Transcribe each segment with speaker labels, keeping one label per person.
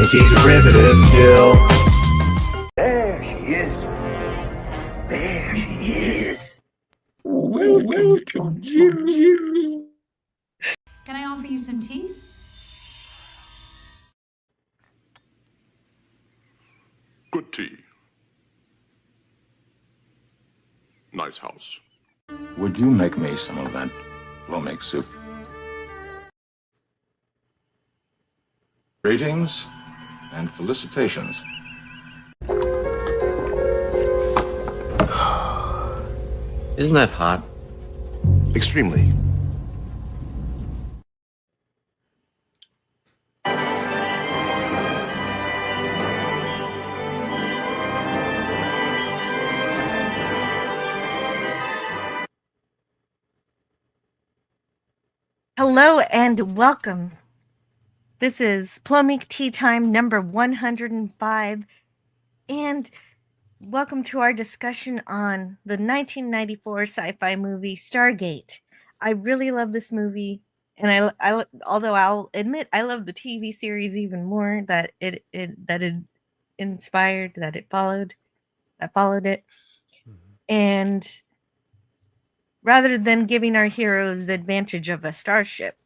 Speaker 1: She's a riveted still.
Speaker 2: There she is. There she is.
Speaker 1: Welcome, Jim.
Speaker 3: Can I offer you some tea?
Speaker 4: Good tea. Nice house.
Speaker 5: Would you make me some of that Plomeek soup? Greetings and felicitations.
Speaker 6: Isn't that hot?
Speaker 4: Extremely.
Speaker 7: Hello and welcome. This is Plomeek Teatime number 105, and welcome to our discussion on the 1994 sci-fi movie Stargate. I really love this movie, and although I'll admit I love the TV series even more that it inspired, that followed it, and rather than giving our heroes the advantage of a starship,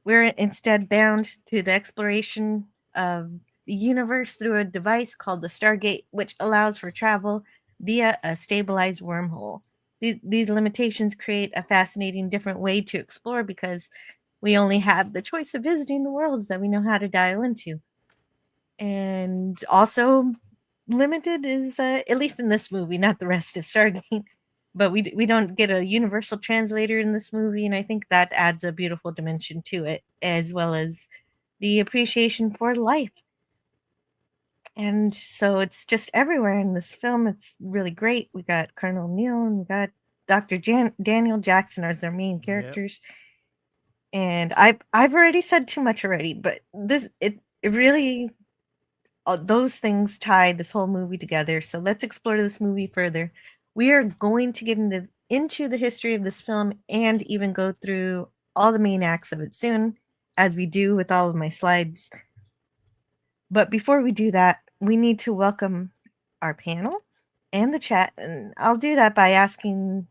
Speaker 7: we're instead bound to the exploration of the universe through a device called the Stargate, which allows for travel via a stabilized wormhole. These limitations create a fascinating different way to explore because we only have the choice of visiting the worlds that we know how to dial into. And also limited is, at least in this movie, not the rest of Stargate, but we don't get a universal translator in this movie, and I think that adds a beautiful dimension to it, as well as the appreciation for life. And so it's just everywhere in this film. It's really great. We got Colonel Neil and we got Dr. Daniel Jackson as their main characters. Yep. And I've already said too much already, but it really those things tie this whole movie together. So let's explore this movie further. We are going to get into the history of this film and even go through all the main acts of it soon, as we do with all of my slides. But before we do that, we need to welcome our panel and the chat. And I'll do that by asking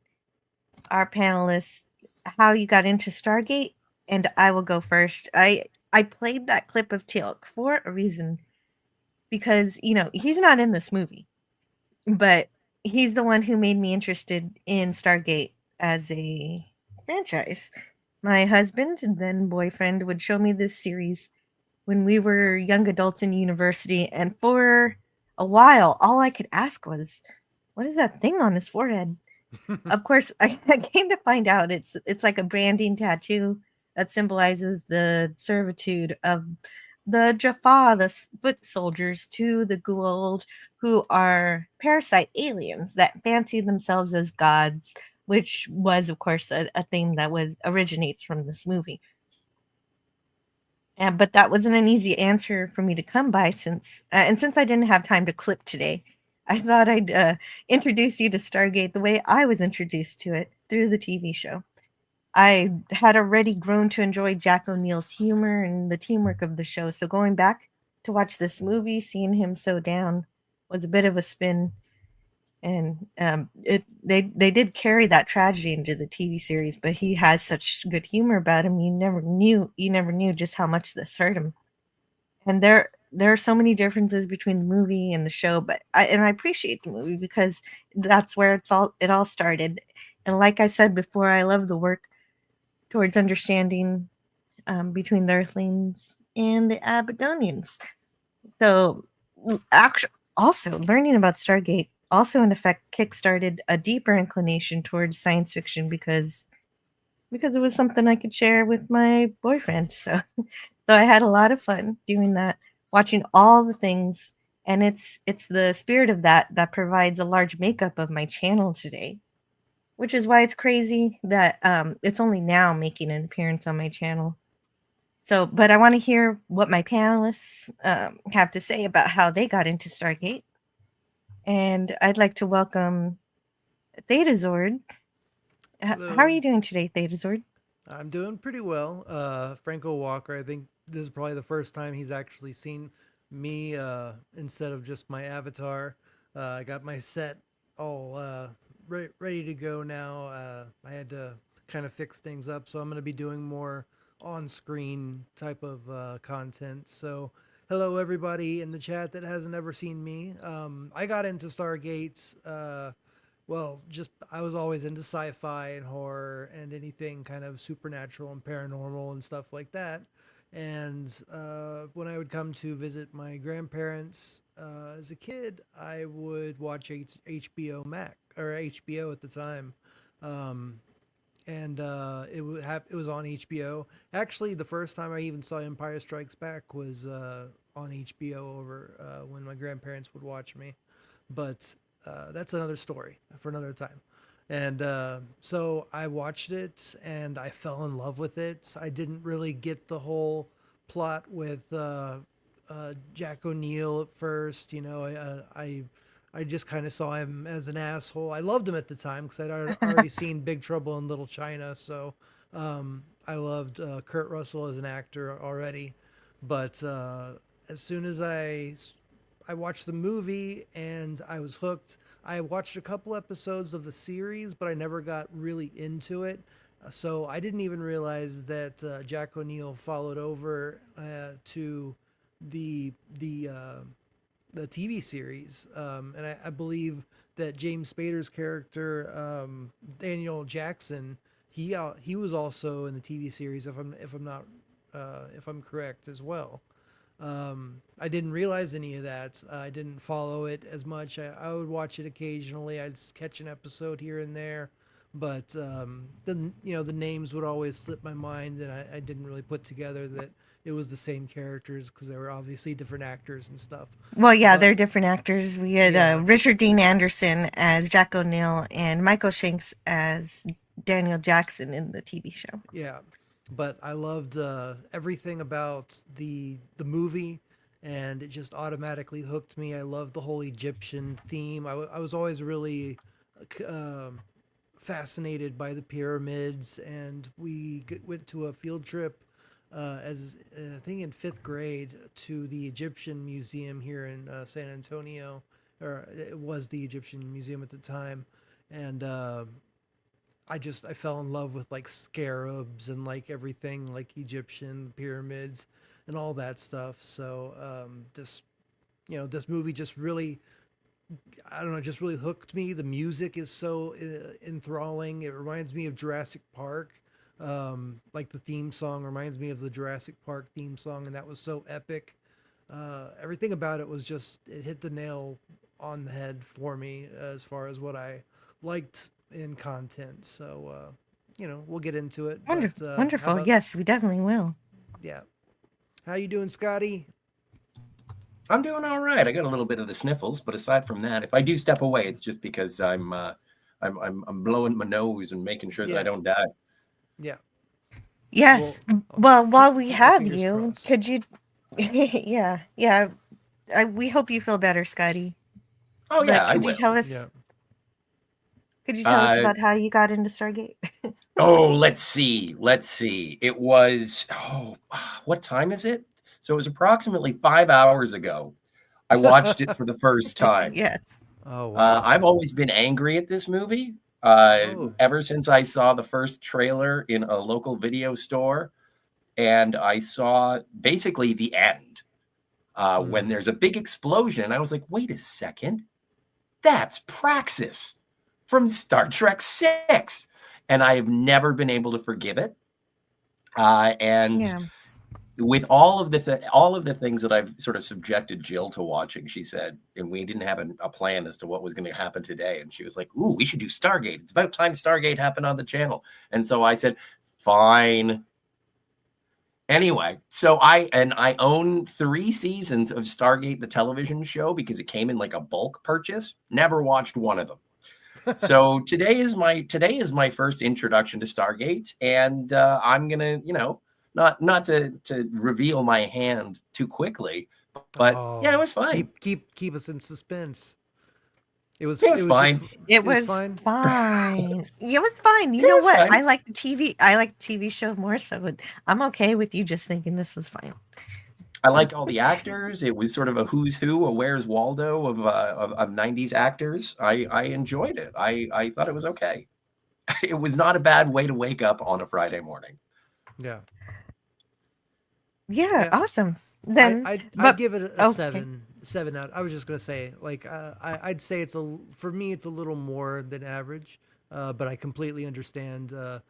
Speaker 7: our panelists how you got into Stargate. And I will go first. I played that clip of Teal'c for a reason. Because, he's not in this movie, but he's the one who made me interested in Stargate as a franchise. My husband and then boyfriend would show me this series when we were young adults in university, and for a while, all I could ask was, what is that thing on his forehead? Of course, I came to find out it's like a branding tattoo that symbolizes the servitude of the Jaffa, the foot soldiers, to the Goa'uld, who are parasite aliens that fancy themselves as gods, which was, of course, a theme that originates from this movie. But that wasn't an easy answer for me to come by since I didn't have time to clip today. I thought I'd introduce you to Stargate the way I was introduced to it through the TV show. I had already grown to enjoy Jack O'Neill's humor and the teamwork of the show, so going back to watch this movie, seeing him so down was a bit of a spin. And they did carry that tragedy into the TV series, but he has such good humor about him. You never knew just how much this hurt him. And there are so many differences between the movie and the show, but I appreciate the movie because that's where it all started. And like I said before, I love the work towards understanding between the Earthlings and the Abydonians. So, actually, also learning about Stargate also in effect kickstarted a deeper inclination towards science fiction because it was something I could share with my boyfriend. So I had a lot of fun doing that, watching all the things, and it's the spirit of that provides a large makeup of my channel today, which is why it's crazy that it's only now making an appearance on my channel. So, but I want to hear what my panelists have to say about how they got into Stargate. And I'd like to welcome Theta Zord. How are you doing today, Theta Zord?
Speaker 8: I'm doing pretty well. Franco Walker, I think this is probably the first time he's actually seen me instead of just my avatar. I got my set all ready to go now. I had to kind of fix things up, so I'm going to be doing more on-screen type of content. So, hello everybody in the chat that hasn't ever seen me. I got into Stargate. Well, just I was always into sci-fi and horror and anything kind of supernatural and paranormal and stuff like that. And when I would come to visit my grandparents as a kid, I would watch HBO Max or HBO at the time, um, and it was on HBO. Actually, the first time I even saw Empire Strikes Back was on HBO over when my grandparents would watch me. But that's another story for another time. And so I watched it and I fell in love with it. I didn't really get the whole plot with Jack O'Neill at first. You know, I just kind of saw him as an asshole. I loved him at the time because I'd already seen Big Trouble in Little China. So I loved Kurt Russell as an actor already. But as soon as I watched the movie and I was hooked. I watched a couple episodes of the series, but I never got really into it. So I didn't even realize that Jack O'Neill followed over to the the uh, the TV series, and I believe that James Spader's character Daniel Jackson, he was also in the TV series. If I'm correct as well. I didn't realize any of that. I didn't follow it as much. I would watch it occasionally. I'd catch an episode here and there, but the names would always slip my mind, and I didn't really put together that it was the same characters because they were obviously different actors and stuff.
Speaker 7: Well, yeah,
Speaker 8: But
Speaker 7: they're different actors. We had
Speaker 8: yeah,
Speaker 7: Richard Dean Anderson as Jack O'Neill and Michael Shanks as Daniel Jackson in the TV show.
Speaker 8: yeah. But I loved everything about the movie, and it just automatically hooked me. I loved the whole Egyptian theme. I was always really fascinated by the pyramids, and went to a field trip as I think in fifth grade to the Egyptian Museum here in San Antonio, or it was the Egyptian Museum at the time, and I fell in love with like scarabs and like everything like Egyptian pyramids and all that stuff. So this movie just really, I don't know, just really hooked me. The music is so enthralling. It reminds me of Jurassic Park. Like the theme song reminds me of the Jurassic Park theme song, and that was so epic. Everything about it was just, it hit the nail on the head for me as far as what I liked in content. So we'll get into it.
Speaker 7: Wonderful.
Speaker 8: But,
Speaker 7: Wonderful. Yes, we definitely will.
Speaker 8: Yeah. How you doing, Scotty?
Speaker 9: I'm doing all right. I got a little bit of the sniffles, but aside from that, if I do step away, it's just because I'm blowing my nose and making sure that I don't die.
Speaker 8: Yeah.
Speaker 7: Yes. Well, while we
Speaker 8: keep your
Speaker 7: have
Speaker 8: fingers
Speaker 7: you,
Speaker 8: crossed.
Speaker 7: could you? Yeah. We hope you feel better, Scotty.
Speaker 9: Oh yeah, I
Speaker 7: Could you
Speaker 9: will.
Speaker 7: tell us?
Speaker 8: Yeah.
Speaker 7: Could you tell us about how you got into Stargate?
Speaker 9: Oh, let's see. It was what time is it? So it was approximately 5 hours ago. I watched it for the first time.
Speaker 7: Yes.
Speaker 8: Oh wow.
Speaker 9: I've always been angry at this movie.
Speaker 8: Oh.
Speaker 9: Ever since I saw the first trailer in a local video store, and I saw basically the end when there's a big explosion. I was like, wait a second, that's Praxis from Star Trek VI, and I have never been able to forgive it. And with all of the things that I've sort of subjected Jill to watching, she said, and we didn't have a plan as to what was going to happen today. And she was like, ooh, we should do Stargate. It's about time Stargate happened on the channel. And so I said, fine. Anyway, so I own 3 seasons of Stargate, the television show, because it came in like a bulk purchase. Never watched one of them. So today is my first introduction to Stargate, and I'm gonna, not to reveal my hand too quickly, but yeah, it was fine.
Speaker 8: Keep us in suspense. It was
Speaker 9: fine.
Speaker 7: It was fine. It was fine. You know what?
Speaker 9: Fine.
Speaker 7: I like the TV. I like the TV show more so. I'm okay with you just thinking this was fine.
Speaker 9: I liked all the actors. It was sort of a who's who, a Where's Waldo of 90s actors. I enjoyed it. I thought it was okay. It was not a bad way to wake up on a Friday morning.
Speaker 8: Yeah.
Speaker 7: Yeah,
Speaker 8: Yeah.
Speaker 7: awesome. Then,
Speaker 8: I'd
Speaker 7: but
Speaker 8: give it a
Speaker 7: okay.
Speaker 8: seven out. I was just gonna say, like, I'd say for me, it's a little more than average, but I completely understand we'll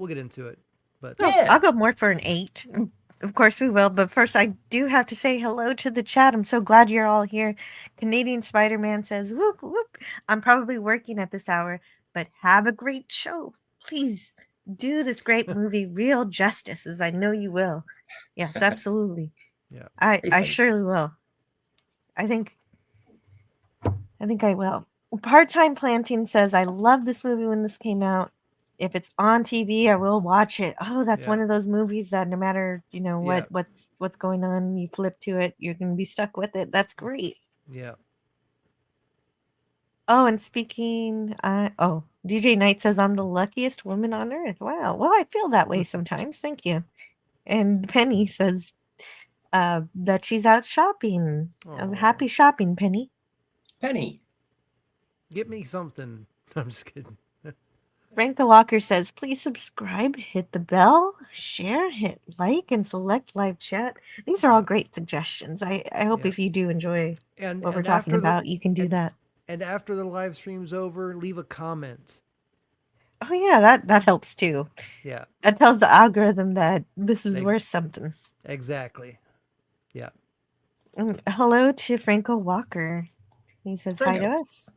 Speaker 8: get into it, but
Speaker 7: No,
Speaker 9: Yeah.
Speaker 7: I'll go more for an 8. Of course we will, but first I do have to say hello to the chat. I'm so glad you're all here. Canadian Spider-Man says, whoop, whoop. I'm probably working at this hour, but have a great show. Please do this great movie real justice, as I know you will. Yes, absolutely.
Speaker 8: yeah,
Speaker 7: I
Speaker 9: Spider.
Speaker 7: surely will. I think I will. Part-time planting says, I love this movie when this came out. If it's on TV, I will watch it. Oh, that's one
Speaker 8: Yeah.
Speaker 7: of those movies that no matter,
Speaker 8: Yeah.
Speaker 7: what's going on, you flip to it, you're gonna be stuck with it. That's great.
Speaker 8: yeah.
Speaker 7: Oh, and speaking, DJ Knight says I'm the luckiest woman on earth. Wow. Well, I feel that way sometimes. Thank you. And Penny says that she's out shopping.
Speaker 8: Aw.
Speaker 7: Happy shopping, Penny.
Speaker 9: Penny.
Speaker 8: Get me something. I'm just kidding.
Speaker 7: Frank the Walker says, please subscribe, hit the bell, share, hit like, and select live chat. These are all great suggestions. I hope
Speaker 8: Yeah.
Speaker 7: if you do enjoy
Speaker 8: And
Speaker 7: what we're
Speaker 8: and
Speaker 7: talking
Speaker 8: after the
Speaker 7: about, you can do
Speaker 8: and,
Speaker 7: that.
Speaker 8: and after the live stream's over, leave a comment.
Speaker 7: Oh yeah, that helps too.
Speaker 8: Yeah.
Speaker 7: That tells the algorithm that this is
Speaker 8: They-
Speaker 7: worth something.
Speaker 8: Exactly. Yeah.
Speaker 7: Hello to Franco Walker. He says hi to
Speaker 9: Franco.
Speaker 7: us.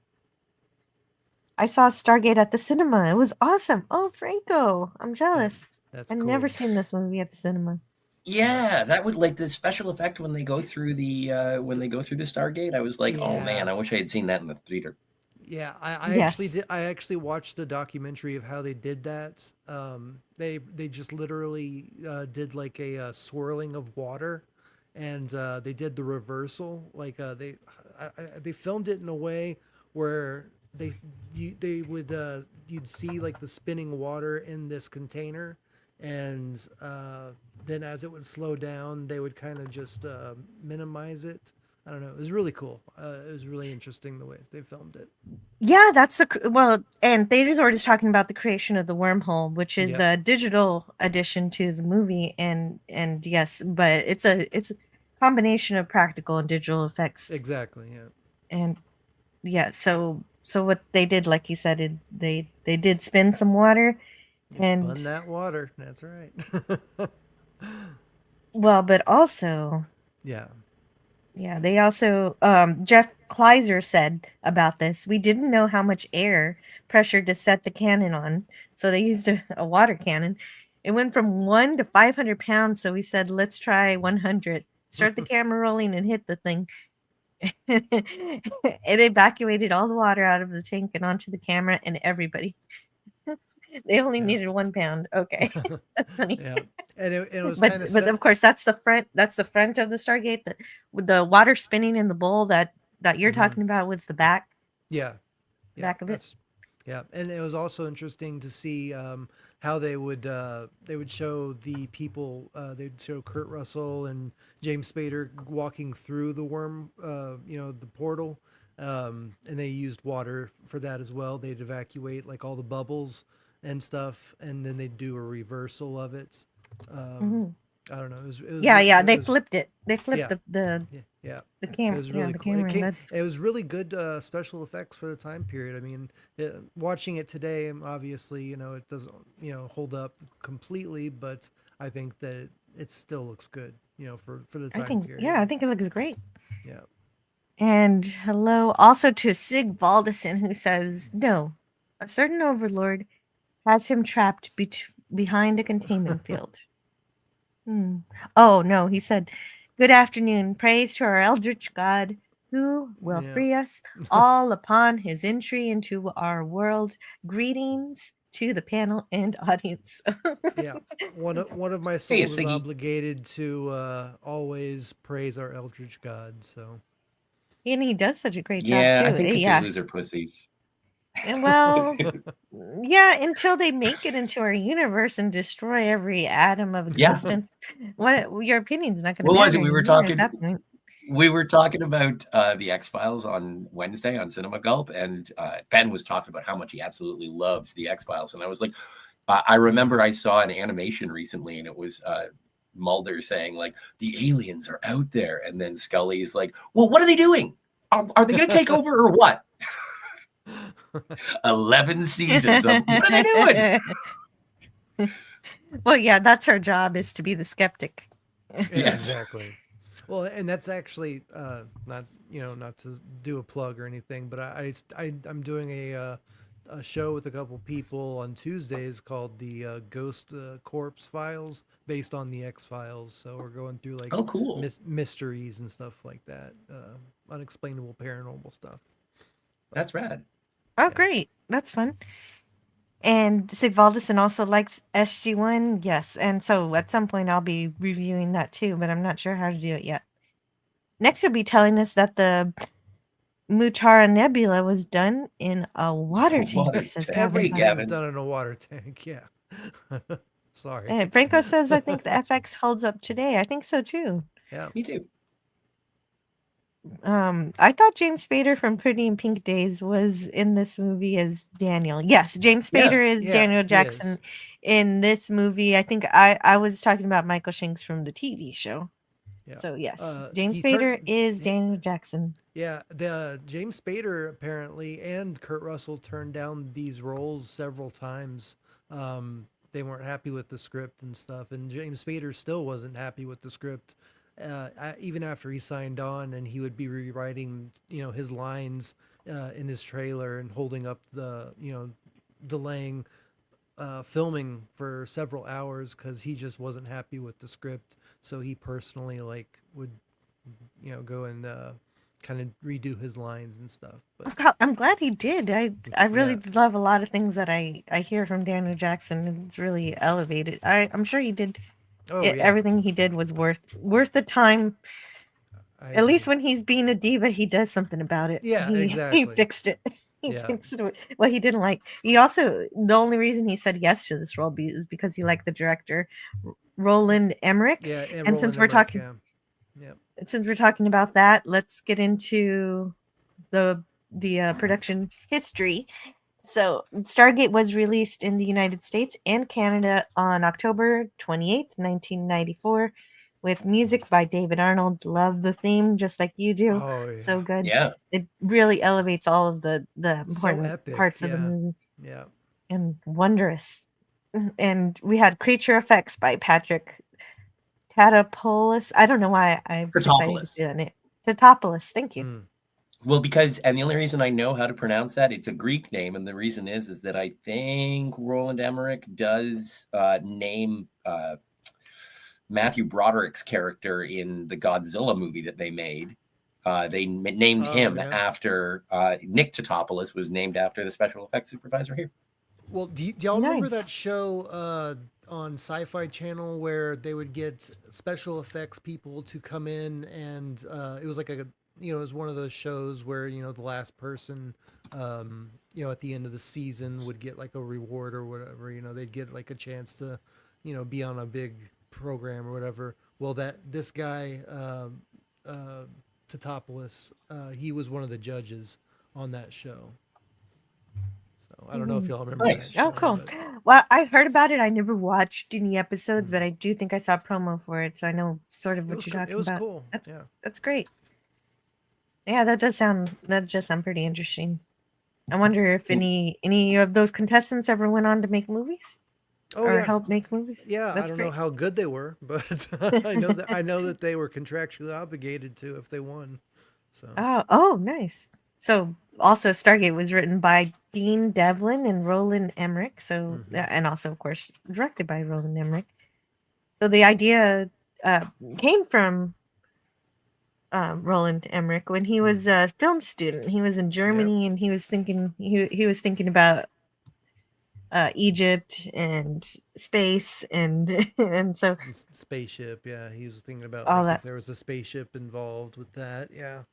Speaker 7: I saw Stargate at the cinema. It was awesome. Oh, Franco, I'm jealous.
Speaker 8: That's
Speaker 7: I've
Speaker 8: cool.
Speaker 7: never seen this movie at the cinema.
Speaker 9: Yeah, that would like the special effect when they go through the Stargate. I was like, oh
Speaker 8: Yeah.
Speaker 9: man, I wish I had seen that in the theater.
Speaker 8: Yeah, I
Speaker 7: Yes.
Speaker 8: actually did. I actually watched the documentary of how they did that. They just literally did like a swirling of water, and they did the reversal. Like they filmed it in a way where they would you'd see like the spinning water in this container, and then as it would slow down, they would kind of just minimize it. I don't know. It was really cool. It was really interesting the way they filmed it.
Speaker 7: Yeah, that's and Theodore is talking about the creation of the wormhole, which is
Speaker 8: Yep.
Speaker 7: a digital addition to the movie, and yes, but it's a combination of practical and digital effects,
Speaker 8: Exactly. Yeah.
Speaker 7: and yeah, so what they did, like you said, they did spin some water,
Speaker 8: You
Speaker 7: and
Speaker 8: spun that water. That's right.
Speaker 7: well, but also.
Speaker 8: Yeah.
Speaker 7: Yeah, they also Jeff Kleiser said about this. We didn't know how much air pressure to set the cannon on, so they used a water cannon. It went from 1 to 500 pounds, so we said, let's try 100. Start the camera rolling and hit the thing. It evacuated all the water out of the tank and onto the camera and everybody. They only needed 1 pound. Okay, that's funny.
Speaker 8: Yeah. And it was
Speaker 7: but
Speaker 8: kind of
Speaker 7: of course that's the front of the Stargate, with the water spinning in the bowl that you're talking about was the back
Speaker 8: Yeah.
Speaker 7: back of it.
Speaker 8: Yeah, and it was also interesting to see how they would show the people. They'd show Kurt Russell and James Spader walking through the the portal, and they used water for that as well. They'd evacuate like all the bubbles and stuff, and then they'd do a reversal of it. I don't know. It was
Speaker 7: They flipped it. They flipped the camera.
Speaker 8: It was really
Speaker 7: the
Speaker 8: cool.
Speaker 7: camera.
Speaker 8: It was really good special effects for the time period. I mean, watching it today, obviously, it doesn't, hold up completely, but I think that it still looks good, for the time period.
Speaker 7: I think it looks great.
Speaker 8: Yeah.
Speaker 7: And hello also to Sig Valdison, who says, no, a certain overlord has him trapped behind a containment field. Oh, no, he said, good afternoon. Praise to our eldritch God, who will free us all upon his entry into our world. Greetings to the panel and audience.
Speaker 8: Yeah. One of my souls is obligated to always praise our eldritch God, so.
Speaker 7: And he does such a great job,
Speaker 9: Yeah,
Speaker 7: too.
Speaker 9: I think Cthulhu's are pussies.
Speaker 7: And well, yeah, until they make it into our universe and destroy every atom of
Speaker 9: Yeah.
Speaker 7: existence, what your opinion's not going to
Speaker 9: What was
Speaker 7: matter
Speaker 9: it? We were
Speaker 7: anymore at
Speaker 9: talking.
Speaker 7: that point.
Speaker 9: We were talking about the X-Files on Wednesday on Cinema Gulp, and Ben was talking about how much he absolutely loves the X-Files, and I was like, I remember I saw an animation recently, and it was Mulder saying like, the aliens are out there, and then Scully is like, well, what are they doing? Are they going to take over or what? 11 seasons of what are they doing?
Speaker 7: Well, yeah, that's her job, is to be the skeptic.
Speaker 8: Yeah,
Speaker 9: Yes.
Speaker 8: exactly. Well, and that's actually not not to do a plug or anything, but I'm doing a show with a couple people on Tuesdays called the Ghost Corpse Files, based on the X Files. So we're going through like
Speaker 9: Oh, cool.
Speaker 8: mysteries and stuff like that, unexplainable paranormal stuff.
Speaker 9: That's rad.
Speaker 7: Oh, great. That's fun. And Sig Valdison also likes SG1. Yes. And so at some point I'll be reviewing that too, but I'm not sure how to do it yet. Next, he'll be telling us that the Mutara Nebula was done in a water tank, says
Speaker 9: tank.
Speaker 7: Gavin.
Speaker 9: Hey, Gavin.
Speaker 8: Done in a water tank. Yeah. Sorry.
Speaker 7: And Franco says, I think the FX holds up today. I think so too.
Speaker 8: Yeah.
Speaker 9: Me too.
Speaker 7: I thought James Spader from Pretty in Pink Days was in this movie as Daniel. Yes, James Spader is Daniel Jackson in this movie. I think I was talking about Michael Shanks from the TV show. Yeah. So yes, James Spader is Daniel Jackson.
Speaker 8: Yeah, the James Spader apparently and Kurt Russell turned down these roles several times. They weren't happy with the script and stuff, and James Spader still wasn't happy with the script. Even after he signed on, and he would be rewriting, his lines in his trailer and holding up the, delaying filming for several hours because he just wasn't happy with the script. So he personally would, go and kind of redo his lines and stuff. But
Speaker 7: I'm glad he did. I really love a lot of things that I hear from Daniel Jackson. It's really elevated. I'm sure he did. Everything he did was worth the time. At least when he's being a diva, he does something about it.
Speaker 8: Yeah, exactly.
Speaker 7: He fixed it. He fixed what he didn't like. He also, the only reason he said yes to this role is because he liked the director, Roland Emmerich.
Speaker 8: Yeah,
Speaker 7: and since we're talking, since we're talking about that, let's get into the production history. So, Stargate was released in the United States and Canada on October 28th, 1994, with music by David Arnold. Love the theme, just like you do.
Speaker 8: Oh, yeah.
Speaker 7: So good.
Speaker 9: Yeah.
Speaker 7: It really elevates all of the important parts of the movie.
Speaker 8: Yeah.
Speaker 7: And wondrous. And we had creature effects by Patrick Tatopoulos. I don't know why I decided to say that name. Tatopoulos, thank you.
Speaker 9: Well, and the only reason I know how to pronounce that, it's a Greek name, and the reason is that I think Roland Emmerich does name Matthew Broderick's character in the Godzilla movie that they made. They named him after Nick Tatopoulos was named after the special effects supervisor here.
Speaker 8: Well, do y'all remember that show on Sci-Fi Channel where they would get special effects people to come in, and it was like it was one of those shows where, the last person, at the end of the season would get like a reward or whatever, they'd get like a chance to, be on a big program or whatever. Well, this guy, Tatopoulos, he was one of the judges on that show. So I don't know if y'all remember that show.
Speaker 7: Oh, cool. Well, I heard about it. I never watched any episodes, but I do think I saw promo for it, so I know sort of what you're talking about.
Speaker 8: It was cool.
Speaker 7: That's great. Yeah, that does sound pretty interesting. I wonder if any of those contestants ever went on to make movies, or help make movies.
Speaker 8: Yeah, I don't know how good they were, but I know that they were contractually obligated to if they won. So.
Speaker 7: Oh, nice. So also Stargate was written by Dean Devlin and Roland Emmerich. So and also of course directed by Roland Emmerich. So the idea came from Roland Emmerich when he was a film student. He was in Germany, and he was thinking about Egypt and space and so
Speaker 8: spaceship. Yeah, he was thinking about
Speaker 7: all that.
Speaker 8: if there was a spaceship involved with that. Yeah.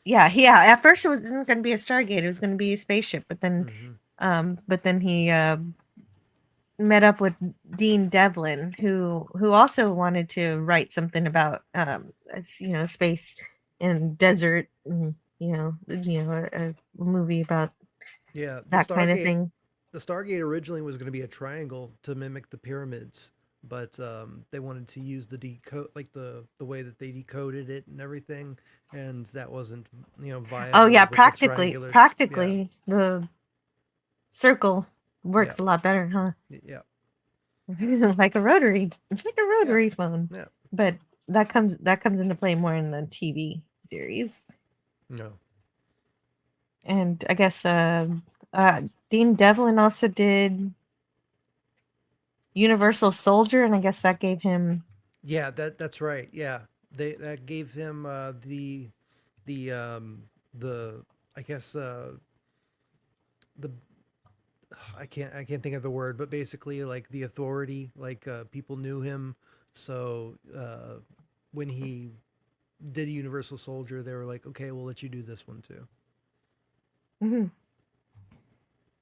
Speaker 7: yeah, yeah. At first, it was going to be a Stargate. It was going to be a spaceship, but then he met up with Dean Devlin, who also wanted to write something about space and desert, and a movie about
Speaker 8: Yeah,
Speaker 7: that kind of thing.
Speaker 8: the Stargate originally was going to be a triangle to mimic the pyramids, but they wanted to use the decode, like the way that they decoded it and everything, and that wasn't viable.
Speaker 7: Oh yeah,
Speaker 8: with the triangular. Yeah,
Speaker 7: practically the circle
Speaker 8: yeah,
Speaker 7: works a lot better, huh?
Speaker 8: yeah,
Speaker 7: Like a rotary, like a
Speaker 8: yeah,
Speaker 7: rotary phone.
Speaker 8: yeah.
Speaker 7: But that comes into play more in the TV series.
Speaker 8: No.
Speaker 7: And I guess Dean Devlin also did Universal Soldier, and I guess that gave him.
Speaker 8: Yeah, that's right. Yeah, that gave him the the I guess the I can't think of the word, but basically like the authority, like people knew him, so when he did Universal Soldier, they were like, okay, we'll let you do this one too.
Speaker 7: Mhm.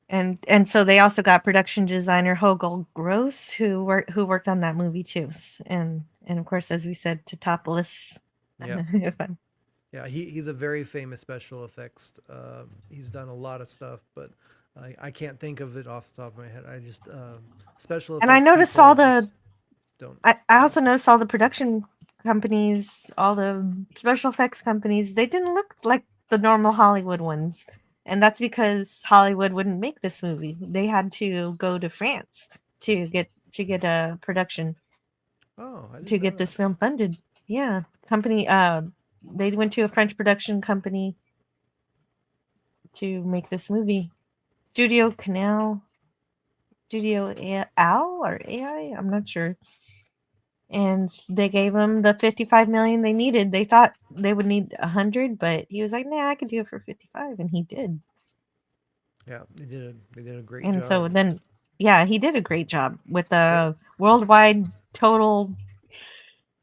Speaker 7: And so they also got production designer Hogel Gross, who worked on that movie too, and of course, as we said, Totopoulos.
Speaker 8: Yeah,
Speaker 7: If I'm-
Speaker 8: yeah, he's a very famous special effects. He's done a lot of stuff, but I can't think of it off the top of my head. I just special effects.
Speaker 7: and I noticed
Speaker 8: people
Speaker 7: all
Speaker 8: just
Speaker 7: the.
Speaker 8: don't.
Speaker 7: I also noticed all the production companies, all the special effects companies. They didn't look like the normal Hollywood ones, and that's because Hollywood wouldn't make this movie. They had to go to France to get a production
Speaker 8: Oh, I
Speaker 7: to
Speaker 8: didn't know
Speaker 7: get this
Speaker 8: that.
Speaker 7: film funded. Yeah, company. They went to a French production company to make this movie. Studio Canal, Al or AI. I'm not sure. And they gave him the 55 million they needed. They thought they would need 100, but he was like, "Nah, I could do it for 55," and he did.
Speaker 8: Yeah, they did a great
Speaker 7: And
Speaker 8: job.
Speaker 7: so then, yeah, he did a great job with
Speaker 8: They,
Speaker 7: a worldwide total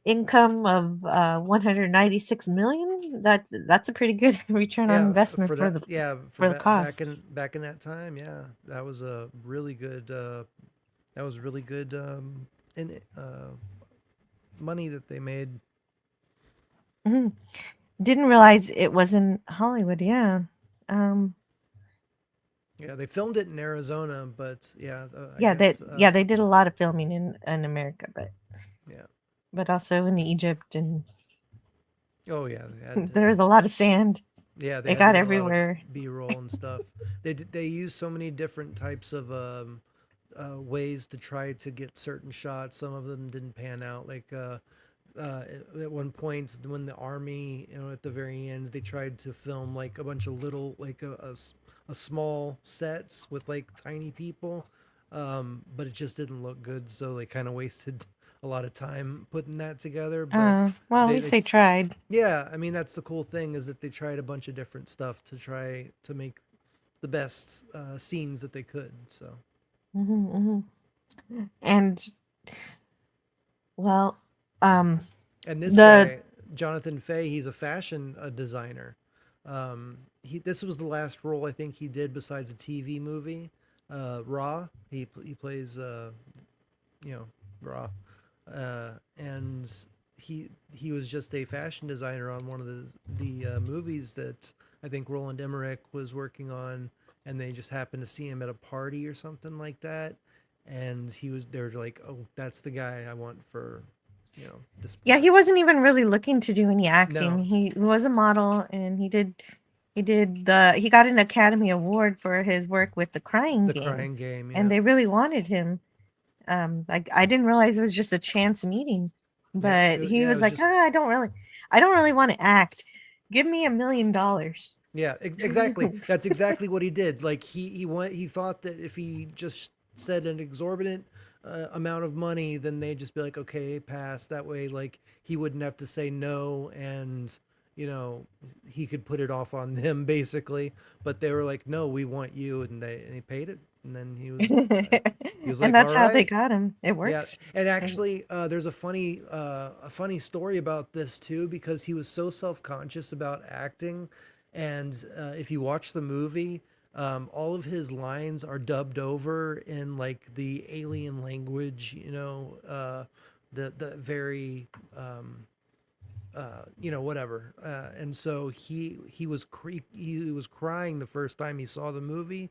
Speaker 7: income of 196 million. That's a pretty good return on
Speaker 8: yeah,
Speaker 7: investment
Speaker 8: for
Speaker 7: for
Speaker 8: that,
Speaker 7: the
Speaker 8: yeah, for
Speaker 7: for the
Speaker 8: back
Speaker 7: cost.
Speaker 8: in that time, yeah, that was a really good. That was really good. In money that they made.
Speaker 7: Mhm. Didn't realize it was in Hollywood. Yeah. Um,
Speaker 8: Yeah, they filmed it in Arizona, but yeah, I
Speaker 7: yeah,
Speaker 8: guess.
Speaker 7: they did a lot of filming in America,
Speaker 8: Yeah.
Speaker 7: but also in Egypt, and
Speaker 8: Oh yeah, they had to.
Speaker 7: there was a lot of sand.
Speaker 8: Yeah, they
Speaker 7: It
Speaker 8: had to
Speaker 7: got
Speaker 8: do a lot of
Speaker 7: everywhere.
Speaker 8: B-roll and stuff. They used so many different types of ways to try to get certain shots. Some of them didn't pan out. Like at one point, when the army, at the very end, they tried to film like a bunch of little, like a small sets with like tiny people, but it just didn't look good. So they kind of wasted a lot of time putting that together. But
Speaker 7: Well, at
Speaker 8: they,
Speaker 7: least
Speaker 8: they
Speaker 7: they tried.
Speaker 8: yeah, I mean that's the cool thing is that they tried a bunch of different stuff to try to make the best scenes that they could. So,
Speaker 7: Hmm. And well, um,
Speaker 8: and this
Speaker 7: the
Speaker 8: guy, Jonathan Fay, he's a fashion designer. This was the last role I think he did besides a TV movie, Raw. He plays you know Raw, and he was just a fashion designer on one of the movies that I think Roland Emmerich was working on, and they just happened to see him at a party or something like that, and they were like, oh, that's the guy I want for this
Speaker 7: yeah,
Speaker 8: part.
Speaker 7: he wasn't even really looking to do any acting.
Speaker 8: No,
Speaker 7: He was a model, and he got an Academy Award for his work with The Crying
Speaker 8: the
Speaker 7: Game,
Speaker 8: Crying Game,
Speaker 7: and
Speaker 8: yeah,
Speaker 7: they really wanted him. Like I didn't realize it was just a chance meeting,
Speaker 8: yeah,
Speaker 7: but he
Speaker 8: yeah. It
Speaker 7: was
Speaker 8: was
Speaker 7: like,
Speaker 8: just
Speaker 7: I don't really want to act. Give me $1 million.
Speaker 8: yeah, exactly. That's exactly what he did. Like he thought that if he just said an exorbitant amount of money, then they'd just be like, okay, pass. That way, like he wouldn't have to say no, and you know he could put it off on them basically. But they were like, no, we want you, and he paid it. And then he was like,
Speaker 7: And that's
Speaker 8: all
Speaker 7: how they
Speaker 8: right.
Speaker 7: got him. It
Speaker 8: Yeah,
Speaker 7: works.
Speaker 8: and actually, there's a funny story about this too, because he was so self-conscious about acting, and if you watch the movie, all of his lines are dubbed over in like the alien language, the very whatever, and so he was crying the first time he saw the movie,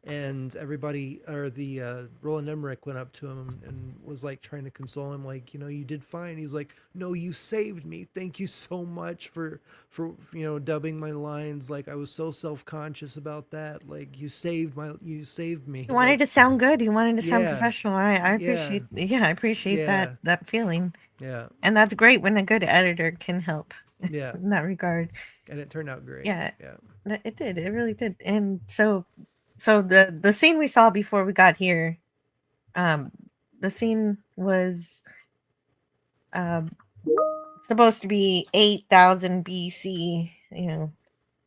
Speaker 8: and everybody, or the Roland Emmerich, went up to him and was like trying to console him, like, you did fine. He's like, no, you saved me, thank you so much for dubbing my lines, like I was so self-conscious about that, like you saved me,
Speaker 7: He wanted
Speaker 8: like,
Speaker 7: to sound good. He wanted to sound
Speaker 8: yeah,
Speaker 7: professional. I
Speaker 8: yeah,
Speaker 7: appreciate, yeah, I appreciate that
Speaker 8: yeah,
Speaker 7: that feeling.
Speaker 8: yeah,
Speaker 7: And that's great when a good editor can help
Speaker 8: yeah,
Speaker 7: in that regard.
Speaker 8: and it turned out great.
Speaker 7: Yeah,
Speaker 8: Yeah.
Speaker 7: it did. It really did. And so the scene we saw before we got here, um, the scene was um supposed to be 8,000 BC,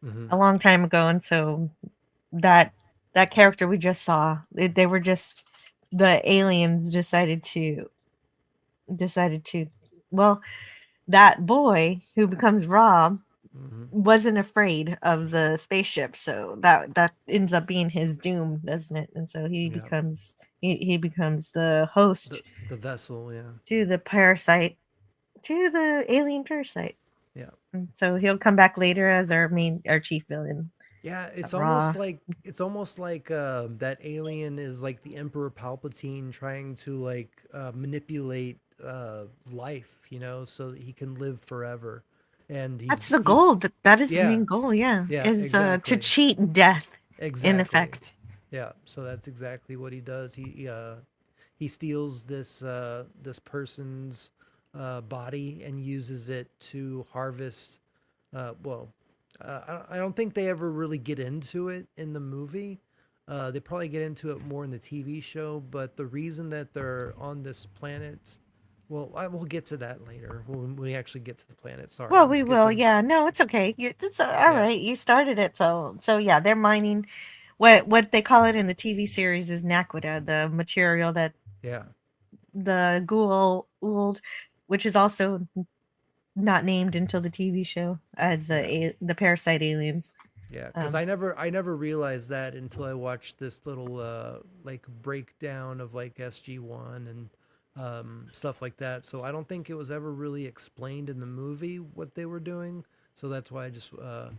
Speaker 8: Hmm.
Speaker 7: a long time ago, and so that that character we just saw, they were just the aliens decided to well, that boy who becomes Rob
Speaker 8: Hmm.
Speaker 7: wasn't afraid of the spaceship, so that ends up being his doom, doesn't it? And so
Speaker 8: Yeah.
Speaker 7: he becomes the host
Speaker 8: The vessel, yeah.
Speaker 7: to the parasite, to the alien parasite.
Speaker 8: Yeah.
Speaker 7: And so he'll come back later as our chief villain.
Speaker 8: Yeah,
Speaker 7: Raw.
Speaker 8: it's almost like that alien is like the Emperor Palpatine trying to like manipulate life, so that he can live forever. And
Speaker 7: That's the goal. That is the
Speaker 8: yeah,
Speaker 7: main goal. Yeah,
Speaker 8: yeah,
Speaker 7: is to
Speaker 8: exactly.
Speaker 7: cheat death, in
Speaker 8: Exactly.
Speaker 7: effect.
Speaker 8: Yeah, so that's exactly what he does. He steals this person's body and uses it to harvest. Well, I don't think they ever really get into it in the movie. They probably get into it more in the TV show. But the reason that they're on this planet, well, we'll get to that later when we actually get to the planet. Sorry,
Speaker 7: Well,
Speaker 8: I'm
Speaker 7: we will.
Speaker 8: skipping.
Speaker 7: Yeah, no, it's okay. It's all
Speaker 8: Yeah,
Speaker 7: right. You started it, so yeah, they're mining what they call it in the TV series is naquita, the material that
Speaker 8: yeah,
Speaker 7: the ghoul ooled, which is also not named until the TV show as
Speaker 8: yeah.
Speaker 7: the parasite aliens.
Speaker 8: Yeah, because
Speaker 7: Um,
Speaker 8: I never realized that until I watched this little like breakdown of like SG-1 and stuff like that. So I don't think it was ever really explained in the movie what they were doing. So that's why I just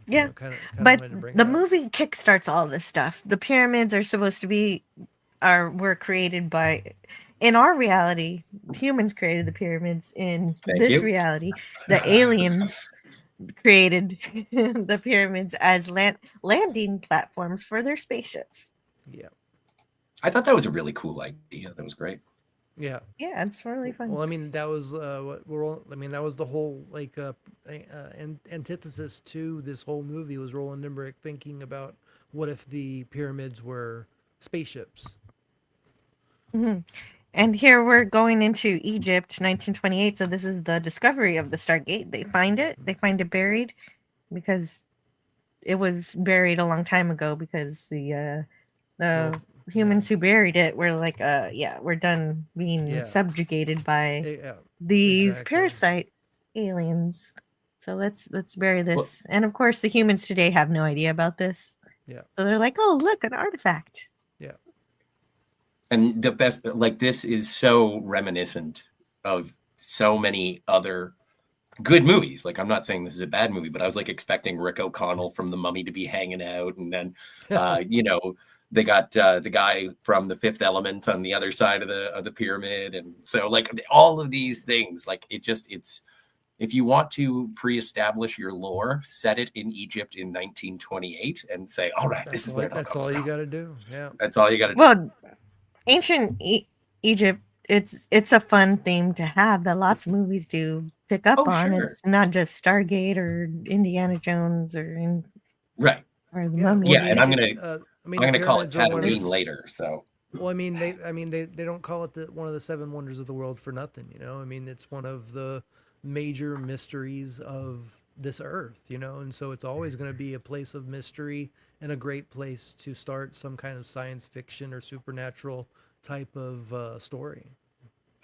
Speaker 7: yeah,
Speaker 8: kind of
Speaker 7: but
Speaker 8: wanted to bring
Speaker 7: the
Speaker 8: it up.
Speaker 7: movie kickstarts all this stuff. The pyramids are supposed to be were created by, in our reality, humans created the pyramids. In
Speaker 9: Thank
Speaker 7: this
Speaker 9: you.
Speaker 7: reality, the aliens created the pyramids as landing platforms for their spaceships.
Speaker 8: Yeah,
Speaker 9: I thought that was a really cool idea. That was great.
Speaker 8: yeah.
Speaker 7: Yeah, it's really fun.
Speaker 8: Well, I mean that was I mean that was the whole like antithesis to this whole movie was Roland Emmerich thinking about what if the pyramids were spaceships.
Speaker 7: Mhm. And here we're going into Egypt, 1928. So this is the discovery of the Stargate. They find it buried because it was buried a long time ago because
Speaker 8: Well,
Speaker 7: the
Speaker 8: yeah,
Speaker 7: humans who buried it were like, yeah, we're done being
Speaker 8: yeah,
Speaker 7: subjugated by
Speaker 8: yeah,
Speaker 7: these
Speaker 8: exactly.
Speaker 7: parasite aliens. So let's bury
Speaker 9: Well,
Speaker 7: this. And of course, the humans today have no idea about this.
Speaker 8: Yeah,
Speaker 7: So they're like, oh, look, an artifact.
Speaker 8: yeah,
Speaker 9: and the best, like, this is so reminiscent of so many other good movies. Like, I'm not saying this is a bad movie, but I was like expecting Rick O'Connell from The Mummy to be hanging out, and then, they got the guy from The Fifth Element on the other side of the pyramid, and so like all of these things, like it's if you want to pre-establish your lore, set it in Egypt in 1928 and say, all right, this is where it all
Speaker 8: that's
Speaker 9: comes
Speaker 8: all you
Speaker 9: from.
Speaker 8: got to do. Yeah,
Speaker 9: That's all you got to do.
Speaker 7: Well, ancient Egypt, it's a fun theme to have that lots of movies do pick up
Speaker 9: Oh,
Speaker 7: on.
Speaker 9: sure.
Speaker 7: It's not just Stargate or Indiana Jones
Speaker 9: Right.
Speaker 7: or the
Speaker 8: yeah. Well,
Speaker 7: Mummy.
Speaker 9: Yeah, and I'm gonna
Speaker 8: I mean,
Speaker 9: I'm
Speaker 8: the
Speaker 9: gonna call it
Speaker 8: pyramids are one of
Speaker 9: Tatooine later. So
Speaker 8: well, I mean, they don't call it one of the seven wonders of the world for nothing. I mean, it's one of the major mysteries of this earth, and so it's always going to be a place of mystery and a great place to start some kind of science fiction or supernatural type of story.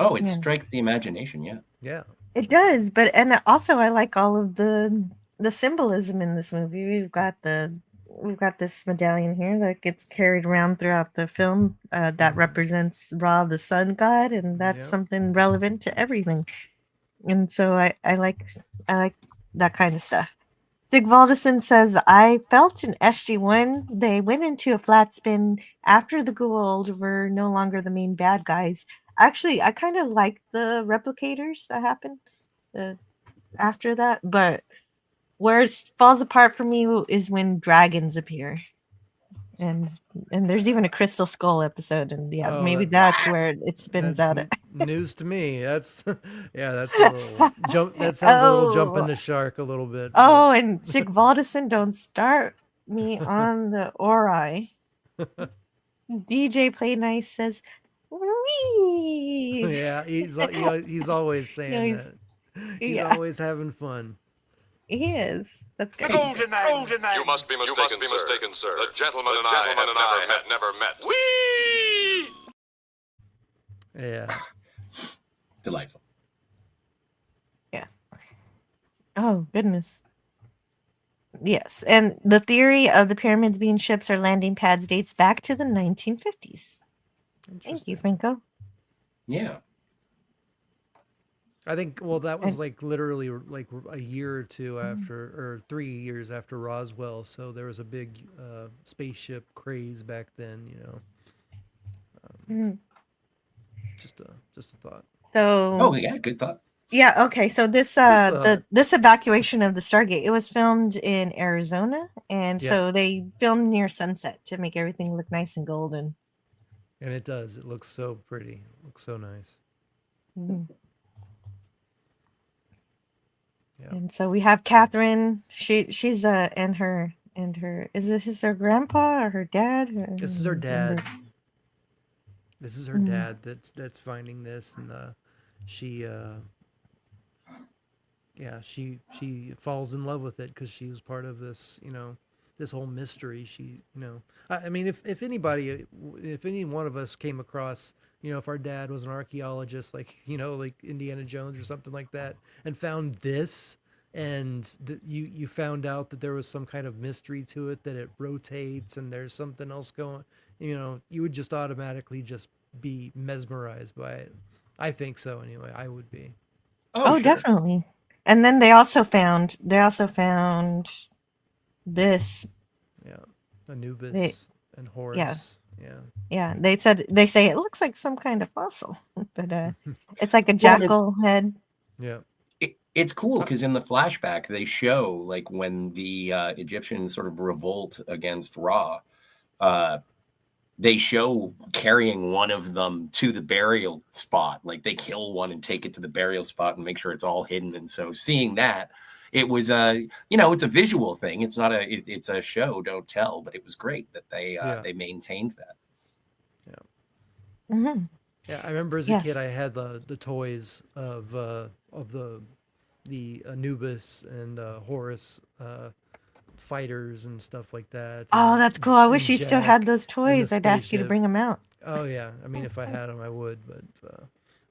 Speaker 9: Oh, it
Speaker 7: Yeah.
Speaker 9: strikes the imagination. Yeah.
Speaker 8: Yeah.
Speaker 7: It does, but and also I like all of the symbolism in this movie. We've got this medallion here that gets carried around throughout the film that represents Ra, the sun god, and that's
Speaker 8: Yep.
Speaker 7: something relevant to everything. And so I like that kind of stuff. Sigvaldison says, I felt in SG1 they went into a flat spin after the Goa'uld were no longer the main bad guys. Actually, I kind of like the replicators that happened after that, but where it falls apart for me is when dragons appear. And there's even a Crystal Skull episode, and
Speaker 8: Oh,
Speaker 7: maybe that's where it spins
Speaker 8: That's
Speaker 7: out.
Speaker 8: news to me. That's that's a little jump. That sounds a little jump in the shark a little bit.
Speaker 7: Oh, and Sigvaldison, don't start me on the Ori. DJ Play Nice says, "Wee."
Speaker 8: Yeah, he's always saying that. He's always having fun.
Speaker 7: He is. That's good.
Speaker 4: You must be mistaken, sir. The gentleman and I have never met. Whee!
Speaker 8: Yeah.
Speaker 9: Delightful.
Speaker 7: Yeah. Oh, goodness. Yes. And the theory of the pyramids being ships or landing pads dates back to the 1950s. Thank you, Franco.
Speaker 9: Yeah.
Speaker 8: I think, well, that was like literally like a year or two after, or 3 years after Roswell. So there was a big spaceship craze back then, Just a thought.
Speaker 7: So.
Speaker 9: Oh yeah, good thought.
Speaker 7: Yeah. Okay. So this this evacuation of the Stargate, it was filmed in Arizona, and so they filmed near sunset to make everything look nice and golden.
Speaker 8: And it does. It looks so pretty. It looks so nice.
Speaker 7: Mm-hmm.
Speaker 8: Yeah.
Speaker 7: And so we have Catherine. She's and her is her grandpa or her dad?
Speaker 8: This is her dad. This is her dad that's finding this, and she falls in love with it because she was part of this, this whole mystery. She, I mean, if any one of us came across, if our dad was an archaeologist, like Indiana Jones or something like that, and found this, and you found out that there was some kind of mystery to it, that it rotates and there's something else going, you would just automatically just be mesmerized by it. I think so anyway. I would be.
Speaker 7: Oh, sure. Definitely. And then they also found this.
Speaker 8: Yeah, Anubis and Horus.
Speaker 7: Yeah. They say it looks like some kind of fossil, but it's like a jackal head.
Speaker 8: Yeah.
Speaker 9: It's cool because in the flashback they show like when the Egyptians sort of revolt against Ra, they show carrying one of them to the burial spot. Like they kill one and take it to the burial spot and make sure it's all hidden. And so seeing that, it was it's a visual thing. It's not it's a show, don't tell, but it was great that they maintained that.
Speaker 8: Yeah.
Speaker 7: Mm-hmm.
Speaker 8: Yeah, I remember as a kid I had the toys of the Anubis and Horus fighters and stuff like that.
Speaker 7: Oh, that's cool. I wish you still had those toys. I'd ask you to bring them out.
Speaker 8: Oh yeah, I mean if I had them I would, but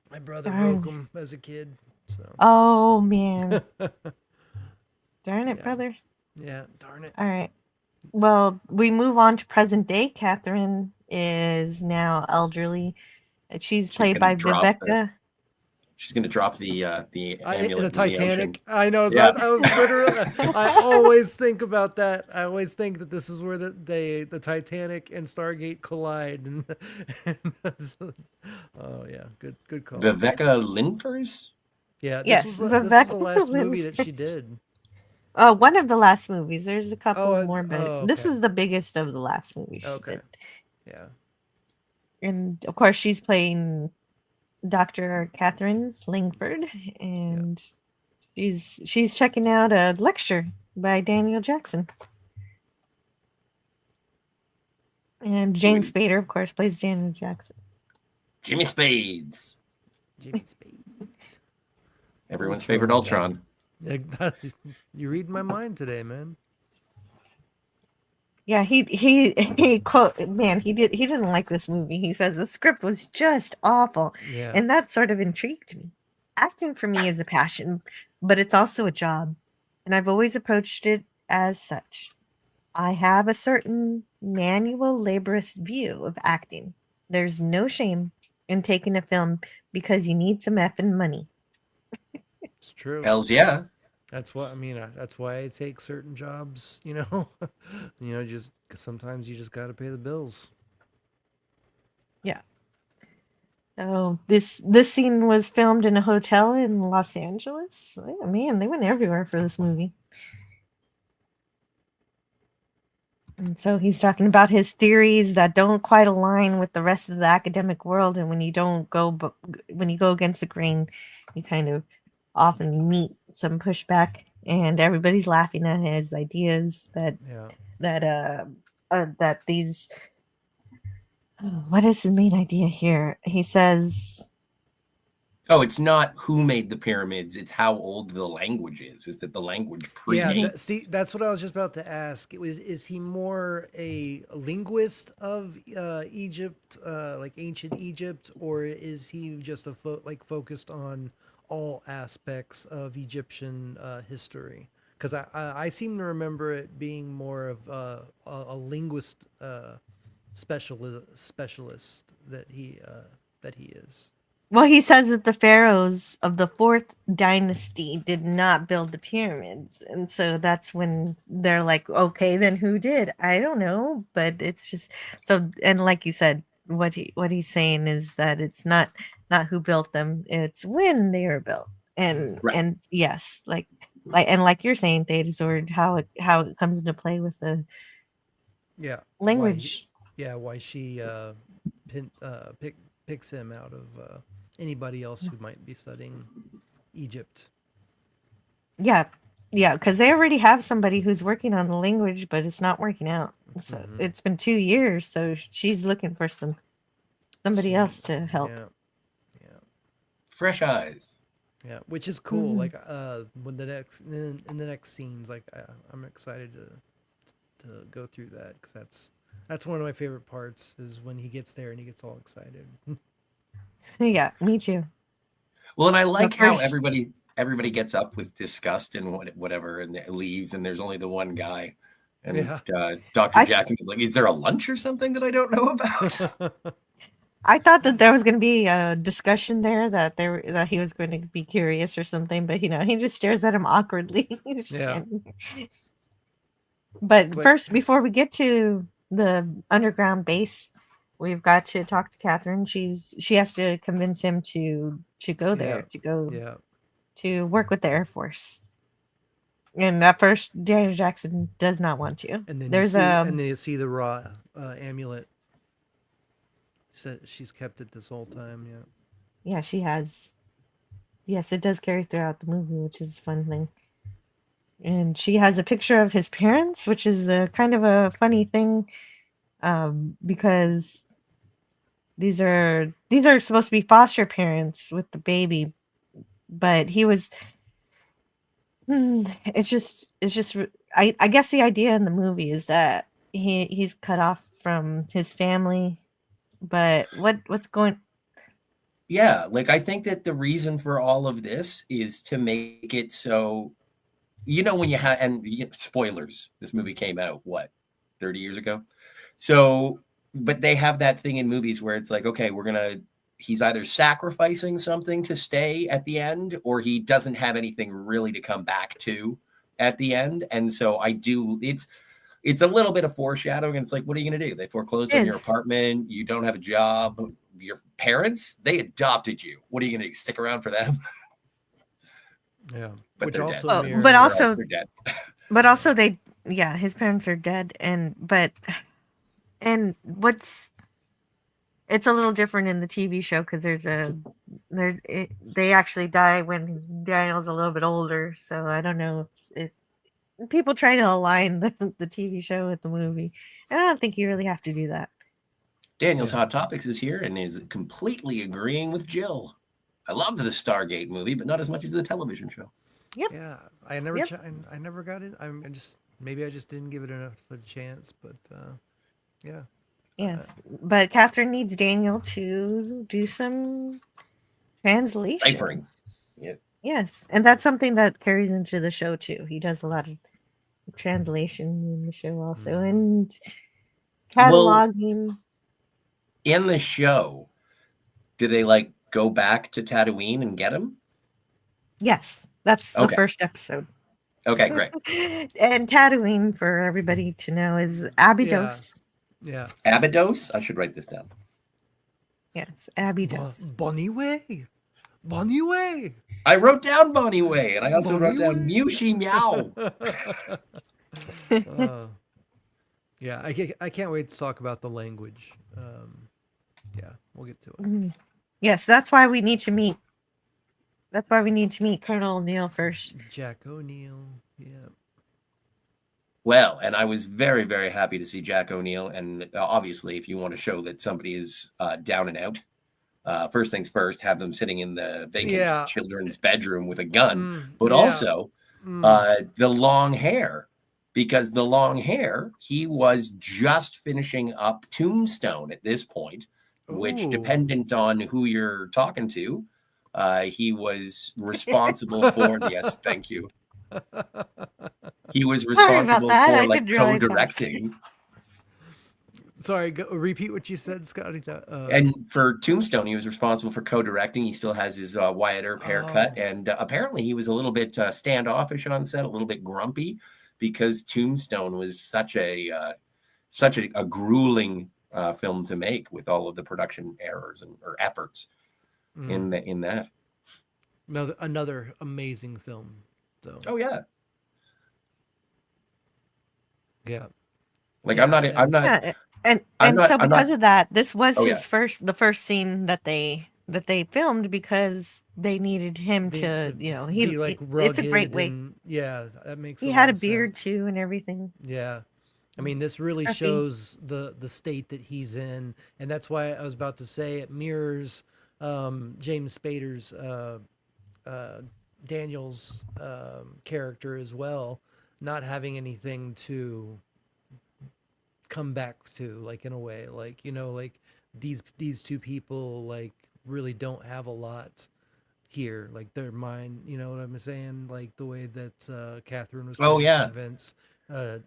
Speaker 8: my brother broke them as a kid. So.
Speaker 7: Oh man. Darn it, brother.
Speaker 8: Yeah, darn it.
Speaker 7: All right. Well, we move on to present day. Catherine is now elderly. She's played by Viveka.
Speaker 9: She's going to drop the amulet
Speaker 8: in the Titanic.
Speaker 9: I
Speaker 8: know.
Speaker 9: Yeah.
Speaker 8: I was literally. I always think about that. I always think that this is where the Titanic and Stargate collide. And oh yeah, good call.
Speaker 9: Viveka Linfers.
Speaker 8: Yeah. This was the last movie that she did.
Speaker 7: One of the last movies. There's a couple more, but this is the biggest of the last movies.
Speaker 8: Okay. Yeah.
Speaker 7: And of course, she's playing Dr. Catherine Langford, and she's checking out a lecture by Daniel Jackson. And James Spader, of course, plays Daniel Jackson.
Speaker 9: Jimmy Spades. Everyone's favorite Ultron.
Speaker 8: You read my mind today, man.
Speaker 7: Yeah, he quote man, he didn't like this movie. He says the script was just awful.
Speaker 8: Yeah.
Speaker 7: And that sort of intrigued me. Acting for me is a passion, but it's also a job. And I've always approached it as such. I have a certain manual laborious view of acting. There's no shame in taking a film because you need some effing money.
Speaker 8: It's true.
Speaker 9: Hells yeah.
Speaker 8: That's what I mean. That's why I take certain jobs. Just 'cause sometimes you just got to pay the bills.
Speaker 7: Yeah. So this scene was filmed in a hotel in Los Angeles. Oh, man, they went everywhere for this movie. And so he's talking about his theories that don't quite align with the rest of the academic world, and when you go against the grain, you kind of often meet some pushback, and everybody's laughing at his ideas
Speaker 8: Yeah.
Speaker 7: that these. What is the main idea here? He says,
Speaker 9: Oh, it's not who made the pyramids; it's how old the language is. Is that the language
Speaker 8: Yeah,
Speaker 9: predates?
Speaker 8: that's what I was just about to ask. Is he more a linguist of Egypt, like ancient Egypt, or is he just focused on all aspects of Egyptian history? Because I seem to remember it being more of a linguist specialist that he is.
Speaker 7: well, he says that the pharaohs of the fourth dynasty did not build the pyramids. And so that's when they're like, okay, then who did? I don't know. But it's just so, and like you said, what he's saying is that it's not who built them, it's when they are built.
Speaker 9: Right.
Speaker 7: And yes, like you're saying, Theta Sword, how it comes into play with the
Speaker 8: Yeah.
Speaker 7: language.
Speaker 8: Why she picks him out of anybody else who might be studying Egypt.
Speaker 7: Yeah, yeah, because they already have somebody who's working on the language, but it's not working out. So it's been 2 years, so she's looking for somebody else to help.
Speaker 8: Yeah.
Speaker 9: Fresh eyes.
Speaker 8: Yeah, which is cool. Like when in the next scenes, like I'm excited to go through that because that's one of my favorite parts is when he gets there and he gets all excited.
Speaker 7: Yeah, me too.
Speaker 9: Well, and I like how
Speaker 7: first-
Speaker 9: everybody gets up with disgust and whatever, and leaves, and there's only the one guy. And
Speaker 8: Yeah.
Speaker 9: Dr. Jackson is like, "Is there a lunch or something that I don't know about?"
Speaker 7: I thought that there was going to be a discussion there that he was going to be curious or something, but he just stares at him awkwardly. He's just standing there. But first, before we get to the underground base, we've got to talk to Catherine. She has to convince him to go there, to work with the Air Force. And at first, Daniel Jackson does not want to.
Speaker 8: And then
Speaker 7: then
Speaker 8: you see the raw amulet. She's kept it this whole time.
Speaker 7: Yeah, she has. Yes, it does carry throughout the movie, which is a fun thing. And she has a picture of his parents, which is a kind of a funny thing, because these are supposed to be foster parents with the baby, but he was. It's just. I guess the idea in the movie is that he's cut off from his family, but what's going?
Speaker 9: Yeah, like I think that the reason for all of this is to make it so, when you have, and spoilers, this movie came out, 30 years ago? So, but they have that thing in movies where it's like, okay, he's either sacrificing something to stay at the end, or he doesn't have anything really to come back to at the end. And so it's a little bit of foreshadowing. And it's like, what are you going to do? They foreclosed on your apartment. You don't have a job. Your parents, they adopted you. What are you going to do? Stick around for them?
Speaker 8: Yeah.
Speaker 9: But
Speaker 8: Which
Speaker 9: they're
Speaker 8: also
Speaker 9: dead.
Speaker 8: mirrors-
Speaker 9: They're dead.
Speaker 7: But also his parents are dead, and it's a little different in the TV show because they actually die when Daniel's a little bit older. So I don't know if people try to align the TV show with the movie, and I don't think you really have to do that.
Speaker 9: Daniel's Hot Topics is here and is completely agreeing with Jill. I love the Stargate movie, but not as much as the television show.
Speaker 7: Yep.
Speaker 8: Yeah, I never
Speaker 7: Yep.
Speaker 8: I never got it. I just maybe I just didn't give it enough of a chance, but yeah.
Speaker 7: Yes, but Catherine needs Daniel to do some translation.
Speaker 9: Ciphering. Yeah.
Speaker 7: Yes, and that's something that carries into the show too. He does a lot of translation in the show also, and
Speaker 9: Well,
Speaker 7: cataloging.
Speaker 9: in the show, do they like go back to Tatooine and get him?
Speaker 7: Yes, that's the
Speaker 9: Okay.
Speaker 7: first episode.
Speaker 9: Okay, great.
Speaker 7: And Tatooine, for everybody to know, is Abydos.
Speaker 8: Yeah.
Speaker 9: Abydos? I should write this down.
Speaker 7: Yes, Abydos.
Speaker 8: Bunny Way. Bunny Way.
Speaker 9: I wrote down Bonnie Way, and I also
Speaker 8: Bonnie
Speaker 9: wrote down
Speaker 8: Way.
Speaker 9: Mushi Meow.
Speaker 8: Yeah, I can't wait to talk about the language. Yeah, we'll get to it.
Speaker 7: Mhm. Yes, that's why we need to meet. That's why we need to meet Colonel O'Neill first.
Speaker 8: Jack O'Neill. Yeah.
Speaker 9: Well, and I was very, very happy to see Jack O'Neill. And obviously, if you want to show that somebody is down and out, first things first, have them sitting in the vacant children's bedroom with a gun. But also the long hair, because the long hair, he was just finishing up Tombstone at this point, which, dependent on who you're talking to, he was responsible for. Yes, thank you. He was responsible for like co-directing.
Speaker 8: Sorry, repeat what you said, Scotty.
Speaker 9: And for Tombstone, he was responsible for co-directing. He still has his Wyatt Earp haircut, and apparently he was a little bit standoffish on set, a little bit grumpy, because Tombstone was such a grueling film to make, with all of the production errors or efforts in that.
Speaker 8: Another amazing film, though.
Speaker 9: Oh yeah.
Speaker 8: Yeah.
Speaker 9: Like I'm not.
Speaker 7: Yeah, and so because of that, this was the first scene that they filmed, because they needed him to
Speaker 8: be like
Speaker 7: it's a great way.
Speaker 8: Yeah, that makes.
Speaker 7: He had a beard too and everything.
Speaker 8: Yeah. I mean, this really shows the state that he's in, and that's why I was about to say it mirrors James Spader's Daniel's character as well, not having anything to come back to, like, in a way, like, like these two people like really don't have a lot here, like their mind, you know what I'm saying, like the way that Catherine was trying to convince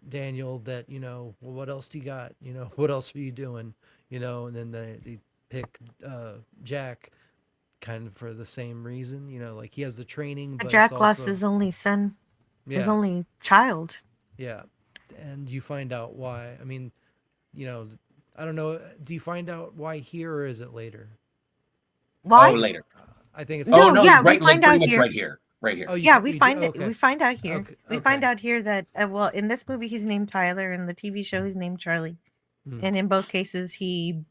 Speaker 8: Daniel that, well, what else do you got, what else are you doing, and then they pick Jack kind of for the same reason, like he has the training, but
Speaker 7: Jack lost his only son, his only child.
Speaker 8: Yeah. And you find out why. I mean, I don't know. Do you find out why here, or is it later?
Speaker 7: Why?
Speaker 9: Oh, later.
Speaker 8: I think it's.
Speaker 9: Oh no!
Speaker 7: Yeah,
Speaker 9: right,
Speaker 7: we find out here.
Speaker 9: Right here. Right here.
Speaker 7: Oh, yeah, we find it. We find out here.
Speaker 8: Okay,
Speaker 7: we find out here that well, in this movie he's named Tyler, in the TV show he's named Charlie, and in both cases he.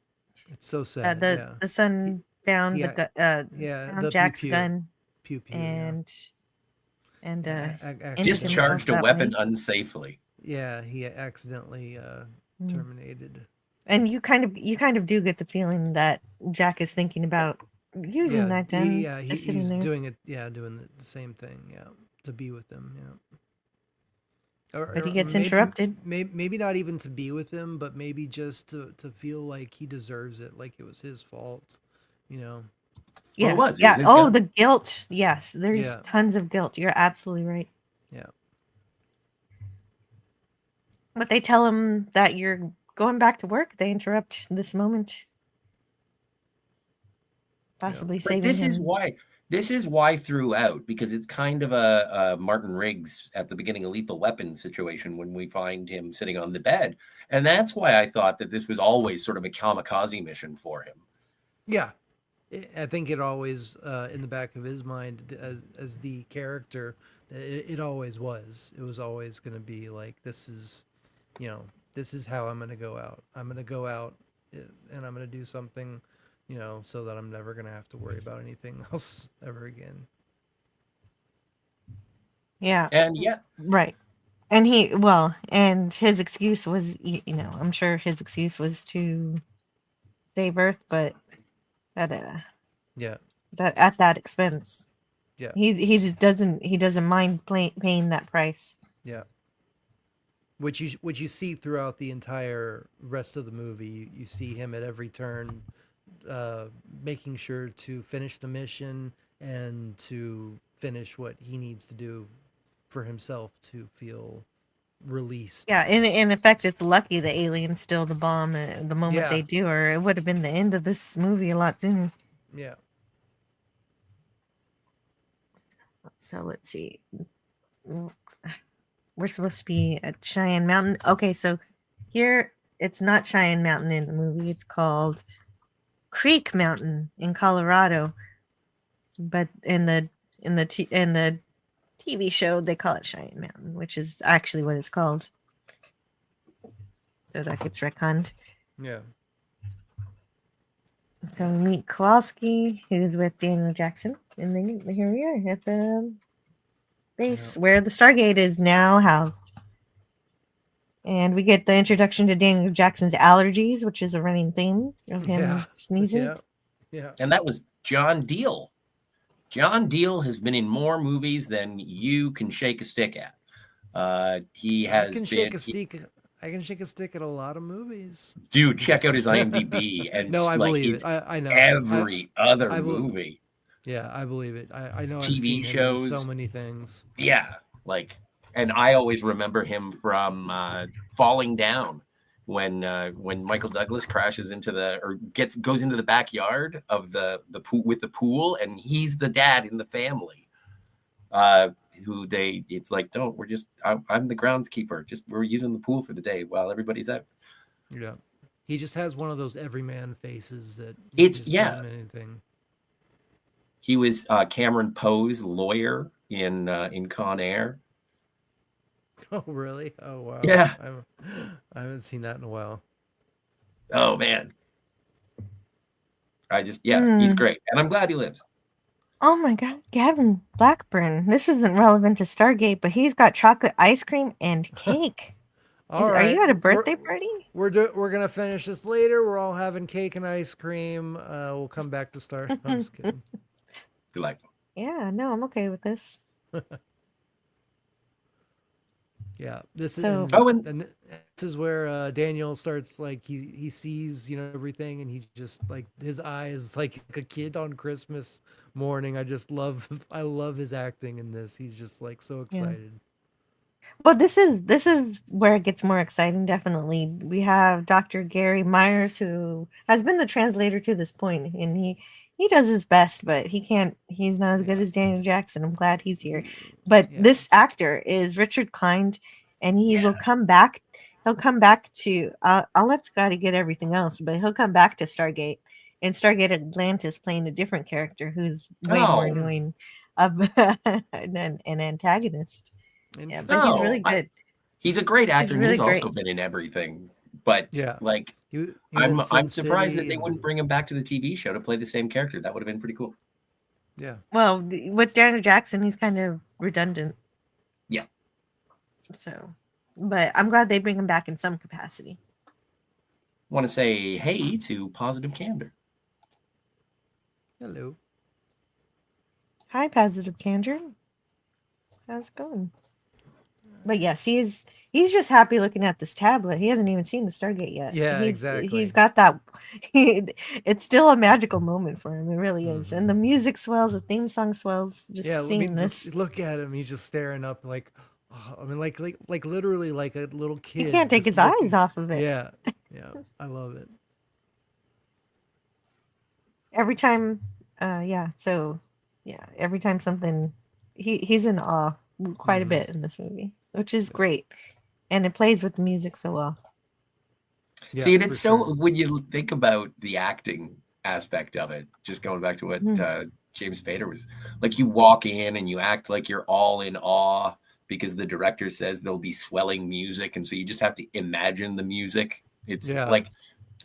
Speaker 8: It's so sad.
Speaker 7: The son found found Jack's gun.
Speaker 8: Pew pew.
Speaker 7: And
Speaker 9: discharged a weapon unsafely.
Speaker 8: Yeah, he accidentally terminated.
Speaker 7: And you kind of do get the feeling that Jack is thinking about using that gun.
Speaker 8: Yeah, he's doing it. Yeah, doing the same thing. Yeah, to be with them. Yeah.
Speaker 7: But he gets interrupted.
Speaker 8: Maybe not even to be with him, but maybe just to feel like he deserves it, like it was his fault.
Speaker 7: Yeah.
Speaker 9: Well, it was.
Speaker 7: Yeah. Oh, the guilt. Yes, there's tons of guilt. You're absolutely right.
Speaker 8: Yeah.
Speaker 7: But they tell him that you're going back to work. They interrupt this moment. Possibly saving him.
Speaker 9: This is why throughout, because it's kind of a Martin Riggs at the beginning of Lethal Weapon situation when we find him sitting on the bed. And that's why I thought that this was always sort of a kamikaze mission for him.
Speaker 8: Yeah. I think it always, in the back of his mind, as the character, it always was. It was always going to be like, this is how I'm going to go out. I'm going to go out and I'm going to do something, so that I'm never going to have to worry about anything else ever again.
Speaker 7: Yeah.
Speaker 9: And
Speaker 7: right. And and his excuse was, I'm sure his excuse was to save Earth, but at that expense.
Speaker 8: Yeah.
Speaker 7: He just doesn't mind paying that price.
Speaker 8: Yeah. Which you see throughout the entire rest of the movie. You see him at every turn, making sure to finish the mission and to finish what he needs to do for himself to feel released.
Speaker 7: Yeah, in effect, it's lucky the aliens steal the bomb at the moment
Speaker 8: Yeah.
Speaker 7: they do, or it would have been the end of this movie a lot sooner.
Speaker 8: Yeah.
Speaker 7: So let's see. We're supposed to be at Cheyenne Mountain. Okay, so here it's not Cheyenne Mountain in the movie. It's called Creek Mountain in Colorado. But in the TV show they call it Cheyenne Mountain, which is actually what it's called. So that gets retconned.
Speaker 8: Yeah.
Speaker 7: So we meet Kowalski, who's with Daniel Jackson, and then here we are at the base where the Stargate is now housed. And we get the introduction to Daniel Jackson's allergies, which is a running theme of him sneezing.
Speaker 8: Yeah. Yeah.
Speaker 9: And that was John Deal. John Deal has been in more movies than you can shake a stick at. He has
Speaker 8: I can shake a stick at a lot of movies.
Speaker 9: Dude, check out his IMDb and
Speaker 8: no, I
Speaker 9: like
Speaker 8: believe
Speaker 9: it's
Speaker 8: it. I know
Speaker 9: every other movie.
Speaker 8: Yeah, I believe it. I know.
Speaker 9: TV
Speaker 8: I've seen
Speaker 9: shows,
Speaker 8: him in so many things.
Speaker 9: Yeah, like, and I always remember him from Falling Down when Michael Douglas crashes into goes into the backyard of the pool with the pool, and he's the dad in the family. It's like, no, I'm the groundskeeper. We're using the pool for the day while everybody's out.
Speaker 8: Yeah, he just has one of those everyman faces that anything.
Speaker 9: He was Cameron Poe's lawyer in Con Air.
Speaker 8: Oh, really? Oh, wow.
Speaker 9: Yeah.
Speaker 8: I haven't seen that in a while.
Speaker 9: Oh, man. He's great. And I'm glad he lives.
Speaker 7: Oh, my God. Gavin Blackburn. This isn't relevant to Stargate, but he's got chocolate ice cream and cake. Are you at a birthday party?
Speaker 8: We're going to finish this later. We're all having cake and ice cream. We'll come back to Star. I'm just kidding.
Speaker 9: Delightful.
Speaker 7: Yeah, no, I'm okay with this.
Speaker 8: Yeah, this is where Daniel starts, like, he sees everything, and he just, like, his eyes like a kid on Christmas morning. I love his acting in this. He's just like so excited.
Speaker 7: Yeah. Well, this is where it gets more exciting. Definitely, we have Dr. Gary Myers, who has been the translator to this point, and he does his best, but he's not as good as Daniel Jackson. I'm glad he's here. But this actor is Richard Kind, and he will come back. He'll come back to, I'll let Scotty get everything else, but he'll come back to Stargate, and Stargate Atlantis playing a different character who's way more annoying of an antagonist. Yeah, but he's really good.
Speaker 9: He's a great actor, and he's also been in everything. But like, I'm surprised that they wouldn't bring him back to the TV show to play the same character. That would have been pretty cool.
Speaker 8: Yeah.
Speaker 7: Well, with Daniel Jackson, he's kind of redundant.
Speaker 9: Yeah.
Speaker 7: So, but I'm glad they bring him back in some capacity.
Speaker 9: Want to say hey to Positive Candor.
Speaker 8: Hello.
Speaker 7: Hi, Positive Candor. How's it going? But yes, he's just happy looking at this tablet. He hasn't even seen the Stargate yet.
Speaker 8: Yeah, exactly.
Speaker 7: He's got that. It's still a magical moment for him. It really is. And the music swells. The theme song swells. Just seeing this.
Speaker 8: Just look at him. He's just staring up like literally like a little kid.
Speaker 7: He can't take his eyes off of it.
Speaker 8: Yeah, yeah. I love it.
Speaker 7: Every time, every time something, he's in awe quite a bit in this movie, which is great, and it plays with the music so well.
Speaker 9: Yeah, see, and it's so when you think about the acting aspect of it, just going back to what James Spader was like, you walk in and you act like you're all in awe because the director says there'll be swelling music, and so you just have to imagine the music. It's like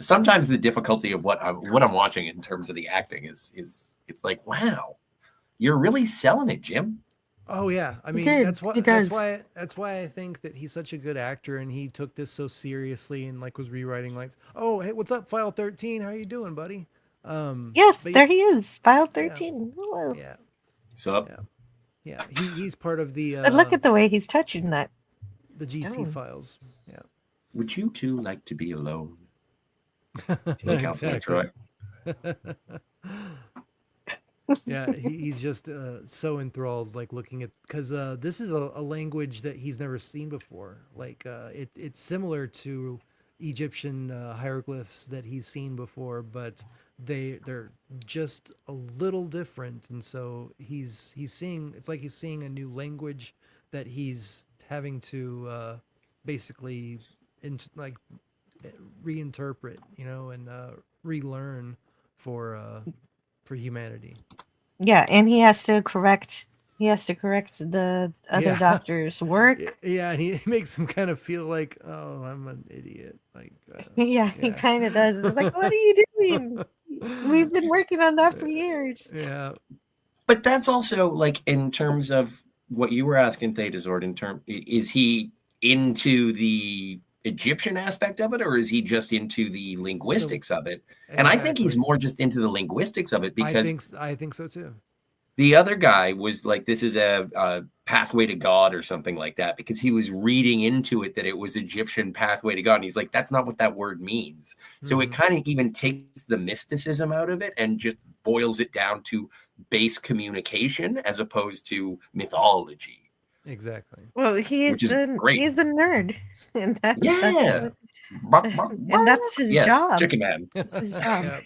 Speaker 9: sometimes the difficulty of what I'm watching in terms of the acting is it's like, wow, you're really selling it, Jim.
Speaker 8: Oh yeah, I mean that's why I think that he's such a good actor, and he took this so seriously and like was rewriting lines. Oh, hey, what's up, File 13? How you doing, buddy?
Speaker 7: Yes, there he is, File 13.
Speaker 8: Yeah.
Speaker 7: Hello.
Speaker 8: Yeah,
Speaker 9: Sup?
Speaker 8: Yeah, he's part of the
Speaker 7: But look at the way he's touching that.
Speaker 8: the GC
Speaker 7: stone.
Speaker 8: files. Yeah.
Speaker 9: Would you two like to be alone? Counselor Troy.
Speaker 8: Yeah, he's just so enthralled, like looking at, because this is a language that he's never seen before. Like it's similar to Egyptian hieroglyphs that he's seen before, but they're just a little different, and so he's seeing, it's like he's seeing a new language that he's having to basically like reinterpret, and relearn for humanity.
Speaker 7: Yeah, and he has to correct the other
Speaker 8: Yeah.
Speaker 7: doctor's work.
Speaker 8: Yeah, and he makes him kind of feel like, oh, I'm an idiot. Like,
Speaker 7: Yeah, he kind of does. It's like, what are you doing? We've been working on that for years.
Speaker 8: Yeah.
Speaker 9: But that's also like in terms of what you were asking, Thedazord, is he into the Egyptian aspect of it, or is he just into the linguistics of it? And I think he's
Speaker 8: Exactly.
Speaker 9: more just into the linguistics of it because
Speaker 8: I think so too.
Speaker 9: the other guy was like, this is a pathway to God or something like that, because he was reading into it that it was Egyptian pathway to God. And he's like, that's not what that word means. So it kind of even takes the mysticism out of it and just boils it down to base communication as opposed to mythology.
Speaker 8: Exactly.
Speaker 7: Well, he's
Speaker 9: Which is great.
Speaker 7: he's the nerd, and that's
Speaker 9: Yeah.
Speaker 7: and that's his
Speaker 9: Yes,
Speaker 7: job.
Speaker 9: Chicken Man.
Speaker 7: That's his job.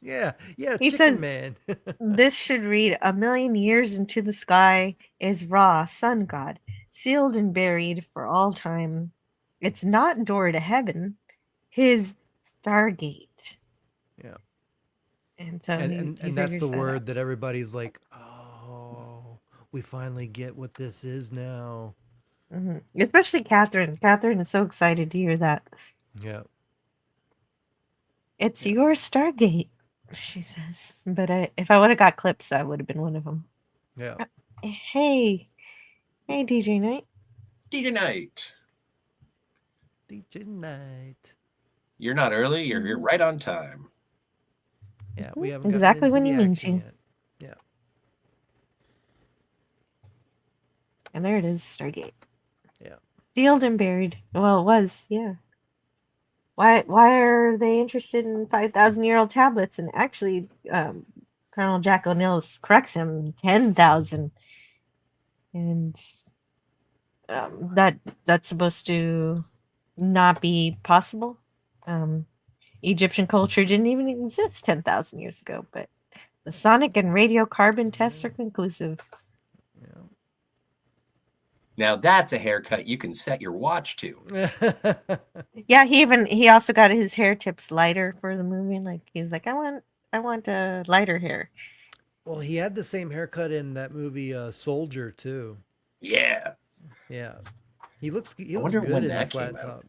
Speaker 8: Yeah,
Speaker 7: He
Speaker 8: Chicken
Speaker 7: says-
Speaker 8: Man.
Speaker 7: This should read, 1,000,000 years into the sky is Ra, sun god, sealed and buried for all time. It's not door to heaven, his Stargate.
Speaker 8: Yeah.
Speaker 7: And so
Speaker 8: And
Speaker 7: he
Speaker 8: that's the
Speaker 7: figures that
Speaker 8: word
Speaker 7: out.
Speaker 8: that everybody's like, oh, we finally get what this is now.
Speaker 7: Mhm. Especially Catherine. Catherine is so excited to hear that.
Speaker 8: Yeah.
Speaker 7: It's your Stargate, she says. But if I would have got clips, that would have been one of them.
Speaker 8: Yeah.
Speaker 7: Hey, DJ Knight.
Speaker 9: DJ Knight.
Speaker 8: DJ Knight.
Speaker 9: You're not early. You're right on time.
Speaker 8: Yeah, we haven't gotten
Speaker 7: Exactly
Speaker 8: into
Speaker 7: when
Speaker 8: the
Speaker 7: you mean
Speaker 8: action
Speaker 7: to.
Speaker 8: yet. Yeah.
Speaker 7: And there it is, Stargate.
Speaker 8: Yeah.
Speaker 7: Sealed and buried. Well, it was, yeah. Why are they interested in 5,000-year-old tablets? And actually, Colonel Jack O'Neill corrects him, 10,000. And that's supposed to not be possible. Egyptian culture didn't even exist 10,000 years ago, but the sonic and radiocarbon tests are conclusive.
Speaker 8: Yeah.
Speaker 9: Now that's a haircut you can set your watch to.
Speaker 7: Yeah, he also got his hair tips lighter for the movie. Like he's like, I want a lighter hair.
Speaker 8: Well, he had the same haircut in that movie Soldier too.
Speaker 9: Yeah.
Speaker 8: Yeah. He looks
Speaker 9: I
Speaker 8: good
Speaker 9: wonder
Speaker 8: in
Speaker 9: when
Speaker 8: the
Speaker 9: that
Speaker 8: flat
Speaker 9: came out.
Speaker 8: top.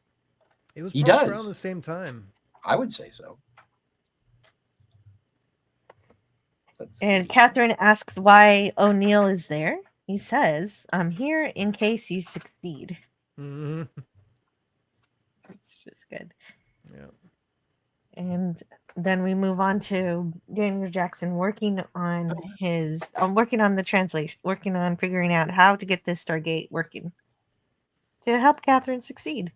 Speaker 8: It was
Speaker 9: He
Speaker 8: probably
Speaker 9: does.
Speaker 8: around the same time.
Speaker 9: I would say so.
Speaker 7: And Catherine asks why O'Neill is there. He says, I'm here in case you succeed.
Speaker 8: Mm-hmm.
Speaker 7: It's just good.
Speaker 8: Yeah.
Speaker 7: And then we move on to Daniel Jackson working on the translation, working on figuring out how to get this Stargate working to help Catherine succeed.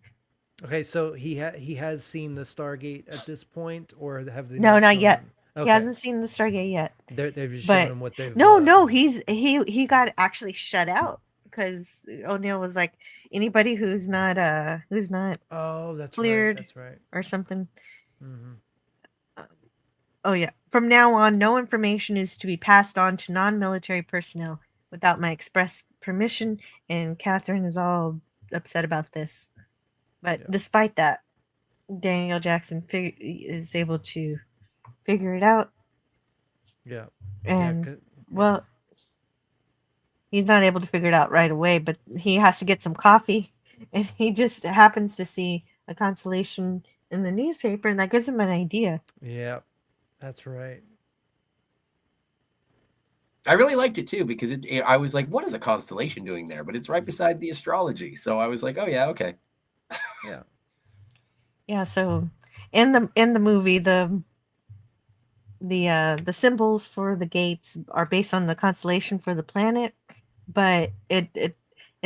Speaker 8: Okay, so he has seen the Stargate at this point, or have they?
Speaker 7: No, not
Speaker 8: shown
Speaker 7: yet.
Speaker 8: him?
Speaker 7: He
Speaker 8: Okay.
Speaker 7: hasn't seen the Stargate yet.
Speaker 8: They've just
Speaker 7: But
Speaker 8: shown him what they've.
Speaker 7: no, he got actually shut out because O'Neill was like, anybody who's not
Speaker 8: Oh, that's
Speaker 7: cleared
Speaker 8: right. That's right.
Speaker 7: or something.
Speaker 8: Mm-hmm.
Speaker 7: Oh yeah. From now on, no information is to be passed on to non-military personnel without my express permission. And Catherine is all upset about this. But despite that, Daniel Jackson is able to figure it out.
Speaker 8: Yeah.
Speaker 7: And well, he's not able to figure it out right away, but he has to get some coffee, and he just happens to see a constellation in the newspaper, and that gives him an idea.
Speaker 8: Yeah, that's right.
Speaker 9: I really liked it too because I was like, what is a constellation doing there? But it's right beside the astrology. So I was like, oh yeah, okay.
Speaker 8: Yeah.
Speaker 7: Yeah, so in the movie, the the symbols for the gates are based on the constellation for the planet, but it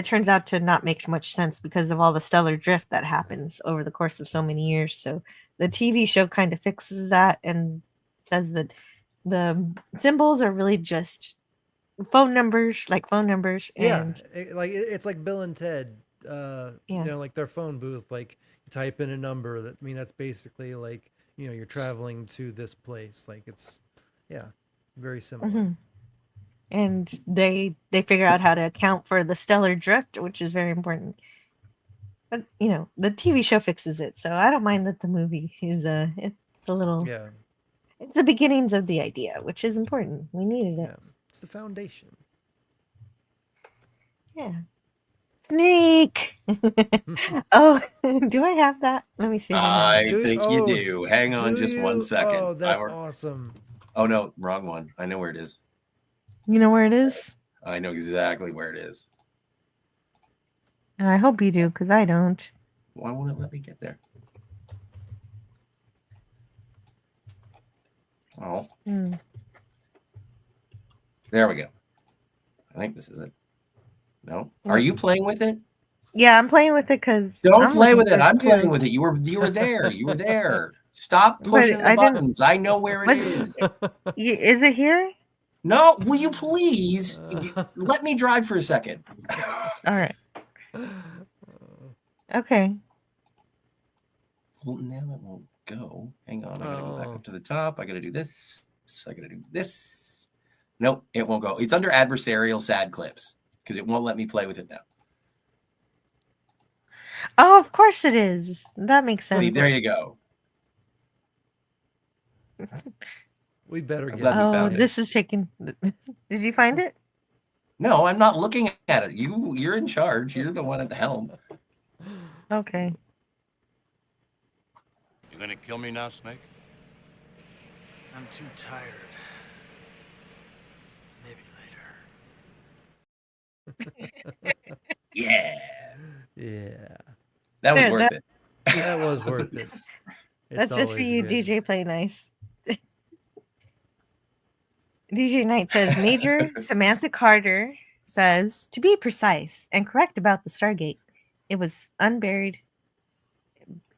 Speaker 7: turns out to not make much sense because of all the stellar drift that happens over the course of so many years. So the TV show kind of fixes that and says that the symbols are really just phone numbers, like phone numbers,
Speaker 8: Yeah,
Speaker 7: and
Speaker 8: it's like Bill and Ted.
Speaker 7: yeah.
Speaker 8: Like their phone booth. Like you type in a number. That's basically like you're traveling to this place. Like it's, yeah, very similar.
Speaker 7: Mhm. And they figure out how to account for the stellar drift, which is very important. But the TV show fixes it, so I don't mind that the movie is it's a little,
Speaker 8: Yeah,
Speaker 7: it's the beginnings of the idea, which is important. We needed it.
Speaker 8: yeah. It's the foundation.
Speaker 7: Yeah. Sneak. Oh, do I have that? Let me see if I have it.
Speaker 9: I think you do. Hang on
Speaker 8: Do
Speaker 9: just one
Speaker 8: you?
Speaker 9: second.
Speaker 8: Oh, that's awesome.
Speaker 9: Oh no, wrong one. I know where it is.
Speaker 7: You know where it is?
Speaker 9: I know exactly where it is.
Speaker 7: I hope you do, because I don't.
Speaker 9: Why won't it let me get there? Oh,
Speaker 7: Hmm.
Speaker 9: there we go. I think this is it. No, are you playing with it?
Speaker 7: Yeah, I'm playing with it because
Speaker 9: Don't play with it. I'm playing with it. You were there. You were there. Stop pushing the buttons. I know where it is.
Speaker 7: Is it here?
Speaker 9: No, will you please let me drive for a second?
Speaker 7: All right. Okay.
Speaker 9: Well, now it won't go. Hang on. I gotta go back up to the top. I gotta do this. I gotta do this. Nope, it won't go. It's under adversarial sad clips because it won't let me play with it now.
Speaker 7: Oh, of course it is. That makes sense.
Speaker 9: See, there you go.
Speaker 8: We better get.
Speaker 7: Oh, this is taking. Did you find it?
Speaker 9: No, I'm not looking at it. You're in charge. You're the one at the helm.
Speaker 7: Okay.
Speaker 10: You gonna kill me now, Snake?
Speaker 11: I'm too tired. Maybe later.
Speaker 9: Yeah.
Speaker 8: Yeah.
Speaker 9: That was worth it.
Speaker 8: That was worth it.
Speaker 7: That's just for you, DJ Play Nice. DJ Knight says Major Samantha Carter says, to be precise and correct about the Stargate, it was unburied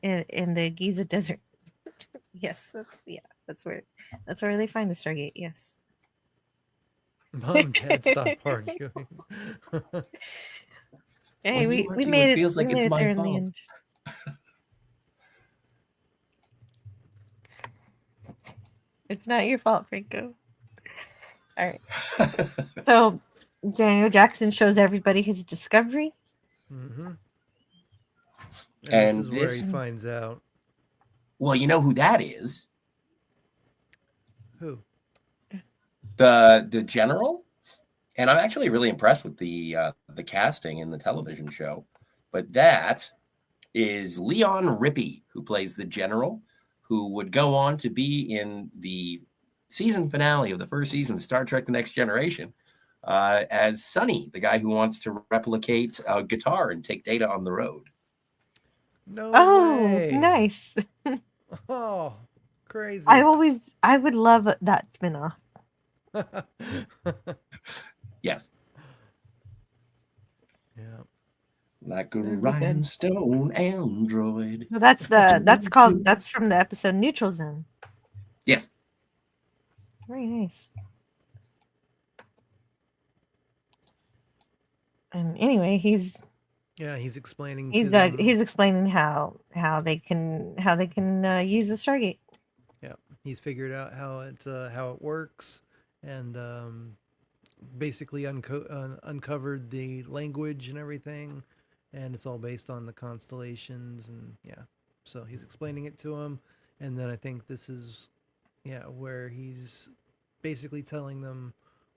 Speaker 7: in the Giza Desert. Yes, that's where they find the Stargate. Yes.
Speaker 8: Mom and Dad, stop arguing.
Speaker 7: Hey, we made it.
Speaker 9: Feels like it's my fault.
Speaker 7: In the end. It's not your fault, Franco. All right. So Daniel Jackson shows everybody his discovery.
Speaker 8: Mm-hmm.
Speaker 9: And
Speaker 8: this is where he finds out.
Speaker 9: Well, you know who that is?
Speaker 8: Who?
Speaker 9: The general. And I'm actually really impressed with the casting in the television show. But that is Leon Rippey, who plays the general, who would go on to be in the season finale of the first season of Star Trek The Next Generation as Sonny, the guy who wants to replicate a guitar and take Data on the road.
Speaker 8: No
Speaker 7: way. Nice.
Speaker 8: Oh, crazy.
Speaker 7: I would love that spinoff.
Speaker 9: Yes.
Speaker 8: Yeah.
Speaker 9: Like a rhinestone android.
Speaker 7: So that's from the episode Neutral Zone.
Speaker 9: Yes.
Speaker 7: Very nice. And anyway, he's
Speaker 8: explaining.
Speaker 7: He's explaining how they can use the Stargate.
Speaker 8: Yeah, he's figured out how it works, and basically uncovered the language and everything, and it's all based on the constellations, and so he's explaining it to him, and then I think this is where he's basically telling them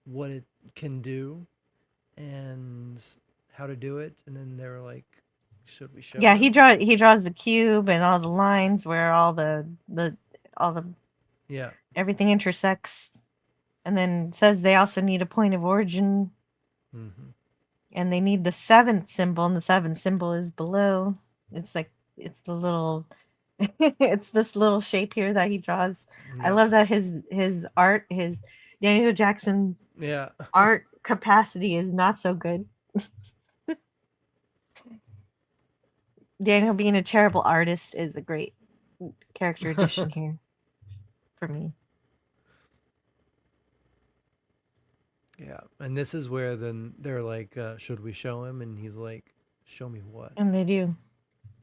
Speaker 8: what it can do and how to do it, and then they were like, should we show
Speaker 7: he draws the cube and all the lines where all the everything intersects, and then says they also need a point of origin.
Speaker 8: Mm-hmm.
Speaker 7: And they need the seventh symbol, and the seventh symbol is below. It's the little It's this little shape here that he draws. I
Speaker 8: Yeah.
Speaker 7: love that his art, his Daniel Jackson's
Speaker 8: Yeah.
Speaker 7: art capacity is not so good. Daniel being a terrible artist is a great character addition here for me.
Speaker 8: Yeah. And this is where then they're like, should we show him? And he's like, show me what?
Speaker 7: And they do.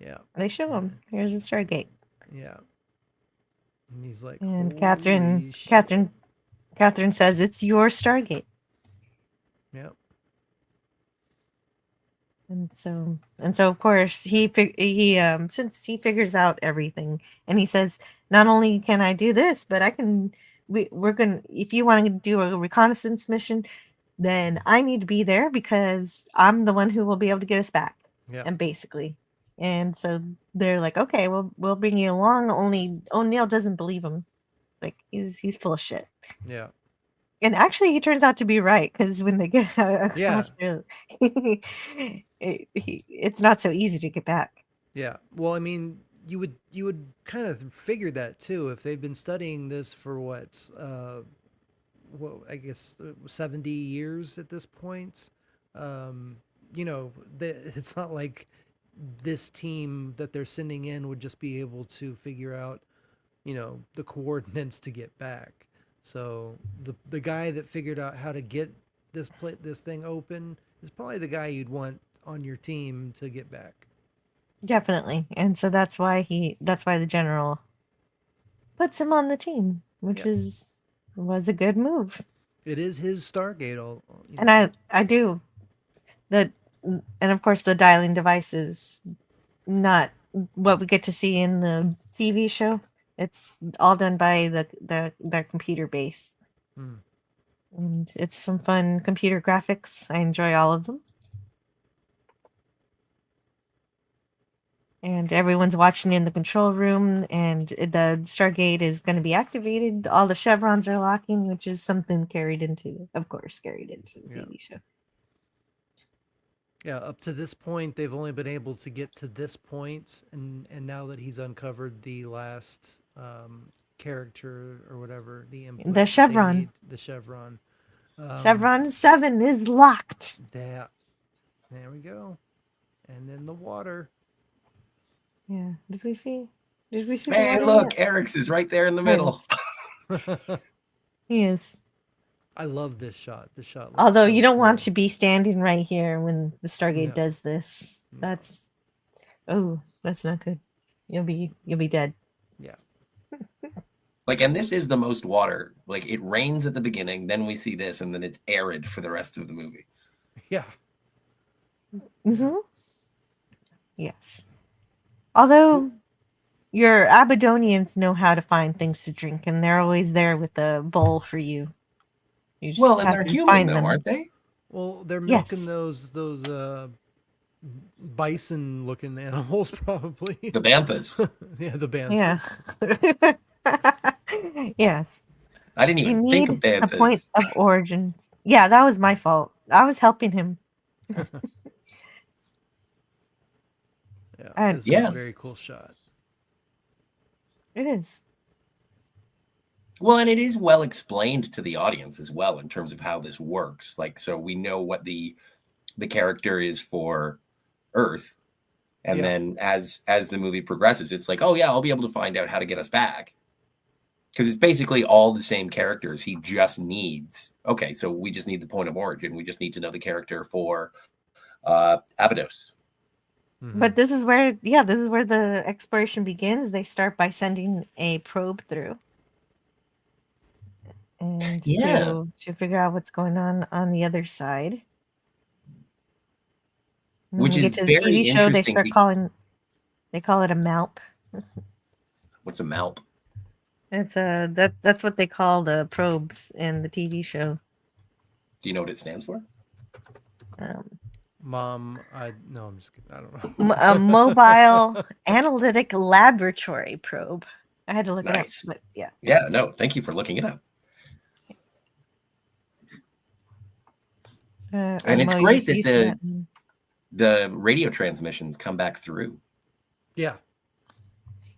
Speaker 8: Yeah.
Speaker 7: They show him. Here's the Stargate.
Speaker 8: Yeah. And he's like,
Speaker 7: And
Speaker 8: holy shit.
Speaker 7: Catherine says it's your Stargate.
Speaker 8: Yep.
Speaker 7: And so of course he since he figures out everything, and he says, not only can I do this, but I can we're gonna, if you want to do a reconnaissance mission, then I need to be there because I'm the one who will be able to get us back.
Speaker 8: Yeah.
Speaker 7: And basically, and so they're like, okay, we'll bring you along. Only O'Neill doesn't believe him. Like he's full of shit.
Speaker 8: Yeah.
Speaker 7: And actually, he turns out to be right, because when they get across there, it's not so easy to get back.
Speaker 8: Yeah. Well, I mean, you would kind of figure that too if they've been studying this for what I guess 70 years at this point. You know, it's not like this team that they're sending in would just be able to figure out, you know, the coordinates to get back. So the guy that figured out how to get this thing open is probably the guy you'd want on your team to get back.
Speaker 7: Definitely. And so that's why the general puts him on the team, which was a good move.
Speaker 8: It is his Stargate.
Speaker 7: And I do that. And of course the dialing device is not what we get to see in the TV show. It's all done by their computer base. And it's some fun computer graphics. I enjoy all of them. And everyone's watching in the control room, and the Stargate is going to be activated. All the chevrons are locking, which is something carried into the TV show.
Speaker 8: Yeah, up to this point, they've only been able to get to this point, and now that he's uncovered the last character or whatever,
Speaker 7: The chevron.
Speaker 8: The chevron.
Speaker 7: Chevron 7 is locked.
Speaker 8: There we go. And then the water.
Speaker 7: Yeah. Did we see?
Speaker 9: Hey, look, Eric's is right there in the middle.
Speaker 7: He is.
Speaker 8: I love this shot. This shot.
Speaker 7: Although you don't want to be standing right here when the Stargate does this. That's not good. You'll be dead.
Speaker 8: Yeah.
Speaker 9: Like, and this is the most water. Like, it rains at the beginning, then we see this, and then it's arid for the rest of the movie.
Speaker 8: Yeah.
Speaker 7: Mm-hmm. Yes. Although your Aberdonians know how to find things to drink, and they're always there with a bowl for you. You just
Speaker 9: And
Speaker 7: have
Speaker 9: they're
Speaker 7: to
Speaker 9: human,
Speaker 7: find
Speaker 9: though,
Speaker 7: them.
Speaker 9: aren't they?
Speaker 8: Well, they're milking those bison-looking animals, probably.
Speaker 9: The banthas.
Speaker 8: Yeah, the banthas.
Speaker 7: Yeah. Yes.
Speaker 9: I didn't even think of banthas.
Speaker 7: A point of origin. Yeah, that was my fault. I was helping him.
Speaker 8: It's a very cool shot.
Speaker 7: It is.
Speaker 9: Well, and it is well explained to the audience as well in terms of how this works. Like, so we know what the character is for Earth, and then as the movie progresses, it's like, oh yeah, I'll be able to find out how to get us back, because it's basically all the same characters. He just needs so we just need the point of origin. We just need to know the character for Abydos.
Speaker 7: But this is where the exploration begins. They start by sending a probe through, and to figure out what's going on the other side. And
Speaker 9: Which
Speaker 7: when we
Speaker 9: is
Speaker 7: get to the
Speaker 9: very
Speaker 7: TV show, they
Speaker 9: interesting
Speaker 7: start they call it a MALP.
Speaker 9: What's a MALP?
Speaker 7: It's that's what they call the probes in the TV show.
Speaker 9: Do you know what it stands for?
Speaker 8: I'm just kidding. I don't know.
Speaker 7: A mobile analytic laboratory probe. I had to look it up. But yeah.
Speaker 9: Yeah, no, thank you for looking it up. And it's great that the radio transmissions come back through.
Speaker 8: Yeah.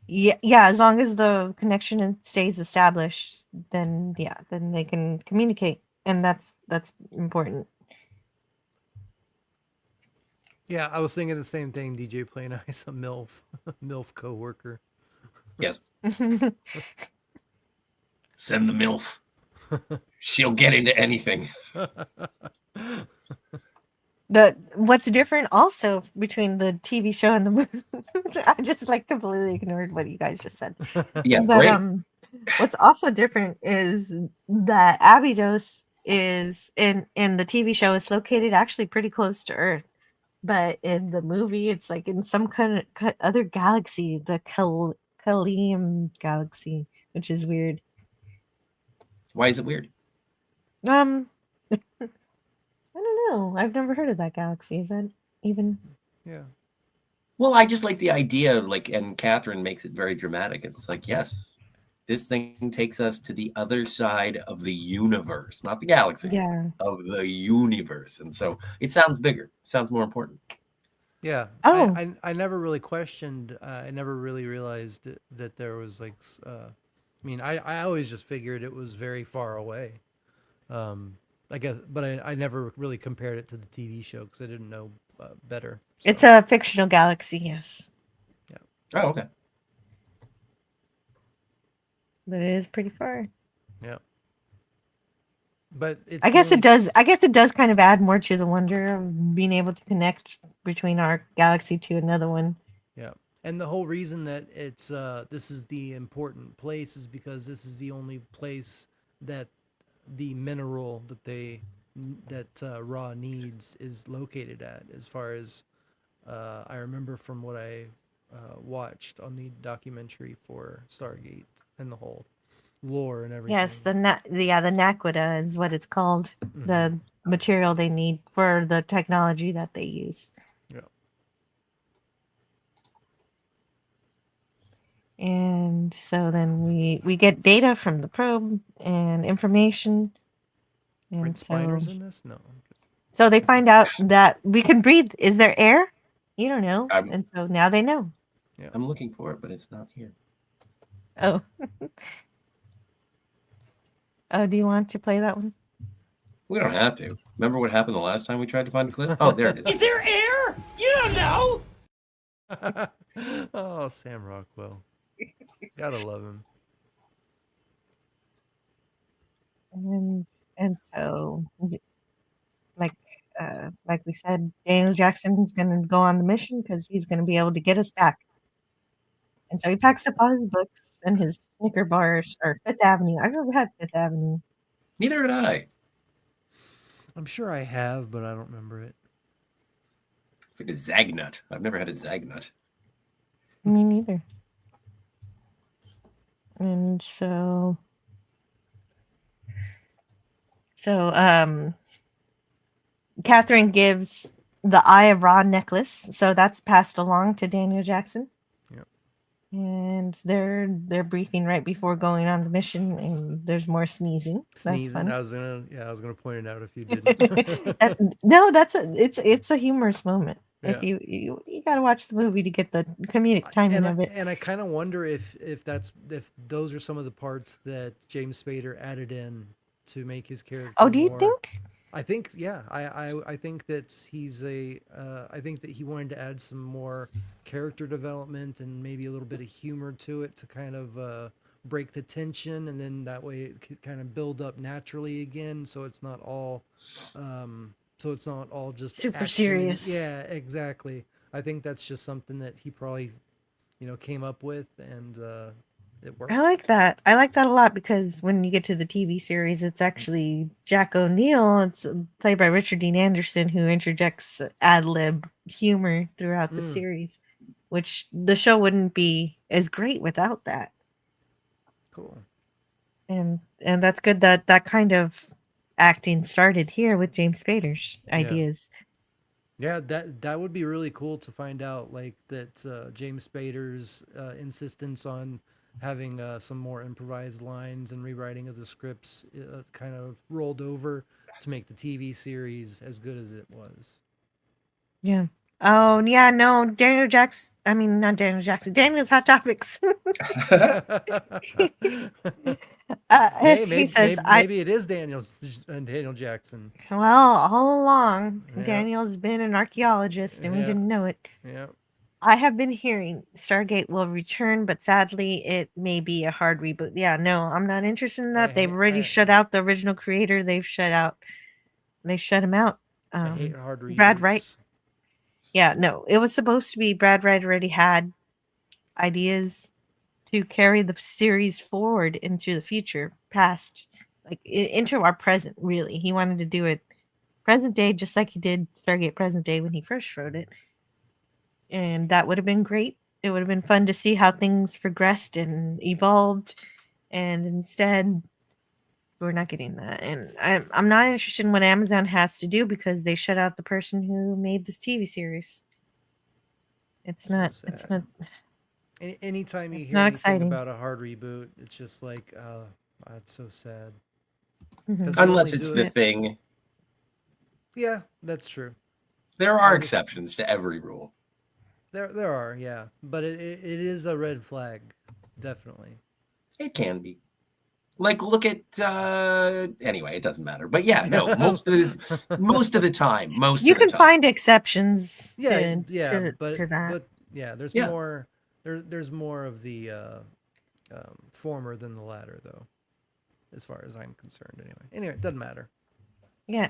Speaker 7: Yeah, as long as the connection stays established, then then they can communicate, and that's important.
Speaker 8: Yeah, I was thinking the same thing. DJ Play Nice, a MILF, MILF coworker.
Speaker 9: Yes. Send the MILF. She'll get into anything.
Speaker 7: What's different also between the TV show and the movie, I just like completely ignored what you guys just said.
Speaker 9: Yeah,
Speaker 7: But
Speaker 9: great.
Speaker 7: what's also different is that Abydos is in the TV show is located actually pretty close to Earth, but in the movie it's like in some kind of other galaxy, the Kalium galaxy, which is weird.
Speaker 9: Why is it weird?
Speaker 7: I don't know. I've never heard of that galaxy. Is that even?
Speaker 8: Yeah.
Speaker 9: Well, I just like the idea, like, and Catherine makes it very dramatic. It's like, yes, this thing takes us to the other side of the universe, not the galaxy,
Speaker 7: Yeah.
Speaker 9: of the universe. And so it sounds bigger, sounds more important.
Speaker 8: Yeah.
Speaker 7: Oh.
Speaker 8: I never really questioned. I never really realized that there was like. I mean, I always just figured it was very far away. I guess, but I never really compared it to the TV show because I didn't know better. So.
Speaker 7: It's a fictional galaxy, yes.
Speaker 9: Yeah. Oh, okay.
Speaker 7: But it is pretty far.
Speaker 8: Yeah. But
Speaker 7: I guess it does. I guess it does kind of add more to the wonder of being able to connect between our galaxy to another one.
Speaker 8: Yeah, and the whole reason that it's this is the important place is because this is the only place that the mineral that Ra needs is located at. As far as I remember from what I watched on the documentary for Stargate and the whole lore and everything.
Speaker 7: Yes, the Naquita is what it's called. Mm-hmm. The material they need for the technology that they use.
Speaker 8: Yeah.
Speaker 7: And so then we get data from the probe and information. And
Speaker 8: spiders in this? No.
Speaker 7: So they find out that we can breathe. Is there air? You don't know. And so now they know.
Speaker 9: Yeah. I'm looking for it, but it's not here.
Speaker 7: Oh. Oh, do you want to play that one?
Speaker 9: We don't have to. Remember what happened the last time we tried to find a clip? Oh, there it is.
Speaker 2: Is there air? You don't know.
Speaker 8: Oh, Sam Rockwell. Gotta love him.
Speaker 7: And so, like we said, Daniel Jackson is going to go on the mission because he's going to be able to get us back. And so he packs up all his books and his Snicker bars, or Fifth Avenue. I've never had Fifth Avenue.
Speaker 9: Neither did I.
Speaker 8: I'm sure I have, but I don't remember it.
Speaker 9: It's like a Zagnut. I've never had a Zagnut.
Speaker 7: Me neither. And so Catherine gives the Eye of Ra necklace, so that's passed along to Daniel Jackson.
Speaker 8: Yep.
Speaker 7: And they're briefing right before going on the mission, and there's more sneezing.
Speaker 8: Sneezing.
Speaker 7: That's
Speaker 8: fun. I was gonna point it out if you didn't.
Speaker 7: No, it's a humorous moment.
Speaker 8: Yeah.
Speaker 7: If you got to watch the movie to get the comedic timing of it.
Speaker 8: And I kind of wonder if those are some of the parts that James Spader added in to make his character.
Speaker 7: Oh, do you think?
Speaker 8: I think, yeah. I think that I think that he wanted to add some more character development and maybe a little bit of humor to it to kind of break the tension, and then that way it could kind of build up naturally again, so it's not all just
Speaker 7: super
Speaker 8: action.
Speaker 7: Serious.
Speaker 8: Yeah, exactly. I think that's just something that he probably, came up with, and it worked.
Speaker 7: I like that. I like that a lot because when you get to the TV series, it's actually Jack O'Neill. It's played by Richard Dean Anderson, who interjects ad lib humor throughout the series, which the show wouldn't be as great without that.
Speaker 8: Cool.
Speaker 7: And that's good that kind of acting started here with James Spader's ideas.
Speaker 8: Yeah, that would be really cool to find out, like that James Spader's insistence on having some more improvised lines and rewriting of the scripts kind of rolled over to make the TV series as good as it was.
Speaker 7: Yeah. Oh yeah, no, Daniel Jackson. I mean, not Daniel Jackson. Daniel's Hot Topics. He says,
Speaker 8: maybe it is Daniel Jackson.
Speaker 7: Well, all along,
Speaker 8: Yeah.
Speaker 7: Daniel's been an archaeologist, and we
Speaker 8: Yeah.
Speaker 7: didn't know it.
Speaker 8: Yeah.
Speaker 7: I have been hearing Stargate will return, but sadly, it may be a hard reboot. Yeah, no, I'm not interested in that. They've already shut out the original creator. They shut him out.
Speaker 8: I hate hard reboots.
Speaker 7: Brad Wright. Yeah, no, it was supposed to be Brad Wright already had ideas to carry the series forward into the future, past, like into our present, really. He wanted to do it present day, just like he did Stargate Present Day when he first wrote it. And that would have been great. It would have been fun to see how things progressed and evolved. And instead, we're not getting that. And I'm not interested in what Amazon has to do because they shut out the person who made this TV series. It's not.
Speaker 8: Anytime you
Speaker 7: It's
Speaker 8: hear
Speaker 7: not
Speaker 8: anything
Speaker 7: exciting.
Speaker 8: about a hard reboot, it's just like, that's so sad.
Speaker 7: Mhm.
Speaker 9: Unless it's the thing.
Speaker 8: Yeah, that's true.
Speaker 9: There are exceptions to every rule.
Speaker 8: There are, yeah, but it is a red flag, definitely.
Speaker 9: It can be. Like, look at anyway, it doesn't matter. But yeah, no, most of the time,
Speaker 7: you can find exceptions.
Speaker 8: Yeah,
Speaker 7: to that.
Speaker 8: But yeah, there's more. There's more of the former than the latter, though, as far as I'm concerned. Anyway, it doesn't matter.
Speaker 7: Yeah.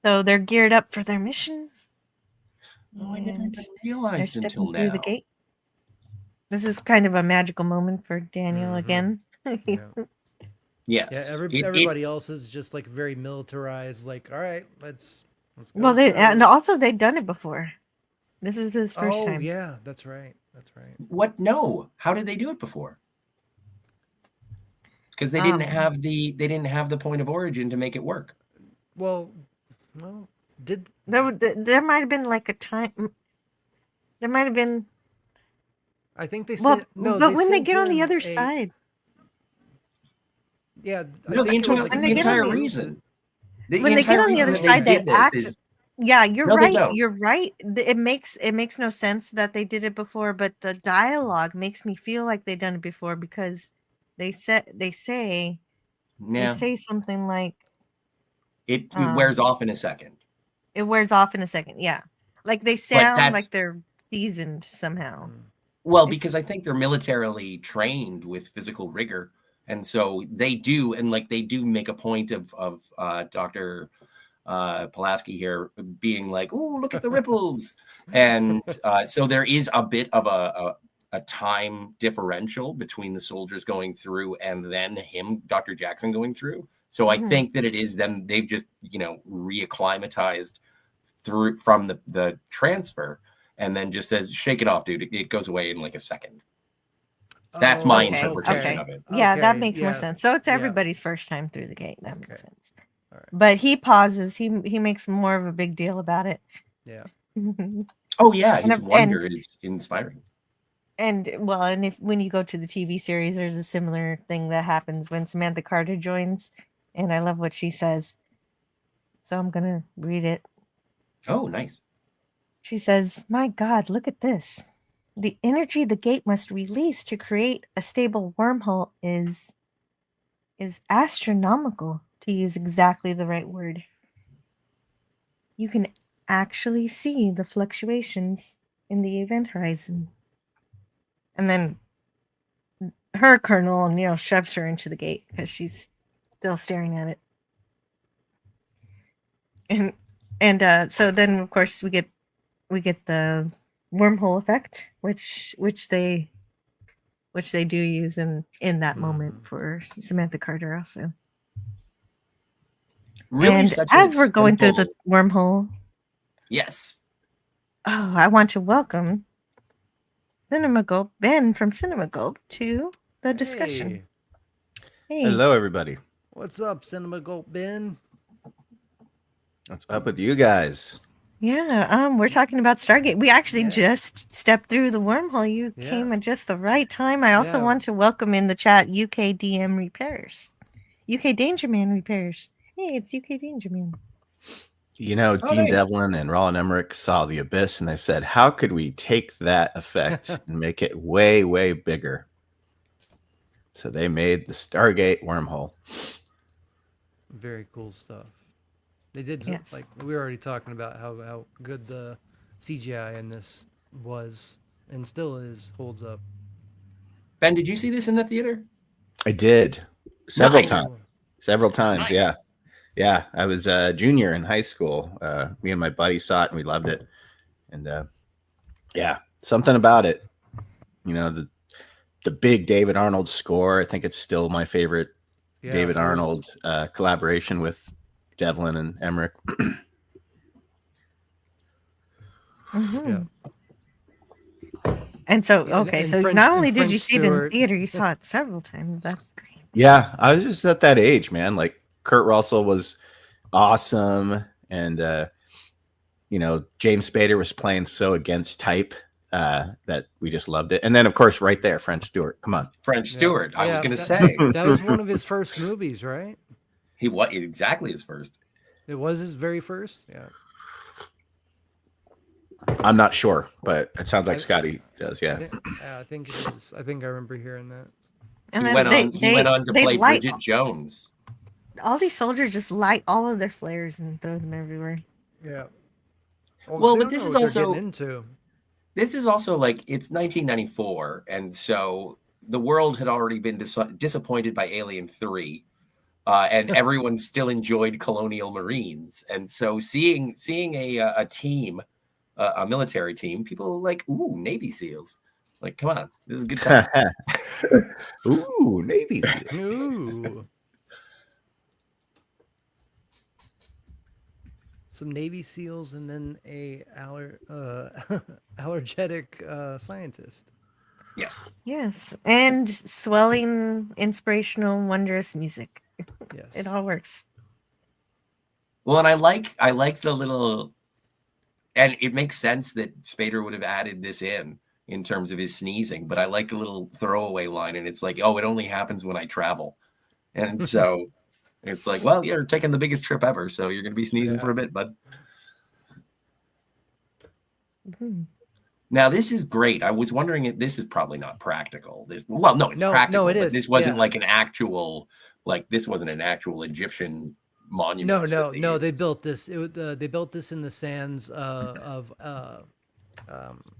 Speaker 7: So they're geared up for their mission.
Speaker 9: Oh, I never realized
Speaker 7: they're
Speaker 9: until
Speaker 7: stepping through
Speaker 9: now.
Speaker 7: the gate. This is kind of a magical moment for Daniel again.
Speaker 9: Yes.
Speaker 8: Yeah, everybody else is just like very militarized. Like, all right, let's go.
Speaker 7: Well, and also they've done it before. This is his first time.
Speaker 8: Oh yeah, that's right.
Speaker 9: What? No. How did they do it before? Because they didn't have the point of origin to make it work.
Speaker 8: Well,
Speaker 7: there might have been like a time. There might have been.
Speaker 8: I think they
Speaker 7: well,
Speaker 8: said no.
Speaker 7: But when they get on the other side.
Speaker 8: Yeah.
Speaker 9: No, the entire reason.
Speaker 7: When they get on the other side, they act. Yeah, you're right. You're right. It makes no sense that they did it before, but the dialogue makes me feel like they've done it before because they say something like
Speaker 9: it wears off in a second.
Speaker 7: It wears off in a second. Yeah, like they sound like they're seasoned somehow.
Speaker 9: Well, because I think they're militarily trained with physical rigor, and so they do, and like they do make a point of Dr. Pulaski here being like, "Oh, look at the ripples," and so there is a bit of a time differential between the soldiers going through and then him, Dr. Jackson, going through. So I think that it is them. They've just reacclimatized through from the transfer, and then just says, "Shake it off, dude. It goes away in like a second." That's my interpretation of it.
Speaker 7: Yeah, that makes more sense. So it's everybody's first time through the gate. That makes sense. Right. But he pauses. He makes more of a big deal about it.
Speaker 8: Yeah.
Speaker 9: Oh yeah, his wonder is inspiring.
Speaker 7: And when you go to the TV series, there's a similar thing that happens when Samantha Carter joins, and I love what she says. So I'm gonna read it.
Speaker 9: Oh, nice.
Speaker 7: She says, "My God, look at this. The energy the gate must release to create a stable wormhole is astronomical, to use exactly the right word. You can actually see the fluctuations in the event horizon." And then her colonel, shoves her into the gate because she's still staring at it. And so then, of course, we get the wormhole effect, which they do use in that moment for Samantha Carter also.
Speaker 9: Really,
Speaker 7: and as we're going through the wormhole,
Speaker 9: yes.
Speaker 7: Oh, I want to welcome Cinema Gulp Ben from Cinema Gulp to the discussion. Hey.
Speaker 10: Hello, everybody.
Speaker 8: What's up, Cinema Gulp Ben?
Speaker 10: What's up with you guys?
Speaker 7: Yeah, we're talking about Stargate. We actually just stepped through the wormhole. You came at just the right time. I also want to welcome in the chat UK DM Repairs. UK Danger Man Repairs. Hey, it's UK Danger Man.
Speaker 10: You know,
Speaker 9: Oh,
Speaker 10: Dean
Speaker 9: nice.
Speaker 10: Devlin and Roland Emmerich saw the abyss and they said, how could we take that effect and make it way, way bigger? So they made the Stargate wormhole.
Speaker 8: Very cool stuff. They did
Speaker 7: Yes.
Speaker 8: like we were already talking about how good the CGI in this was and still is, holds up.
Speaker 9: Ben, did you see this in the theater?
Speaker 10: I did several
Speaker 9: Nice.
Speaker 10: times. Several times,
Speaker 9: Nice.
Speaker 10: yeah. Yeah, I was a junior in high school. Me and my buddy saw it and we loved it. And yeah, something about it. You know, the big David Arnold score. I think it's still my favorite David Arnold collaboration with Devlin and Emmerich.
Speaker 7: Mhm. And so,
Speaker 8: Yeah,
Speaker 7: okay,
Speaker 8: and
Speaker 7: so
Speaker 8: French-
Speaker 7: not
Speaker 8: and
Speaker 7: only did you
Speaker 8: French
Speaker 7: see it in the
Speaker 8: Stewart.
Speaker 7: theater, you saw it several times. That's great.
Speaker 10: Yeah, I was just at that age, man. Like Kurt Russell was awesome, and you know, James Spader was playing so against type that we just loved it. And then, of course, right there, French Stewart. Come on,
Speaker 9: French
Speaker 8: Yeah.
Speaker 9: Stewart. I was
Speaker 8: Yeah,
Speaker 9: going to
Speaker 8: that-
Speaker 9: say
Speaker 8: That was one of his first movies, right?
Speaker 9: he what exactly his first.
Speaker 8: It was his very first. Yeah.
Speaker 10: I'm not sure, but it sounds like
Speaker 8: I-
Speaker 10: Scotty does. Yeah.
Speaker 8: I think it is. I think I remember hearing that.
Speaker 7: And
Speaker 9: He
Speaker 7: then
Speaker 9: went on to
Speaker 7: they
Speaker 9: play
Speaker 7: light
Speaker 9: Bridget Jones.
Speaker 7: all these soldiers just light all of their flares and throw them everywhere.
Speaker 8: Yeah.
Speaker 9: Well,
Speaker 8: they
Speaker 9: but
Speaker 8: don't
Speaker 9: this
Speaker 8: know
Speaker 9: is
Speaker 8: what they're
Speaker 9: also
Speaker 8: getting into.
Speaker 9: This is also like it's 1994, and so the world had already been disappointed by Alien 3, and everyone still enjoyed Colonial Marines. And so seeing a team, a military team, people were like, ooh, Navy SEALs. Like, come on, this is good times.
Speaker 10: Ooh, Navy.
Speaker 8: Ooh. Some Navy SEALs and then a allergetic scientist.
Speaker 9: Yes.
Speaker 7: Yes, and swelling, inspirational, wondrous music.
Speaker 8: Yes.
Speaker 7: It all works.
Speaker 9: Well, and I like the little, and it makes sense that Spader would have added this in terms of his sneezing, but I like the little throwaway line, and it's like, oh, it only happens when I travel. And so it's like, well, you're taking the biggest trip ever, so you're going to be sneezing for a bit, bud.
Speaker 7: Mhm.
Speaker 9: Now, this is great. I was wondering if this is probably not practical. Well, no, it's
Speaker 8: No,
Speaker 9: practical,
Speaker 8: it
Speaker 9: but
Speaker 8: is.
Speaker 9: this wasn't
Speaker 8: Yeah.
Speaker 9: like an actual, this wasn't an actual Egyptian monument.
Speaker 8: No. They built this. They built this in the sands of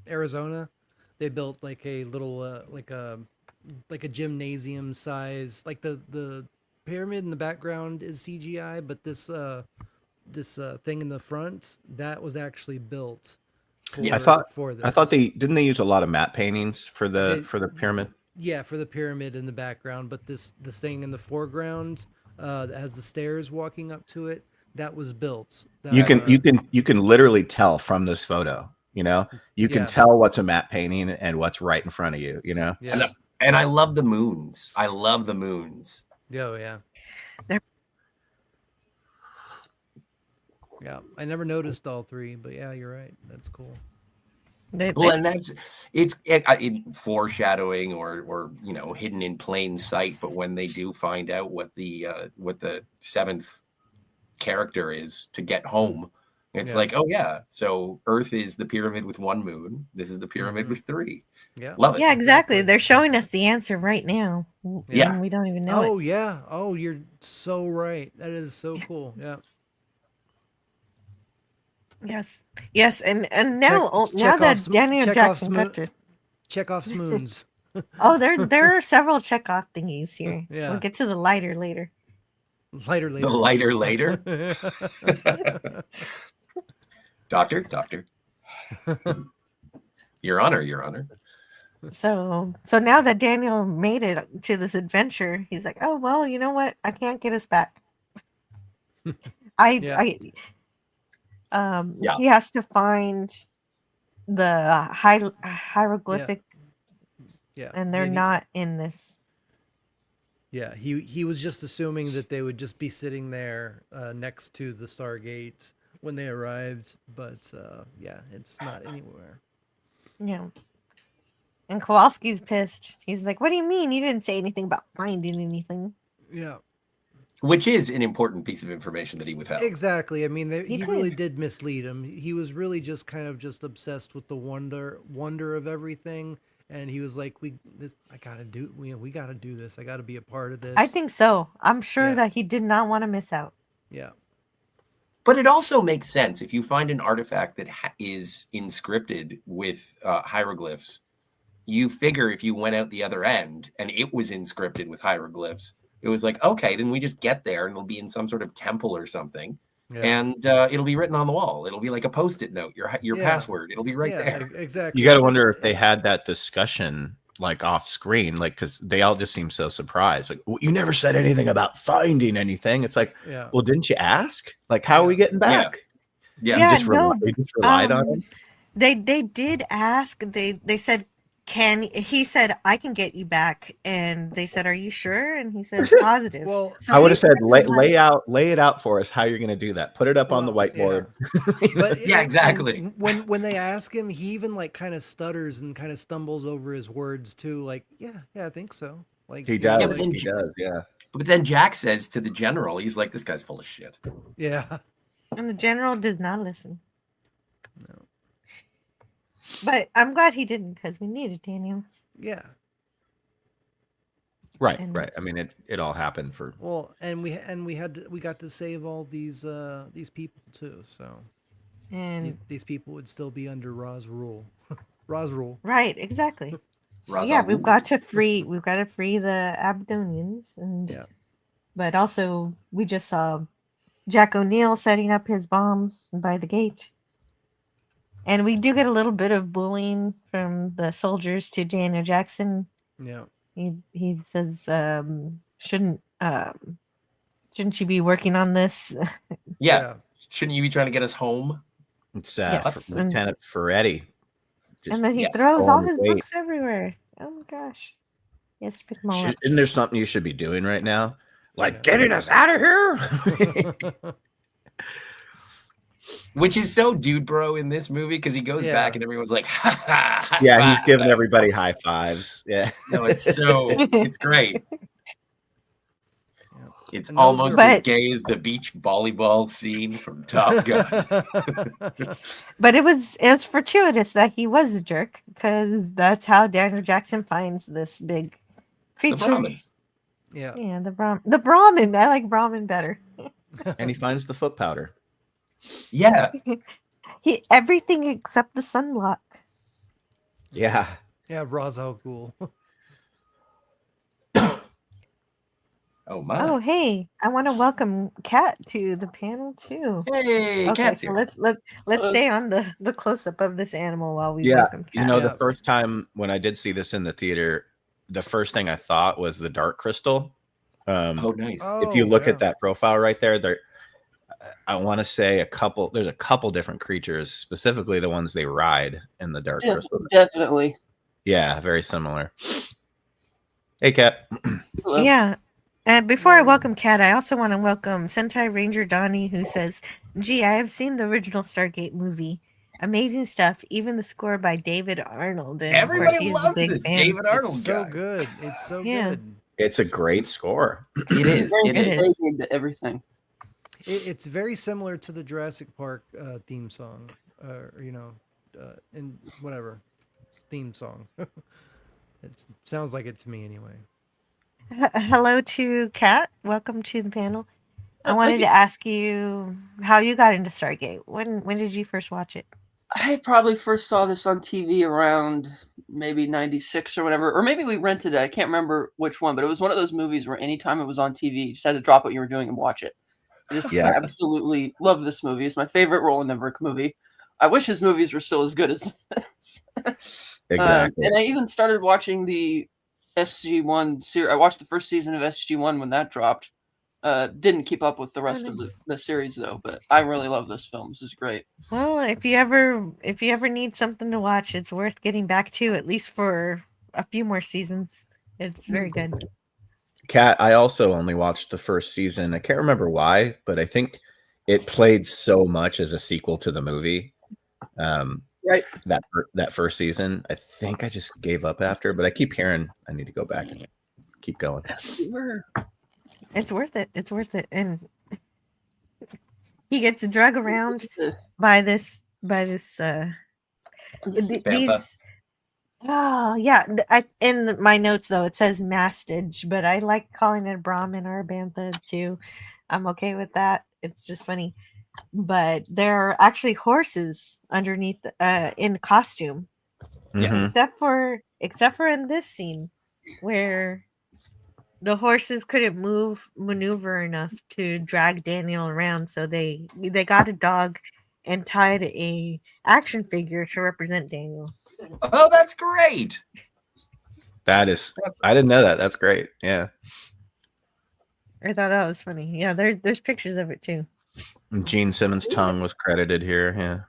Speaker 8: Arizona. They built like a little like a gymnasium size. Like the pyramid in the background is CGI, but this thing in the front that was actually built.
Speaker 10: I thought they use a lot of matte paintings for the pyramid.
Speaker 8: Yeah, for the pyramid in the background, but this thing in the foreground that has the stairs walking up to it, that was built.
Speaker 10: You can literally tell from this photo. You know, you can tell what's a matte painting and what's right in front of you. You know,
Speaker 9: and I love the moons. I love the moons.
Speaker 8: Oh yeah.
Speaker 7: They're...
Speaker 8: Yeah, I never noticed all three, but yeah, you're right. That's cool.
Speaker 9: And that's it's foreshadowing or hidden in plain sight. But when they do find out what the seventh character is to get home, it's like, oh yeah, so Earth is the pyramid with one moon. This is the pyramid with three.
Speaker 8: Yeah,
Speaker 9: love it.
Speaker 7: Yeah, exactly. They're showing us the answer right now.
Speaker 9: Yeah,
Speaker 7: we don't even know it.
Speaker 8: Oh yeah. Oh, you're so right. That is so cool. Yeah.
Speaker 7: Yes, and now that Daniel Jackson got to
Speaker 8: Chekhov's moons.
Speaker 7: Oh, there are several Chekhov thingies here.
Speaker 8: Yeah.
Speaker 7: We'll get to the lighter later.
Speaker 8: Lighter later.
Speaker 9: The lighter later. Doctor. Your Honor.
Speaker 7: So now that Daniel made it to this adventure, he's like, oh well, you know what? I can't get us back. He has to find the hieroglyphics.
Speaker 8: Yeah.
Speaker 7: And they're not in this.
Speaker 8: Yeah, he was just assuming that they would just be sitting there next to the Stargate when they arrived, but yeah, it's not anywhere.
Speaker 7: Yeah. And Kowalski's pissed. He's like, what do you mean? You didn't say anything about finding anything.
Speaker 8: Yeah.
Speaker 9: Which is an important piece of information that he withheld.
Speaker 8: Exactly. I mean,
Speaker 7: He
Speaker 8: he really
Speaker 7: did.
Speaker 8: did mislead him. He was really just kind of just obsessed with the wonder of everything, and he was like, I gotta do, we gotta do this. I gotta be a part of this."
Speaker 7: I think so. I'm sure
Speaker 8: Yeah.
Speaker 7: that he did not want to miss out.
Speaker 8: Yeah.
Speaker 9: But it also makes sense if you find an artifact that is inscripted with hieroglyphs. You figure if you went out the other end and it was inscripted with hieroglyphs, it was like, okay, then we just get there and it'll be in some sort of temple or something.
Speaker 8: Yeah.
Speaker 9: And it'll be written on the wall. It'll be like a Post-it note, your
Speaker 8: Yeah.
Speaker 9: password. It'll be right there.
Speaker 8: Exactly.
Speaker 10: You got to wonder if they had that discussion like off screen, like, because they all just seem so surprised. Like, well, you never said anything about finding anything. It's like,
Speaker 8: Yeah.
Speaker 10: well, didn't you ask? Like, how are we getting back?
Speaker 9: Yeah.
Speaker 7: Yeah,
Speaker 10: You just,
Speaker 7: no,
Speaker 10: you just relied on
Speaker 7: um,
Speaker 10: him.
Speaker 7: They did ask. They said, he said, I can get you back, and they said, are you sure? And he said, positive.
Speaker 8: Well,
Speaker 7: So
Speaker 10: I would
Speaker 7: they
Speaker 10: have said,
Speaker 7: said,
Speaker 10: lay it out for us how you're going to do that. Put it up on the
Speaker 8: Well,
Speaker 10: whiteboard.
Speaker 8: But
Speaker 9: Yeah,
Speaker 8: and
Speaker 9: exactly.
Speaker 8: when they ask him, he even like kind of stutters and kind of stumbles over his words too. Like, yeah, I think so. Like
Speaker 10: He
Speaker 8: you know,
Speaker 10: does.
Speaker 9: Yeah, but then
Speaker 10: He does. Yeah.
Speaker 9: But then Jack says to the general, he's like, this guy's full of shit.
Speaker 8: Yeah.
Speaker 7: and the general does not listen.
Speaker 8: No.
Speaker 7: But I'm glad he didn't, because we needed Daniel.
Speaker 8: Yeah.
Speaker 10: Right.
Speaker 7: And-
Speaker 10: Right. I mean, it all happened for.
Speaker 8: Well, and we got to save all these people too. So
Speaker 7: And
Speaker 8: these people would still be under Ra's rule. Ra's rule.
Speaker 7: right, exactly.
Speaker 9: Ra's
Speaker 7: Yeah,
Speaker 9: al
Speaker 7: we've
Speaker 9: Ghul.
Speaker 7: got to free the Abdonians, and
Speaker 8: Yeah.
Speaker 7: but also we just saw Jack O'Neill setting up his bomb by the gate. And we do get a little bit of bullying from the soldiers to Daniel Jackson.
Speaker 8: Yeah.
Speaker 7: He says, shouldn't you be working on this?
Speaker 9: Yeah. Shouldn't you be trying to get us home?
Speaker 10: It's
Speaker 7: Yes, and-
Speaker 10: Lieutenant Ferretti.
Speaker 7: And then he
Speaker 9: yes,
Speaker 7: throws all
Speaker 10: throwing
Speaker 7: his
Speaker 10: the weight.
Speaker 7: books everywhere. Oh my gosh. Yes, pick them all up.
Speaker 10: Isn't there something you should be doing right now? Like
Speaker 8: Yeah.
Speaker 10: getting us out of here?
Speaker 9: Which is so dude bro in this movie because he goes
Speaker 8: Yeah.
Speaker 9: back and everyone's like, ha ha. high
Speaker 10: Yeah, he's
Speaker 9: five.
Speaker 10: giving everybody high fives. Yeah.
Speaker 9: No, it's great. It's
Speaker 8: And those
Speaker 9: almost
Speaker 7: are-
Speaker 9: as
Speaker 7: But-
Speaker 9: gay as the beach volleyball scene from Top Gun.
Speaker 7: But it was fortuitous that he was a jerk, because that's how Daniel Jackson finds this big
Speaker 9: The
Speaker 7: creature.
Speaker 9: Brahmin.
Speaker 8: Yeah.
Speaker 7: Yeah, the Brahmin. I like Brahmin better.
Speaker 10: And he finds the foot powder.
Speaker 9: Yeah.
Speaker 7: Everything except the sunblock.
Speaker 10: Yeah.
Speaker 8: Yeah, Ra's al Ghul.
Speaker 9: Oh my.
Speaker 7: Oh, hey, I want to welcome Kat to the panel too.
Speaker 9: Hey,
Speaker 7: Okay,
Speaker 9: Cat's
Speaker 7: so
Speaker 9: here.
Speaker 7: let's stay on the close up of this animal while we
Speaker 10: Yeah.
Speaker 7: welcome
Speaker 10: You
Speaker 7: Kat.
Speaker 10: know,
Speaker 8: Yeah.
Speaker 10: the first time when I did see this in the theater, the first thing I thought was the dark crystal.
Speaker 9: Oh, nice.
Speaker 10: If you look
Speaker 8: yeah.
Speaker 10: at that profile right there, I want to say there's a couple different creatures, specifically the ones they ride in the dark crystal.
Speaker 2: Definitely.
Speaker 10: Yeah, very similar. Hey, Kat.
Speaker 2: Hello.
Speaker 7: Yeah. And before I welcome Kat, I also want to welcome Sentai Ranger Donnie, who says, "Gee, I have seen the original Stargate movie. Amazing stuff. Even the score by David Arnold." And of course,
Speaker 9: Everybody
Speaker 7: he's a
Speaker 9: loves
Speaker 7: big
Speaker 9: this
Speaker 7: fan.
Speaker 9: David Arnold
Speaker 8: It's so
Speaker 9: guy.
Speaker 8: good. It's so
Speaker 7: Yeah.
Speaker 8: good.
Speaker 10: It's a great score.
Speaker 9: It is. It
Speaker 7: It
Speaker 9: is.
Speaker 7: is.
Speaker 2: Very into everything.
Speaker 8: It's very similar to the Jurassic Park theme song, and whatever theme song. It sounds like it to me anyway.
Speaker 7: Hello to Kat. Welcome to the panel. I
Speaker 2: Oh,
Speaker 7: wanted
Speaker 2: thank
Speaker 7: to ask you how you got into Stargate. When did you first watch it?
Speaker 2: I probably first saw this on TV around maybe 96 or whatever, or maybe we rented it. I can't remember which one, but it was one of those movies where anytime it was on TV, you just had to drop what you were doing and watch it. I just
Speaker 10: Yeah.
Speaker 2: absolutely love this movie. It's my favorite Roland Emmerich movie. I wish his movies were still as good as this.
Speaker 10: Exactly.
Speaker 2: And I even started watching the SG1 series. I watched the first season of SG1 when that dropped. Didn't keep up with the rest of the series though, but I really love this film. This is great.
Speaker 7: Well, if you ever need something to watch, it's worth getting back to, at least for a few more seasons. It's very good.
Speaker 10: Kat, I also only watched the first season. I can't remember why, but I think it played so much as a sequel to the movie.
Speaker 2: Right.
Speaker 10: That first season, I think I just gave up after, but I keep hearing I need to go back and keep going.
Speaker 7: It's worth it. It's worth it. And he gets drug around by this these. Oh yeah, in my notes though it says mastage, but I like calling it Brahmin or bantha too. I'm okay with that. It's just funny. But there are actually horses underneath in costume.
Speaker 10: Mhm.
Speaker 7: Except for in this scene where the horses couldn't maneuver enough to drag Daniel around, so they got a dog and tied a action figure to represent Daniel.
Speaker 9: Oh, that's great.
Speaker 10: I didn't know that. That's great. Yeah.
Speaker 7: I thought that was funny. Yeah, there's pictures of it too.
Speaker 10: And Gene Simmons' tongue was credited here.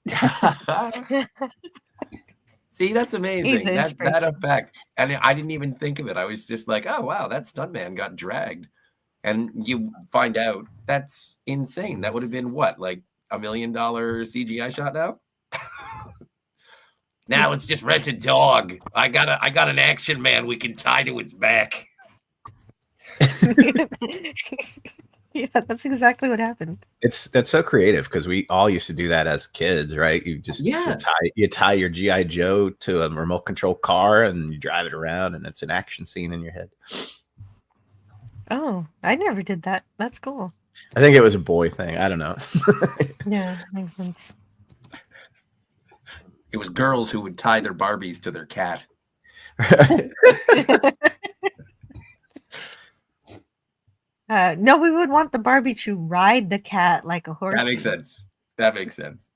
Speaker 10: Yeah.
Speaker 9: See, that's amazing.
Speaker 7: He's an
Speaker 9: That
Speaker 7: inspiration.
Speaker 9: effect. And I didn't even think of it. I was just like, oh wow, that stuntman got dragged. And you find out that's insane. That would have been what, like $1 million CGI shot now? Now it's just rent a dog. I got an action man we can tie to its back.
Speaker 7: Yeah, that's exactly what happened.
Speaker 10: That's so creative because we all used to do that as kids, right? You just you tie your GI Joe to a remote control car and you drive it around, and it's an action scene in your head.
Speaker 7: Oh, I never did that. That's cool.
Speaker 10: I think it was a boy thing. I don't know.
Speaker 7: Yeah, makes sense.
Speaker 9: It was girls who would tie their Barbies to their cat.
Speaker 7: No, we would want the Barbie to ride the cat like a horse.
Speaker 9: That makes sense. That makes sense.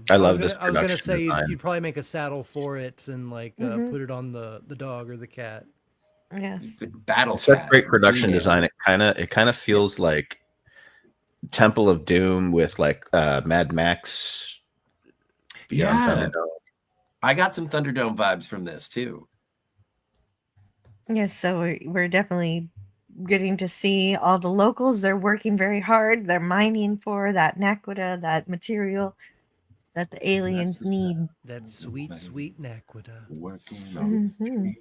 Speaker 10: I love this.
Speaker 8: I was gonna say
Speaker 10: design.
Speaker 8: you'd probably make a saddle for it and like
Speaker 7: Mhm.
Speaker 8: put it on the dog or the cat.
Speaker 7: Yes.
Speaker 9: Battle
Speaker 10: It's such
Speaker 9: cat.
Speaker 10: great production
Speaker 9: Yeah.
Speaker 10: design. It kind of feels like Temple of Doom with like Mad Max. Beyond
Speaker 9: Yeah.
Speaker 10: Thunderdome.
Speaker 9: I got some Thunderdome vibes from this too.
Speaker 7: Yes, so we're definitely getting to see all the locals. They're working very hard. They're mining for that naquita, that material that the aliens need.
Speaker 8: That sweet, sweet naquita.
Speaker 9: Working on
Speaker 7: Mhm.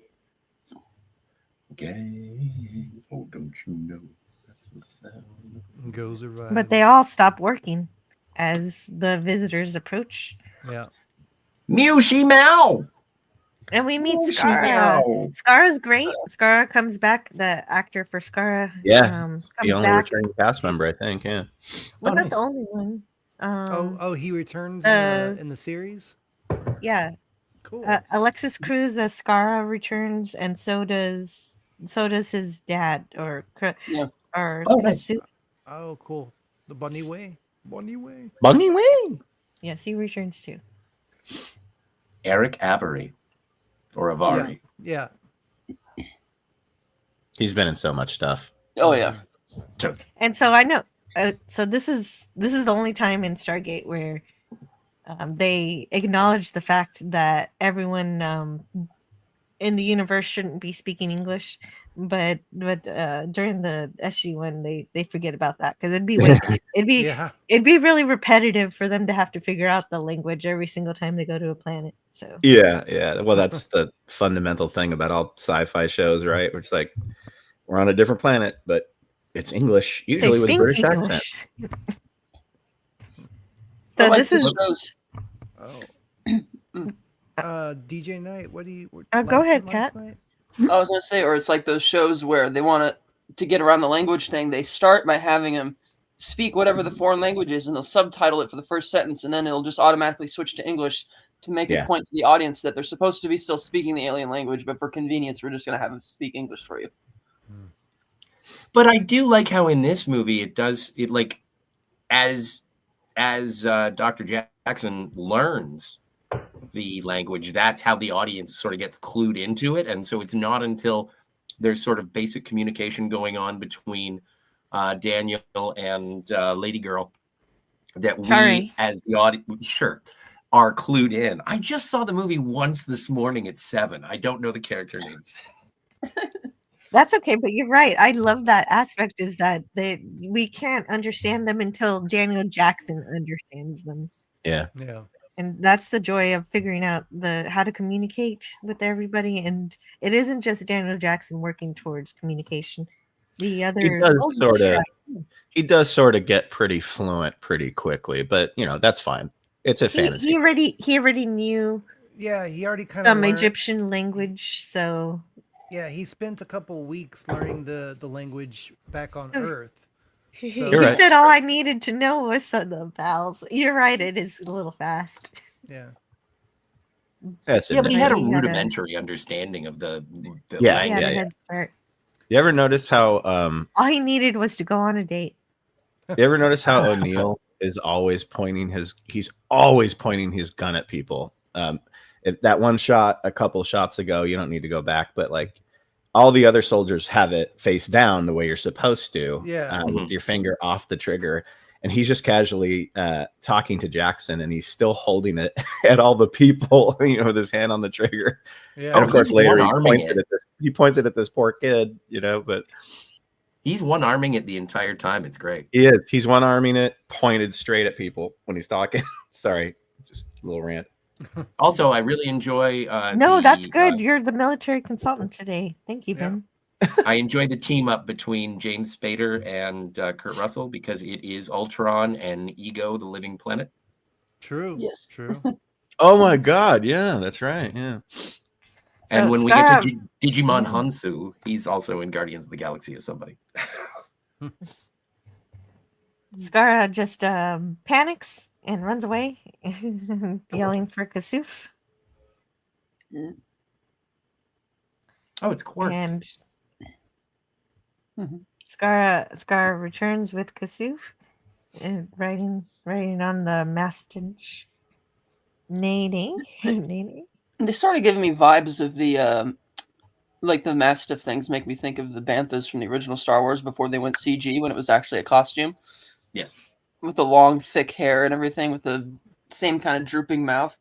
Speaker 9: gang. Oh, don't you know that's the sound.
Speaker 8: Goes around.
Speaker 7: But they all stop working as the visitors approach.
Speaker 8: Yeah.
Speaker 9: Mew she meow.
Speaker 7: And we meet
Speaker 9: Oh, she
Speaker 7: Skara.
Speaker 9: meow.
Speaker 7: Skara's great. Skara comes back. The actor for Skara
Speaker 10: Yeah,
Speaker 7: comes
Speaker 10: the only
Speaker 7: back.
Speaker 10: returning cast member, I think. Yeah.
Speaker 7: Well, not
Speaker 9: nice.
Speaker 7: the only one.
Speaker 8: Oh, he returns in the series.
Speaker 7: Yeah.
Speaker 8: Cool.
Speaker 7: Alexis Cruz as Skara returns, and so does his dad or
Speaker 2: Yeah.
Speaker 7: or
Speaker 9: Oh, nice.
Speaker 7: Masu-
Speaker 8: Oh, cool. The Bunny Way. Bunny Way.
Speaker 10: Bunny Wing.
Speaker 7: Yes, he returns too.
Speaker 9: Eric Avery. Or Avari.
Speaker 8: Yeah.
Speaker 10: He's been in so much stuff.
Speaker 2: Oh yeah.
Speaker 7: And so I know. So this is the only time in Stargate where they acknowledge the fact that everyone in the universe shouldn't be speaking English, but during the SG-1 they forget about that because it'd be really repetitive for them to have to figure out the language every single time they go to a planet. So
Speaker 10: Yeah. Well, that's the fundamental thing about all sci-fi shows, right? Where it's like we're on a different planet, but it's English, usually with a British accent.
Speaker 7: So
Speaker 2: like
Speaker 7: this is
Speaker 2: those.
Speaker 8: DJ Knight, what do you?
Speaker 7: go ahead, Kat.
Speaker 2: I was gonna say, or it's like those shows where they want to get around the language thing. They start by having them speak whatever the foreign language is, and they'll subtitle it for the first sentence, and then it'll just automatically switch to English to make a point to the audience that they're supposed to be still speaking the alien language, but for convenience, we're just gonna have them speak English for you.
Speaker 9: But I do like how in this movie it like as Dr. Jackson learns the language, that's how the audience sort of gets clued into it. And so it's not until there's sort of basic communication going on between Daniel and Lady Girl that we as the audience are clued in. I just saw the movie once this morning at 7. I don't know the character names.
Speaker 7: That's okay, but you're right. I love that aspect is that we can't understand them until Daniel Jackson understands them.
Speaker 10: Yeah.
Speaker 8: Yeah.
Speaker 7: And that's the joy of figuring out how to communicate with everybody. And it isn't just Daniel Jackson working towards communication. The other soldiers try too.
Speaker 10: He does sort of get pretty fluent pretty quickly, but that's fine. It's a fantasy.
Speaker 7: He already knew.
Speaker 8: Yeah, he already kind of
Speaker 7: some
Speaker 8: learned
Speaker 7: Egyptian language. So
Speaker 8: yeah, he spent a couple weeks learning the language back on Earth.
Speaker 7: He
Speaker 10: right.
Speaker 7: said all I needed to know was the vowels. You're right, it is a little fast.
Speaker 8: Yeah.
Speaker 10: That's
Speaker 9: Yeah, but he had a
Speaker 7: He had a-
Speaker 9: rudimentary understanding of the
Speaker 10: Yeah,
Speaker 7: He had
Speaker 9: language.
Speaker 7: a head start.
Speaker 10: You ever notice how
Speaker 7: All he needed was to go on a date.
Speaker 10: you ever notice how O'Neill is always pointing his gun at people? If that one shot a couple shots ago, you don't need to go back, but like all the other soldiers have it face down the way you're supposed to,
Speaker 8: Yeah.
Speaker 10: with your finger off the trigger. And he's just casually talking to Jackson, and he's still holding it at all the people, with his hand on the trigger.
Speaker 8: Yeah.
Speaker 10: And of course,
Speaker 9: he's
Speaker 10: later
Speaker 9: one-arming
Speaker 10: he points it at this poor kid, but
Speaker 9: He's one-arming it the entire time. It's great.
Speaker 10: he is. He's one-arming it, pointed straight at people when he's talking. Sorry, just a little rant.
Speaker 9: Also, I really enjoy.
Speaker 7: No, that's good. You're the military consultant today. Thank you, Ben.
Speaker 9: I enjoy the team up between James Spader and Kurt Russell because it is Ultron and Ego, the Living Planet.
Speaker 8: True.
Speaker 2: Yes.
Speaker 8: True.
Speaker 10: Oh my God! Yeah, that's right. Yeah.
Speaker 9: And
Speaker 7: So
Speaker 9: when we
Speaker 7: Scar-
Speaker 9: get to Digimon Hansu, he's also in Guardians of the Galaxy as somebody.
Speaker 7: Skara just panics and runs away, yelling for Kasuf.
Speaker 9: Oh, it's Quarks.
Speaker 7: And
Speaker 2: Mhm.
Speaker 7: Skara returns with Kasuf, and writing on the mastage. Nene.
Speaker 2: They started giving me vibes of the like the Mastiff things make me think of the Banthas from the original Star Wars before they went CG when it was actually a costume
Speaker 9: Yes.
Speaker 2: with the long, thick hair and everything with the same kind of drooping mouth.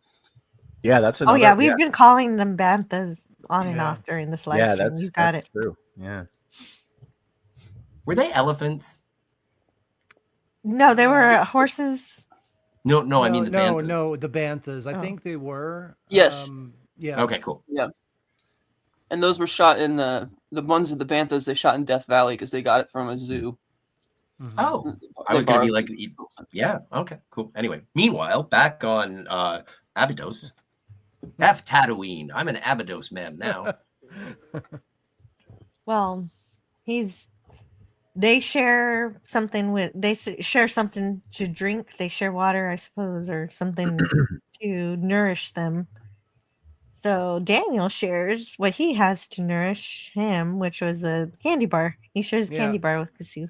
Speaker 10: Yeah, that's
Speaker 7: Oh
Speaker 10: another.
Speaker 7: yeah, we've been calling them banthas on and
Speaker 8: Yeah.
Speaker 7: off during this live stream. You got
Speaker 10: that's
Speaker 7: it.
Speaker 10: true. Yeah.
Speaker 9: Were they elephants?
Speaker 7: No, they were horses.
Speaker 9: No, I mean the Banthas.
Speaker 8: No, the Banthas. I
Speaker 7: Oh.
Speaker 8: think they were.
Speaker 2: Yes.
Speaker 8: Yeah.
Speaker 9: Okay, cool.
Speaker 2: And those were shot in the ones with the Banthas they shot in Death Valley because they got it from a zoo.
Speaker 8: Mhm.
Speaker 9: Oh, I
Speaker 2: They
Speaker 9: was going to be
Speaker 2: borrowed-
Speaker 9: like, yeah, okay, cool. Anyway, meanwhile, back on Abydos. F Tatooine. I'm an Abydos man now.
Speaker 7: Well, they share something share something to drink. They share water, I suppose, or something to nourish them. So Daniel shares what he has to nourish him, which was a candy bar. He shares a candy bar with Kasu.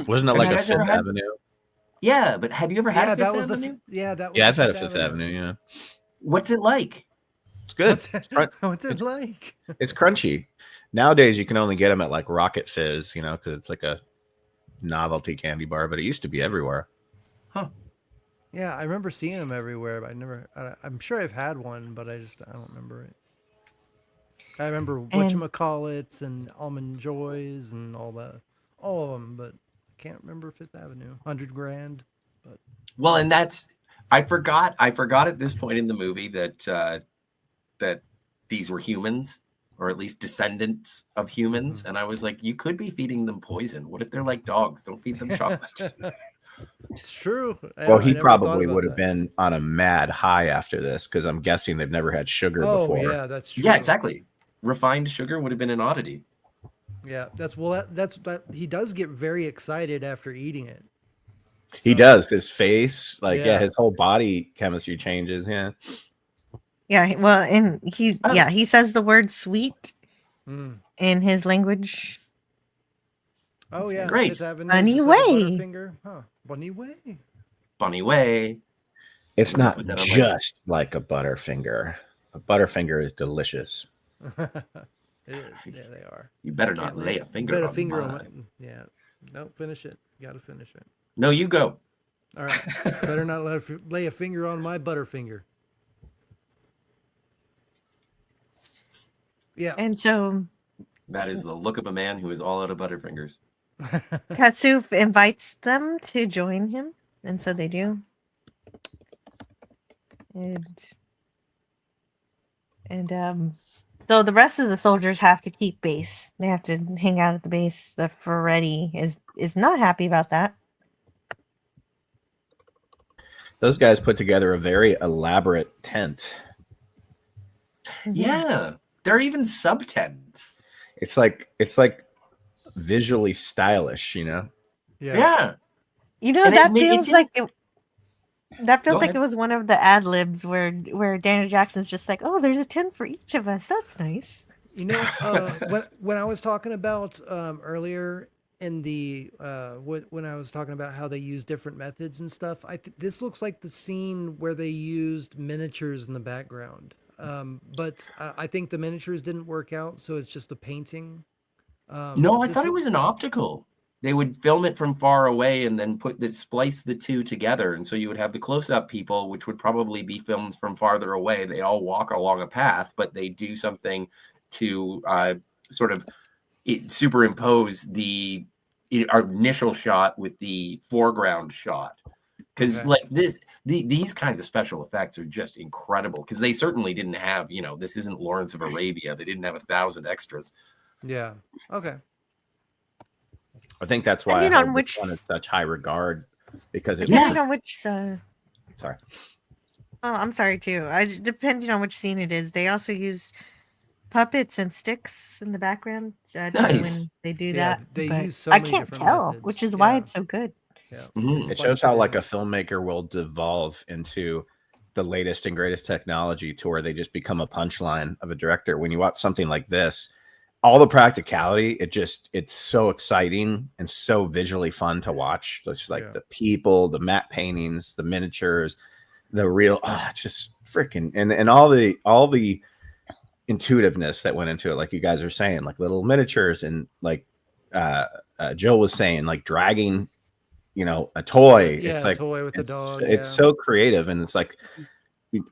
Speaker 10: Wasn't it
Speaker 9: Have
Speaker 10: like
Speaker 9: you
Speaker 10: a
Speaker 9: guys ever
Speaker 10: Fifth
Speaker 9: had-
Speaker 10: Avenue?
Speaker 9: Yeah, but have you ever had
Speaker 8: Yeah,
Speaker 9: a Fifth
Speaker 8: that was
Speaker 9: Avenue?
Speaker 8: that was
Speaker 10: Yeah,
Speaker 8: the
Speaker 10: I've had a Fifth Avenue. Yeah,
Speaker 9: What's it like?
Speaker 10: it's good.
Speaker 8: What's it like?
Speaker 10: It's crunchy. Nowadays, you can only get them at like Rocket Fizz, because it's like a novelty candy bar. But it used to be everywhere.
Speaker 8: Yeah, I remember seeing them everywhere, but I'm sure I've had one, but I don't remember it. I remember whatchamacallits and Almond Joys and all of them, but I can't remember Fifth Avenue, 100 grand. But
Speaker 9: Well, and I forgot at this point in the movie that that these were humans, or at least descendants of humans, and I was like, you could be feeding them poison. What if they're like dogs? Don't feed them chocolate.
Speaker 8: it's true.
Speaker 10: Well,
Speaker 8: I
Speaker 10: he
Speaker 8: never thought
Speaker 10: probably
Speaker 8: about
Speaker 10: would have
Speaker 8: that.
Speaker 10: been on a mad high after this, because I'm guessing they've never had sugar
Speaker 8: Oh
Speaker 10: before.
Speaker 8: yeah, that's true.
Speaker 9: Yeah, exactly. Refined sugar would have been an oddity.
Speaker 8: Yeah, that he does get very excited after eating it.
Speaker 10: He does. His face,
Speaker 8: Yeah.
Speaker 10: his whole body chemistry changes. Yeah.
Speaker 7: Yeah, well, and he says the word sweet
Speaker 8: Mm.
Speaker 7: in his language.
Speaker 8: Oh yeah,
Speaker 9: Great.
Speaker 8: Fifth Avenue,
Speaker 7: Bunny
Speaker 8: just like a
Speaker 7: way.
Speaker 8: Butterfinger. Huh. Bunny way.
Speaker 9: Bunny way.
Speaker 10: It's not
Speaker 9: Put that on my-
Speaker 10: just like a Butterfinger. A Butterfinger is delicious.
Speaker 8: It is. Yeah, they are.
Speaker 9: You better not
Speaker 8: Can't
Speaker 9: lay a finger
Speaker 8: bet
Speaker 9: on
Speaker 8: a finger on
Speaker 9: mine.
Speaker 8: my. Yeah. No, finish it. You got to finish it.
Speaker 9: No, you go.
Speaker 8: All right. Better not lay a finger on my Butterfinger. Yeah.
Speaker 7: And so
Speaker 9: That is the look of a man who is all out of Butterfingers.
Speaker 7: Kasuf invites them to join him, and so they do. And so the rest of the soldiers have to keep base. They have to hang out at the base. The Ferretti is not happy about that.
Speaker 10: Those guys put together a very elaborate tent.
Speaker 9: Yeah, there are even sub tents.
Speaker 10: It's like visually stylish, you know.
Speaker 9: Yeah.
Speaker 7: You know,
Speaker 9: And
Speaker 7: that
Speaker 9: it
Speaker 7: feels
Speaker 9: didn't-
Speaker 7: like it. That feels
Speaker 9: Go
Speaker 7: like
Speaker 9: ahead.
Speaker 7: it was one of the ad libs where Daniel Jackson's just like, "Oh, there's a tent for each of us. That's nice."
Speaker 8: You know, when I was talking about earlier in the when I was talking about how they use different methods and stuff, this looks like the scene where they used miniatures in the background. But I think the miniatures didn't work out, so it's just a painting.
Speaker 9: No, I
Speaker 8: this
Speaker 9: thought it
Speaker 8: look-
Speaker 9: was an optical. They would film it from far away and then splice the two together, and so you would have the close-up people, which would probably be filmed from farther away. They all walk along a path, but they do something to sort of superimpose our initial shot with the foreground shot. Because
Speaker 8: Okay.
Speaker 9: like these kinds of special effects are just incredible. Because they certainly didn't have, this isn't Lawrence of Arabia. They didn't have 1,000 extras.
Speaker 8: Yeah. Okay.
Speaker 10: I think that's why I
Speaker 7: Depending on
Speaker 10: hold
Speaker 7: which-
Speaker 10: this one in such high regard, because it
Speaker 7: Depending on which.
Speaker 10: sorry.
Speaker 7: Oh, I'm sorry too. Depending on which scene it is, they also use puppets and sticks in the background
Speaker 9: Nice.
Speaker 7: when they do
Speaker 8: Yeah,
Speaker 7: that.
Speaker 8: they
Speaker 7: but
Speaker 8: use so
Speaker 7: I
Speaker 8: many
Speaker 7: can't
Speaker 8: different
Speaker 7: tell,
Speaker 8: methods.
Speaker 7: which is why
Speaker 8: Yeah.
Speaker 7: it's so good.
Speaker 8: Yeah.
Speaker 9: Mhm.
Speaker 10: It shows how like a filmmaker will devolve into the latest and greatest technology to where they just become a punchline of a director. When you watch something like this, all the practicality, it's so exciting and so visually fun to watch. It's like the people, the matte paintings, the miniatures, the real, it's just freaking, and all the intuitiveness that went into it, like you guys are saying, like little miniatures, and like Joe was saying, like dragging, a toy.
Speaker 8: Yeah,
Speaker 10: It's like
Speaker 8: toy with the dog.
Speaker 10: It's so creative, and it's like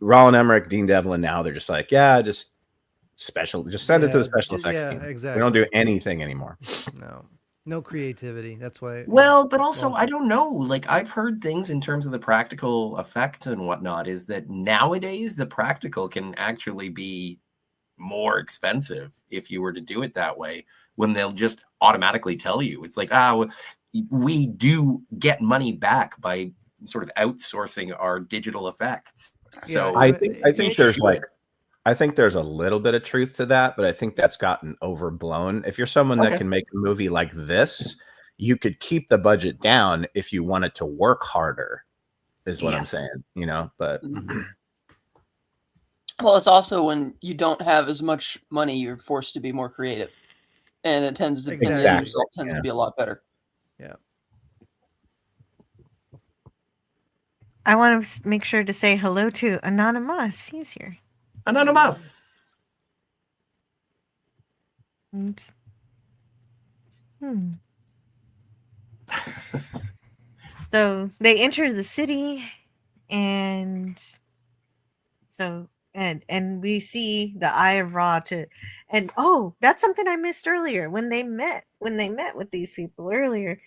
Speaker 10: Roland Emmerich, Dean Devlin. Now they're just like, just send it to the special effects team.
Speaker 8: Exactly.
Speaker 10: We don't do anything anymore.
Speaker 8: No creativity. That's why.
Speaker 9: Well, but also, I don't know. Like, I've heard things in terms of the practical effects and whatnot, is that nowadays the practical can actually be more expensive if you were to do it that way, when they'll just automatically tell you. It's like, we do get money back by sort of outsourcing our digital effects. So
Speaker 10: I think there's I think there's a little bit of truth to that, but I think that's gotten overblown. If you're someone that can make a movie like this, you could keep the budget down if you wanted to work harder, is what I'm saying, but
Speaker 2: Well, it's also when you don't have as much money, you're forced to be more creative, and it tends to and the end result tends to be a lot better.
Speaker 8: Yeah.
Speaker 7: I want to make sure to say hello to Anonymous. He's here.
Speaker 9: Anonymous.
Speaker 7: And, so they enter the city, and we see the Eye of Ra and that's something I missed earlier when they met with these people earlier.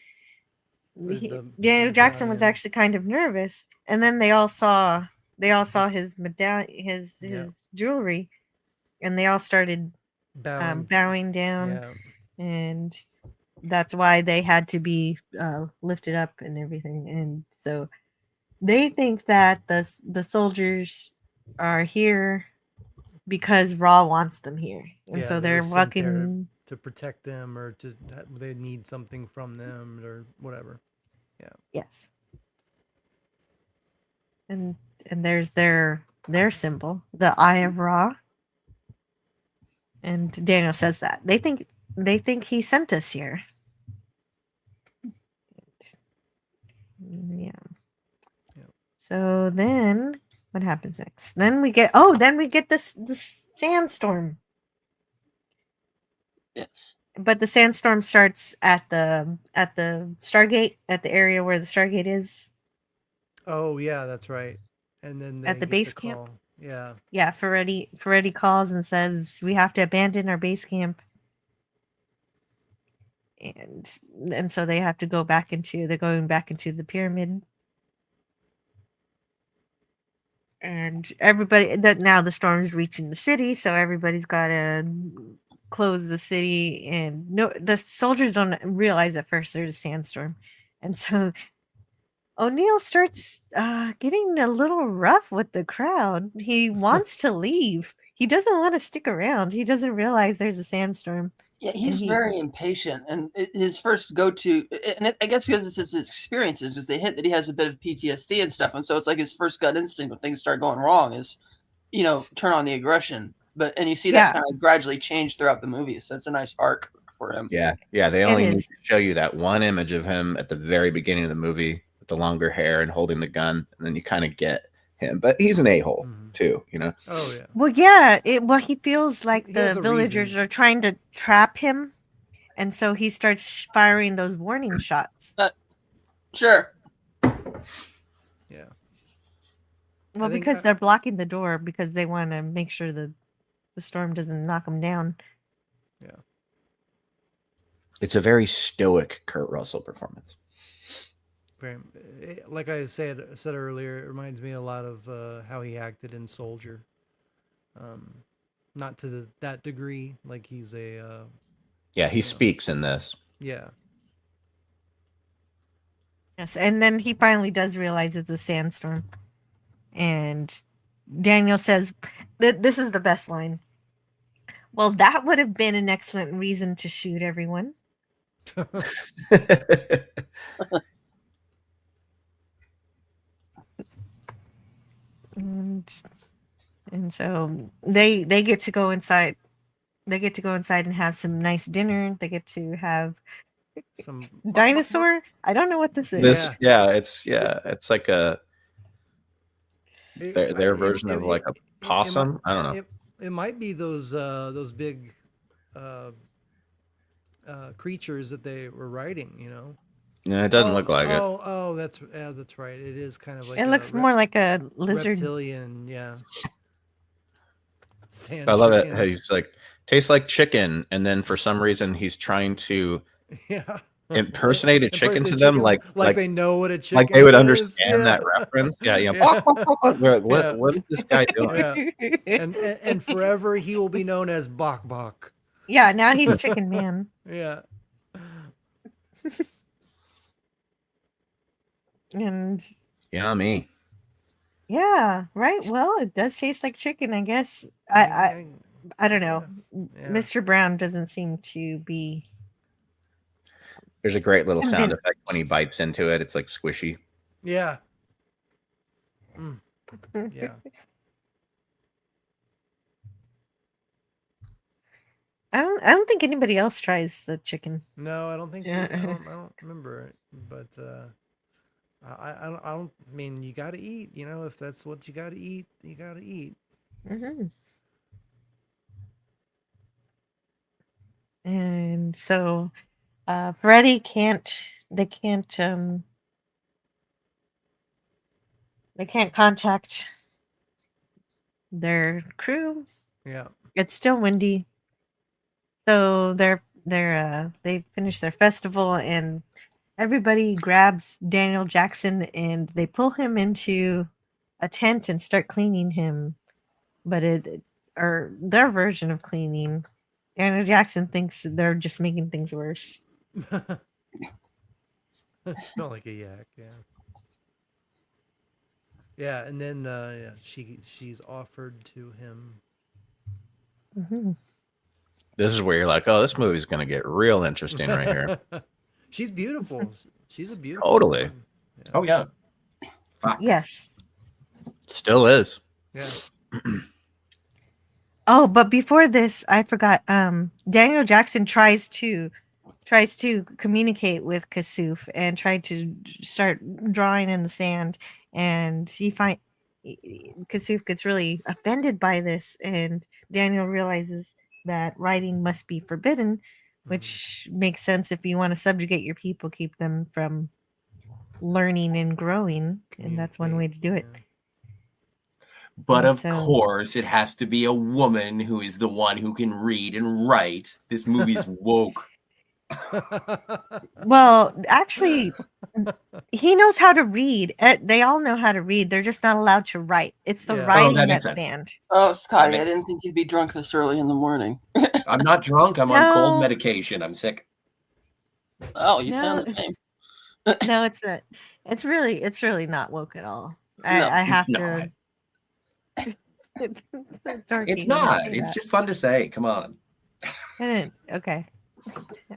Speaker 7: Daniel Jackson was actually kind of nervous, and then they all saw his medallion, his jewelry, and they all started bowing down, and that's why they had to be lifted up and everything. And so they think that the soldiers are here because Ra wants them here, and so
Speaker 8: they
Speaker 7: they're
Speaker 8: were sent there
Speaker 7: walking
Speaker 8: to protect them, or they need something from them, or whatever. Yeah.
Speaker 7: Yes. And there's their symbol, the Eye of Ra. And Daniel says that they think he sent us here. Yeah. So then what happens next? Then we get this sandstorm.
Speaker 2: Yes.
Speaker 7: But the sandstorm starts at the Stargate, at the area where the Stargate is.
Speaker 8: Oh yeah, that's right. And then
Speaker 7: at the
Speaker 8: get
Speaker 7: base
Speaker 8: the
Speaker 7: camp.
Speaker 8: call. Yeah.
Speaker 7: Yeah, Ferretti calls and says we have to abandon our base camp. And so they're going back into the pyramid. And everybody that now the storm's reaching the city, so everybody's got to close the city. And no, the soldiers don't realize at first there's a sandstorm, and so O'Neill starts getting a little rough with the crowd. He wants to leave. He doesn't want to stick around. He doesn't realize there's a sandstorm.
Speaker 2: Yeah, he's very impatient, and his first go-to, and I guess because it's his experiences, is they hint that he has a bit of PTSD and stuff, and so it's like his first gut instinct when things start going wrong is, turn on the aggression. And you see that kind of gradually change throughout the movie, so it's a nice arc for him.
Speaker 10: Yeah. They only need to show you that one image of him at the very beginning of the movie with the longer hair and holding the gun, and then you kind of get him. But he's an a-hole too,
Speaker 8: Oh yeah.
Speaker 7: Well, yeah. He feels like the villagers are trying to trap him, and so he starts firing those warning shots.
Speaker 2: Sure.
Speaker 8: Yeah.
Speaker 7: Well, because they're blocking the door because they want to make sure the storm doesn't knock them down.
Speaker 8: Yeah.
Speaker 10: It's a very stoic Kurt Russell performance.
Speaker 8: Like I said earlier, it reminds me a lot of how he acted in Soldier. Not to that degree, like he's a.
Speaker 10: He speaks in this.
Speaker 8: Yeah.
Speaker 7: Yes, and then he finally does realize it's a sandstorm, and Daniel says, "This is the best line." Well, that would have been an excellent reason to shoot everyone. And so they get to go inside. They get to go inside and have some nice dinner. They get to have
Speaker 8: some
Speaker 7: dinosaur. I don't know what this is.
Speaker 10: It's like their version of like a possum. I don't know.
Speaker 8: It might be those big creatures that they were riding.
Speaker 10: No, it doesn't look like it.
Speaker 8: Oh, that's right. It is kind of like
Speaker 7: it looks more like a lizard.
Speaker 8: Reptilian, yeah.
Speaker 10: I love it. He's like, tastes like chicken, and then for some reason he's trying to impersonate a chicken to them, like
Speaker 8: they know what a chicken
Speaker 10: like they would
Speaker 8: is.
Speaker 10: understand that reference. What is this guy doing?
Speaker 8: Yeah. And forever he will be known as Bok Bok.
Speaker 7: Yeah, now he's Chicken Man.
Speaker 8: Yeah.
Speaker 7: And
Speaker 10: yummy.
Speaker 7: Yeah, right. Well, it does taste like chicken, I guess. I don't know.
Speaker 8: Yeah.
Speaker 7: Mr. Brown doesn't seem to be.
Speaker 10: There's a great little sound effect when he bites into it. It's like squishy.
Speaker 8: Yeah. Yeah.
Speaker 7: I don't think anybody else tries the chicken.
Speaker 8: No, I don't think. I don't remember it, but I don't mean you got to eat. If that's what you got to eat, you got to eat.
Speaker 7: Mm-hmm. And so, Freddy can't. They can't contact their crew.
Speaker 8: Yeah.
Speaker 7: It's still windy. So they finish their festival, and everybody grabs Daniel Jackson and they pull him into a tent and start cleaning him. But their version of cleaning, Daniel Jackson thinks they're just making things worse.
Speaker 8: It smelled like a yak, yeah. Yeah, and then she's offered to him.
Speaker 7: Mm-hmm.
Speaker 10: This is where you're like, oh, this movie's going to get real interesting right here.
Speaker 8: She's beautiful. She's a beautiful
Speaker 10: Totally.
Speaker 8: woman. Yeah.
Speaker 9: Oh yeah. Fox.
Speaker 7: Yes.
Speaker 10: Still is.
Speaker 8: Yeah.
Speaker 7: Oh, but before this, I forgot. Daniel Jackson tries to communicate with Kasuf and tried to start drawing in the sand, and Kasuf gets really offended by this, and Daniel realizes that writing must be forbidden, which makes sense if you want to subjugate your people, keep them from learning and growing, and that's one way to do it.
Speaker 9: But of course, it has to be a woman who is the one who can read and write. This movie is woke.
Speaker 7: Well, actually, he knows how to read. They all know how to read. They're just not allowed to write. It's the
Speaker 8: Yeah.
Speaker 9: Oh,
Speaker 7: writing
Speaker 9: that makes
Speaker 7: that's
Speaker 9: sense.
Speaker 7: banned.
Speaker 2: Oh, Scotty,
Speaker 9: That
Speaker 2: I
Speaker 9: makes-
Speaker 2: didn't think you'd be drunk this early in the morning.
Speaker 9: I'm not drunk. I'm on cold
Speaker 7: No.
Speaker 9: medication. I'm sick.
Speaker 2: Oh, you sound
Speaker 7: No.
Speaker 2: the same.
Speaker 7: No, it's not. It's really not woke at all.
Speaker 2: No,
Speaker 7: I
Speaker 9: It's
Speaker 7: have
Speaker 9: not.
Speaker 7: to. It's so dorky
Speaker 9: It's
Speaker 7: when you
Speaker 9: not.
Speaker 7: say
Speaker 9: It's
Speaker 7: that.
Speaker 9: just fun to say. Come on.
Speaker 7: Okay.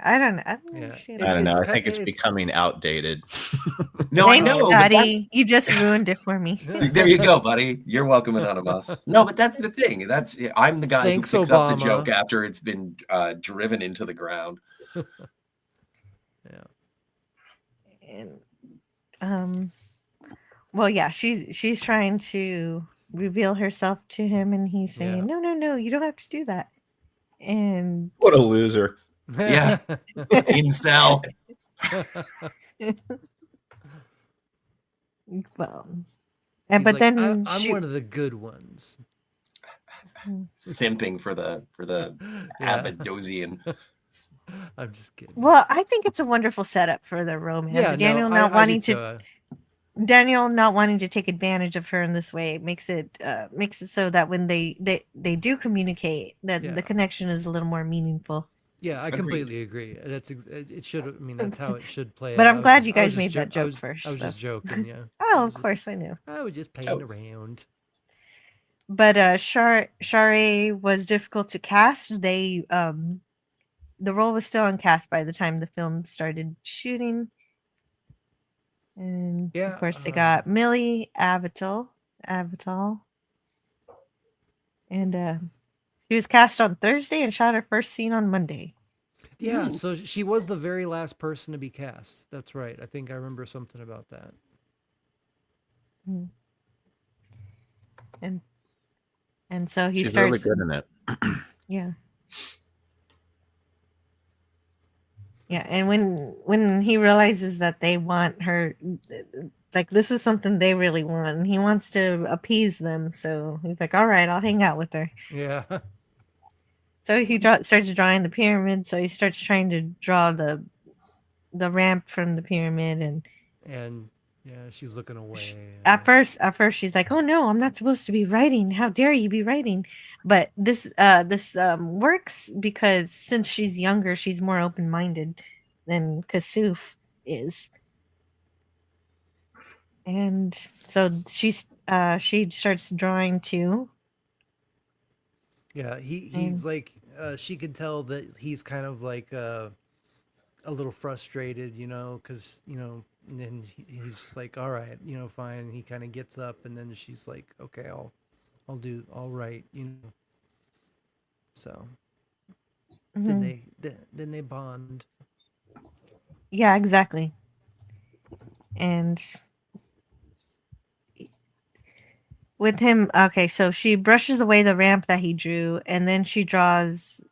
Speaker 7: I don't
Speaker 8: Yeah.
Speaker 7: understand.
Speaker 10: I don't know. I
Speaker 8: It's
Speaker 10: think it's
Speaker 8: ki-
Speaker 10: becoming outdated.
Speaker 9: No, I
Speaker 7: Thanks,
Speaker 9: know. But that's,
Speaker 7: Scotty. You just ruined it for me.
Speaker 9: there you go, buddy. You're welcome, Anonymous. No, but that's the thing. I'm the guy
Speaker 8: Thanks,
Speaker 9: who picks up the
Speaker 8: Obama.
Speaker 9: joke after it's been driven into the ground.
Speaker 8: Yeah.
Speaker 7: And well, yeah, she's trying to reveal herself to him, and he's saying, no, you don't have to do that. And
Speaker 10: What a loser.
Speaker 9: Yeah. Incel.
Speaker 7: well,
Speaker 8: He's
Speaker 7: but
Speaker 8: like,
Speaker 7: then
Speaker 8: I'm one of the good ones.
Speaker 9: Simping for the
Speaker 8: Yeah.
Speaker 9: Abadosian.
Speaker 8: I'm just kidding.
Speaker 7: well, I think it's a wonderful setup for the romance.
Speaker 8: Yeah,
Speaker 7: Daniel
Speaker 8: no,
Speaker 7: not
Speaker 8: I
Speaker 7: wanting
Speaker 8: do
Speaker 7: to
Speaker 8: too.
Speaker 7: Daniel not wanting to take advantage of her in this way makes it so that when they do communicate, that
Speaker 8: Yeah.
Speaker 7: the connection is a little more meaningful.
Speaker 8: Yeah, I
Speaker 9: Agreed.
Speaker 8: completely agree. It should. I mean, that's how it should play.
Speaker 7: But
Speaker 8: out.
Speaker 7: I'm
Speaker 8: I was
Speaker 7: glad
Speaker 8: just-
Speaker 7: you
Speaker 8: I was
Speaker 7: guys
Speaker 8: just
Speaker 7: made that
Speaker 8: I
Speaker 7: joke
Speaker 8: was-
Speaker 7: first,
Speaker 8: I was just
Speaker 7: though.
Speaker 8: joking. Yeah.
Speaker 7: Oh, of course I knew.
Speaker 8: I was just playing
Speaker 9: Jokes.
Speaker 8: around.
Speaker 7: But Share was difficult to cast. They the role was still uncast by the time the film started shooting. And
Speaker 8: Yeah,
Speaker 7: of course they got Millie Avital. And she was cast on Thursday and shot her first scene on Monday.
Speaker 8: Yeah, so she was the very last person to be cast. That's right. I think I remember something about that.
Speaker 7: And so he
Speaker 10: She's
Speaker 7: starts
Speaker 10: really good in it.
Speaker 7: Yeah. Yeah, and when he realizes that they want her, like this is something they really want, and he wants to appease them, so he's like, "All right, I'll hang out with her."
Speaker 8: Yeah.
Speaker 7: So he starts drawing the pyramid. So he starts trying to draw the ramp from the pyramid,
Speaker 8: And yeah, she's looking away.
Speaker 7: at first she's like, "Oh no, I'm not supposed to be writing. How dare you be writing?" But this works because since she's younger, she's more open-minded than Kasuf is. And so she starts drawing too.
Speaker 8: Yeah, he's like she could tell that he's kind of like a little frustrated, because and then he's just like, all right, fine. And he kind of gets up, and then she's like, okay, I'll do all right, So then they bond.
Speaker 7: Yeah, exactly. And with him, okay, so she brushes away the ramp that he drew, and then she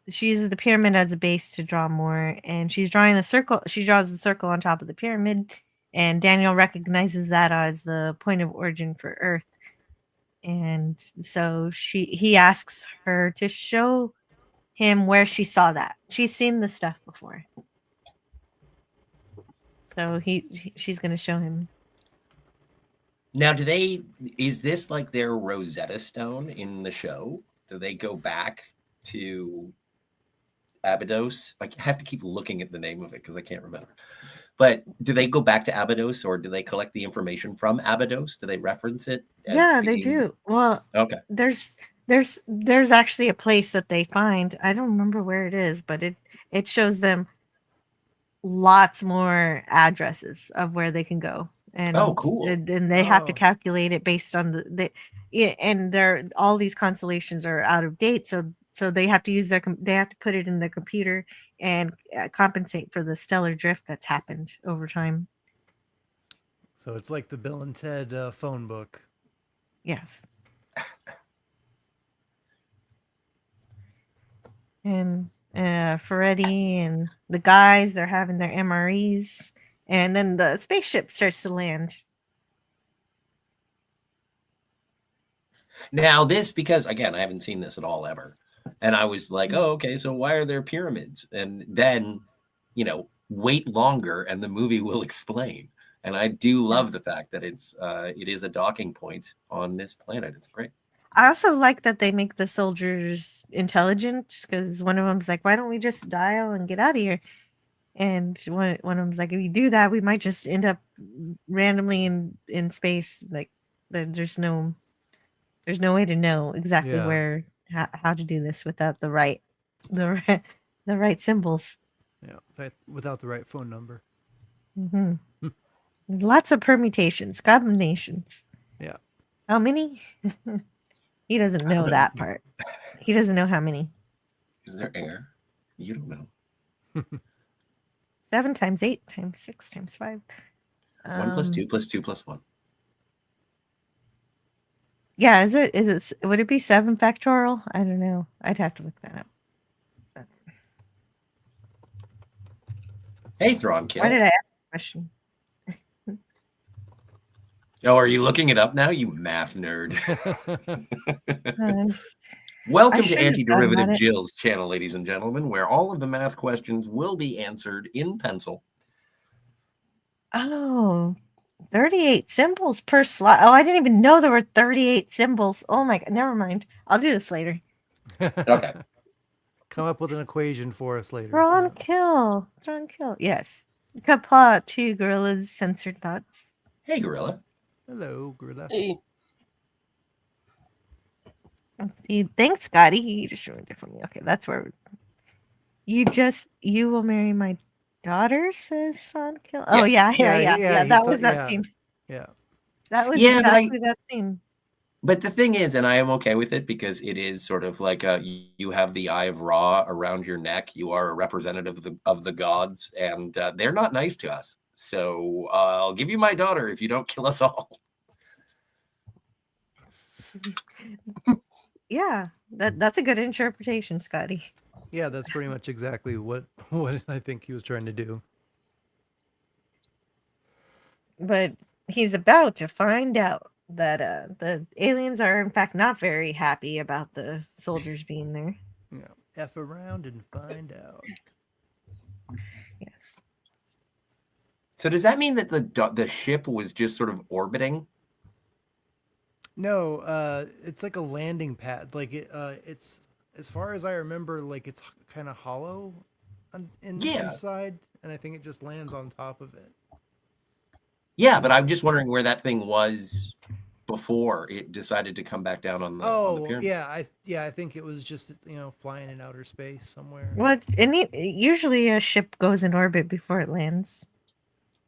Speaker 7: uses the pyramid as a base to draw more, and she's drawing the circle. She draws the circle on top of the pyramid, and Daniel recognizes that as the point of origin for Earth. And so he asks her to show him where she saw that. She's seen the stuff before. So she's going to show him.
Speaker 9: Now, is this like their Rosetta Stone in the show? Do they go back to Abydos? I have to keep looking at the name of it because I can't remember. But do they go back to Abydos, or do they collect the information from Abydos? Do they reference it?
Speaker 7: Yeah, they do. Well,
Speaker 9: okay.
Speaker 7: There's actually a place that they find. I don't remember where it is, but it shows them lots more addresses of where they can go. And
Speaker 9: cool.
Speaker 7: And they have to calculate it based on and all these constellations are out of date, so they have to use they have to put it in their computer and compensate for the stellar drift that's happened over time.
Speaker 8: So it's like the Bill and Ted phone book.
Speaker 7: Yes. And Ferretti and the guys, they're having their MREs, and then the spaceship starts to land.
Speaker 9: Now this, because again, I haven't seen this at all ever. And I was like, oh, okay, so why are there pyramids? And then, wait longer and the movie will explain. And I do love the fact that it is a docking point on this planet. It's great.
Speaker 7: I also like that they make the soldiers intelligent, because one of them's like, "Why don't we just dial and get out of here?" And one of them's like, "If you do that, we might just end up randomly in space. Like, there's no way to know exactly
Speaker 8: Yeah.
Speaker 7: where how to do this without the right symbols."
Speaker 8: Yeah, without the right phone number.
Speaker 7: Hmm. Lots of permutations, combinations.
Speaker 8: Yeah.
Speaker 7: How many? He doesn't know that part. He doesn't know how many.
Speaker 9: Is there air? You don't know.
Speaker 7: 7 times 8 times 6 times 5.
Speaker 9: 1 plus 2 plus 2 plus 1.
Speaker 7: Yeah, is it would it be 7 factorial? I don't know. I'd have to look that up.
Speaker 9: Hey, Thrawn Kill.
Speaker 7: Why did I ask the question?
Speaker 9: Oh, are you looking it up now, you math nerd?
Speaker 7: I
Speaker 9: Welcome to
Speaker 7: should have thought
Speaker 9: Antiderivative
Speaker 7: about it.
Speaker 9: Jill's channel, ladies and gentlemen, where all of the math questions will be answered in pencil.
Speaker 7: Oh, 38 symbols per slot. Oh, I didn't even know there were 38 symbols. Oh my god, never mind. I'll do this later.
Speaker 9: Okay.
Speaker 8: Come up with an equation for us later.
Speaker 7: Thrawn kill. Yes. Kapla, 2 gorillas, censored thoughts.
Speaker 9: Hey, Gorilla.
Speaker 8: Hello, Gorilla.
Speaker 2: Hey.
Speaker 7: Let's see. Thanks, Scotty. He just ruined it for me. Okay, that's where you will marry my daughter, says Thrawn kill. Oh
Speaker 9: Yes.
Speaker 7: yeah. That was that scene.
Speaker 8: Yeah.
Speaker 7: That was
Speaker 9: Yeah,
Speaker 7: exactly that scene.
Speaker 9: But the thing is, and I am okay with it because it is sort of like you have the Eye of Ra around your neck. You are a representative of the gods, and they're not nice to us. So I'll give you my daughter if you don't kill us all.
Speaker 7: Yeah, that's a good interpretation, Scotty.
Speaker 8: Yeah, that's pretty much exactly what I think he was trying to do.
Speaker 7: But he's about to find out that the aliens are in fact not very happy about the soldiers being there.
Speaker 8: Yeah, F around and find out.
Speaker 7: Yes.
Speaker 9: So does that mean that the ship was just sort of orbiting?
Speaker 8: No, it's like a landing pad. Like it's as far as I remember, like it's kind of hollow inside, and I think it just lands on top of it.
Speaker 9: Yeah, but I'm just wondering where that thing was before it decided to come back down on the pyramid.
Speaker 8: I think it was just flying in outer space somewhere.
Speaker 7: What? Usually a ship goes in orbit before it lands.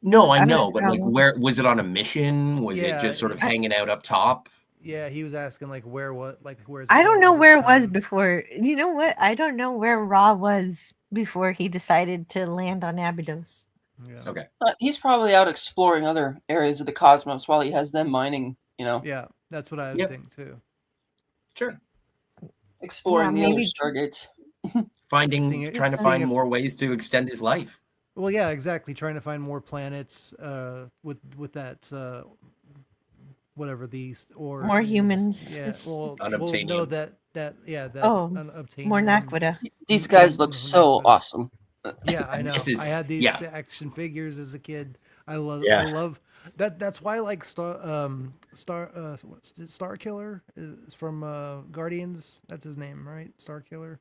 Speaker 9: No, I know, but like, where was it on a mission? Was it just sort of hanging out up top?
Speaker 8: Yeah, he was asking like where's.
Speaker 7: I don't know where it was before. You know what? I don't know where Ra was before he decided to land on Abydos.
Speaker 8: Yeah.
Speaker 9: Okay.
Speaker 2: He's probably out exploring other areas of the cosmos while he has them mining,
Speaker 8: Yeah, that's what I would think too.
Speaker 9: Sure.
Speaker 2: Exploring the other Stargates.
Speaker 9: Trying to find more ways to extend his life.
Speaker 8: Well, yeah, exactly. Trying to find more planets with that whatever these or
Speaker 7: more humans.
Speaker 8: Yeah, well,
Speaker 9: unobtainium.
Speaker 8: No, that unobtainium.
Speaker 7: More Naquita.
Speaker 2: These guys look so awesome.
Speaker 8: Yeah, I know. I had these action figures as a kid. I love that. That's why I like Star Killer is from Guardians. That's his name, right? Star Killer.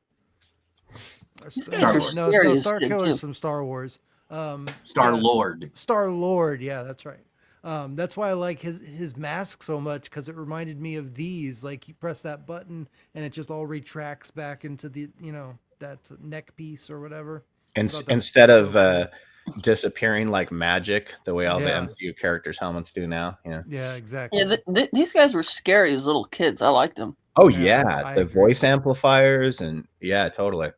Speaker 9: Star Wars.
Speaker 8: No, Star Killer is from Star Wars.
Speaker 9: Star Lord.
Speaker 8: Star Lord. Yeah, that's right. That's why I like his mask so much, because it reminded me of these. Like you press that button and it just all retracts back into the that neck piece or whatever.
Speaker 10: And instead of disappearing like magic, the way all the MCU characters' helmets do now.
Speaker 8: Yeah, exactly.
Speaker 2: Yeah, these guys were scary as little kids. I liked them.
Speaker 10: Oh yeah, the voice amplifiers and totally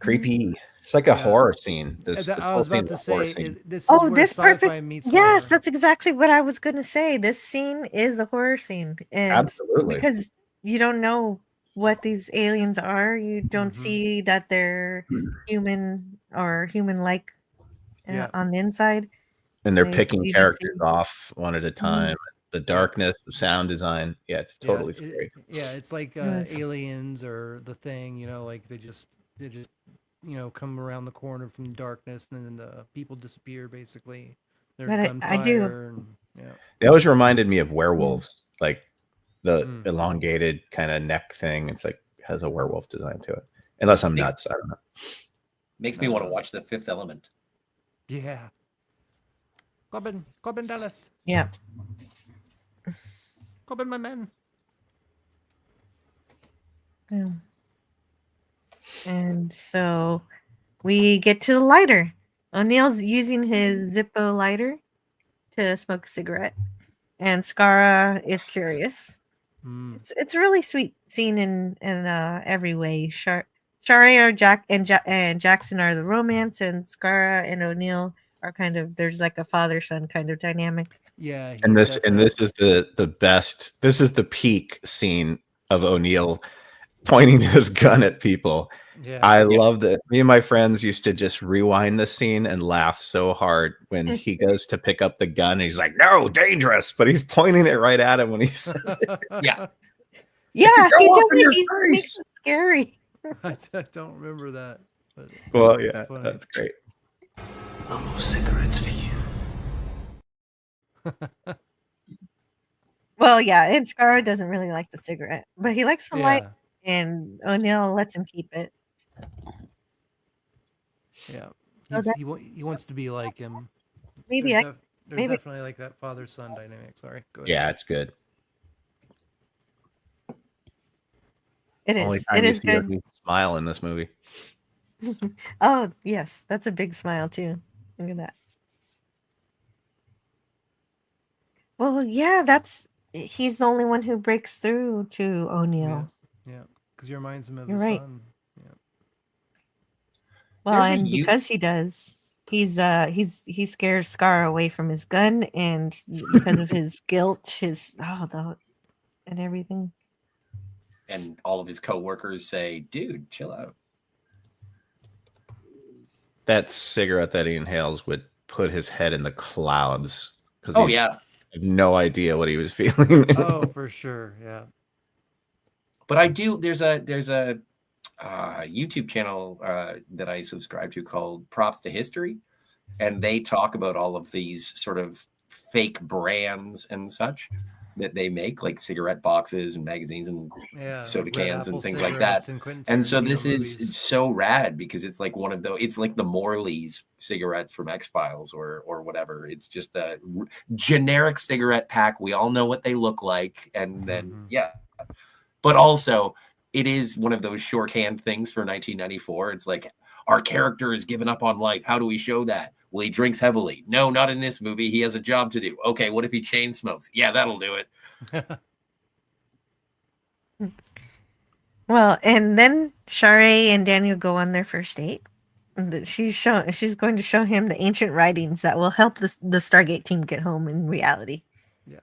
Speaker 10: creepy. It's like a horror scene.
Speaker 8: I was about to say, this
Speaker 7: perfect.
Speaker 8: Meets
Speaker 7: yes,
Speaker 8: horror.
Speaker 7: that's exactly what I was going to say. This scene is a horror scene, and
Speaker 10: absolutely,
Speaker 7: because you don't know what these aliens are. You don't see that they're human or human-like on the inside.
Speaker 10: And they're picking characters off one at a time. The darkness, the sound design. Yeah, it's totally scary.
Speaker 8: It's like aliens or The Thing, like they just come around the corner from darkness, and then the people disappear. Basically, there's
Speaker 7: But I do.
Speaker 8: gunfire, and yeah.
Speaker 10: It always reminded me of werewolves, like the
Speaker 8: Mm.
Speaker 10: elongated kind of neck thing. It's like has a werewolf design to it. Unless I'm nuts, I don't know.
Speaker 9: Makes me want to watch The Fifth Element.
Speaker 8: Yeah. Corbin Dallas.
Speaker 7: Yeah.
Speaker 8: Corbin, my man.
Speaker 7: Yeah. And so we get to the lighter. O'Neill's using his Zippo lighter to smoke a cigarette, and Skara is curious.
Speaker 8: Mm.
Speaker 7: It's a really sweet scene in every way. Shari and Jackson are the romance, and Skara and O'Neill are kind of there's like a father son kind of dynamic.
Speaker 8: Yeah,
Speaker 10: And this is the best. This is the peak scene of O'Neill pointing his gun at people.
Speaker 8: Yeah.
Speaker 10: I love that. Me and my friends used to just rewind the scene and laugh so hard when he goes to pick up the gun and he's like, "No, dangerous!" But he's pointing it right at him when he says it.
Speaker 9: Yeah.
Speaker 7: Yeah,
Speaker 10: Go
Speaker 7: he
Speaker 10: off
Speaker 7: does
Speaker 10: in
Speaker 7: it.
Speaker 10: your
Speaker 7: He makes
Speaker 10: face.
Speaker 7: it scary.
Speaker 8: I don't remember that. But
Speaker 10: Well,
Speaker 8: it's
Speaker 10: yeah,
Speaker 8: funny.
Speaker 10: that's great.
Speaker 11: No more cigarettes for you.
Speaker 7: Well, yeah, and Skara doesn't really like the cigarette, but he likes the light,
Speaker 8: Yeah.
Speaker 7: and O'Neill lets him keep it.
Speaker 8: Yeah.
Speaker 7: So that-
Speaker 8: He wants to be like him.
Speaker 7: Maybe
Speaker 8: There's,
Speaker 7: I-
Speaker 8: there's
Speaker 7: maybe-
Speaker 8: definitely like that father-son dynamic. Sorry. Go ahead.
Speaker 10: Yeah, it's good.
Speaker 7: It
Speaker 10: Only
Speaker 7: is.
Speaker 10: time
Speaker 7: It
Speaker 10: you
Speaker 7: is
Speaker 10: see
Speaker 7: good.
Speaker 10: O'Neill smile in this movie.
Speaker 7: Oh, yes, that's a big smile too. Look at that. Well, yeah, he's the only one who breaks through to O'Neill.
Speaker 8: Yeah. Because he reminds him of
Speaker 7: You're
Speaker 8: his
Speaker 7: right.
Speaker 8: son. Yeah.
Speaker 7: Well,
Speaker 9: There's a
Speaker 7: and
Speaker 9: you-
Speaker 7: because he does, he scares Scar away from his gun, and because of his guilt, and everything.
Speaker 9: And all of his coworkers say, "Dude, chill out."
Speaker 10: That cigarette that he inhales would put his head in the clouds. 'Cause
Speaker 9: Oh
Speaker 10: he
Speaker 9: yeah.
Speaker 10: had no idea what he was feeling.
Speaker 8: Oh, for sure. Yeah.
Speaker 9: But I do. There's a YouTube channel that I subscribe to called Props to History, and they talk about all of these sort of fake brands and such that they make, like cigarette boxes and magazines and
Speaker 8: Yeah,
Speaker 9: soda
Speaker 8: Red
Speaker 9: cans
Speaker 8: Apple
Speaker 9: and things like
Speaker 8: cigarettes
Speaker 9: that.
Speaker 8: and Quentin
Speaker 9: And so
Speaker 8: Tarantino
Speaker 9: this is
Speaker 8: movies.
Speaker 9: it's so rad because it's like one of those. It's like the Morley's cigarettes from X-Files or whatever. It's just a generic cigarette pack. We all know what they look like, and then yeah. But also, it is one of those shorthand things for 1994. It's like, our character is given up on life. How do we show that? Well, he drinks heavily. No, not in this movie. He has a job to do. Okay, what if he chain smokes? Yeah, that'll do it.
Speaker 7: Well, and then Shari and Daniel go on their first date. She's going to show him the ancient writings that will help the Stargate team get home in reality.
Speaker 8: Yeah.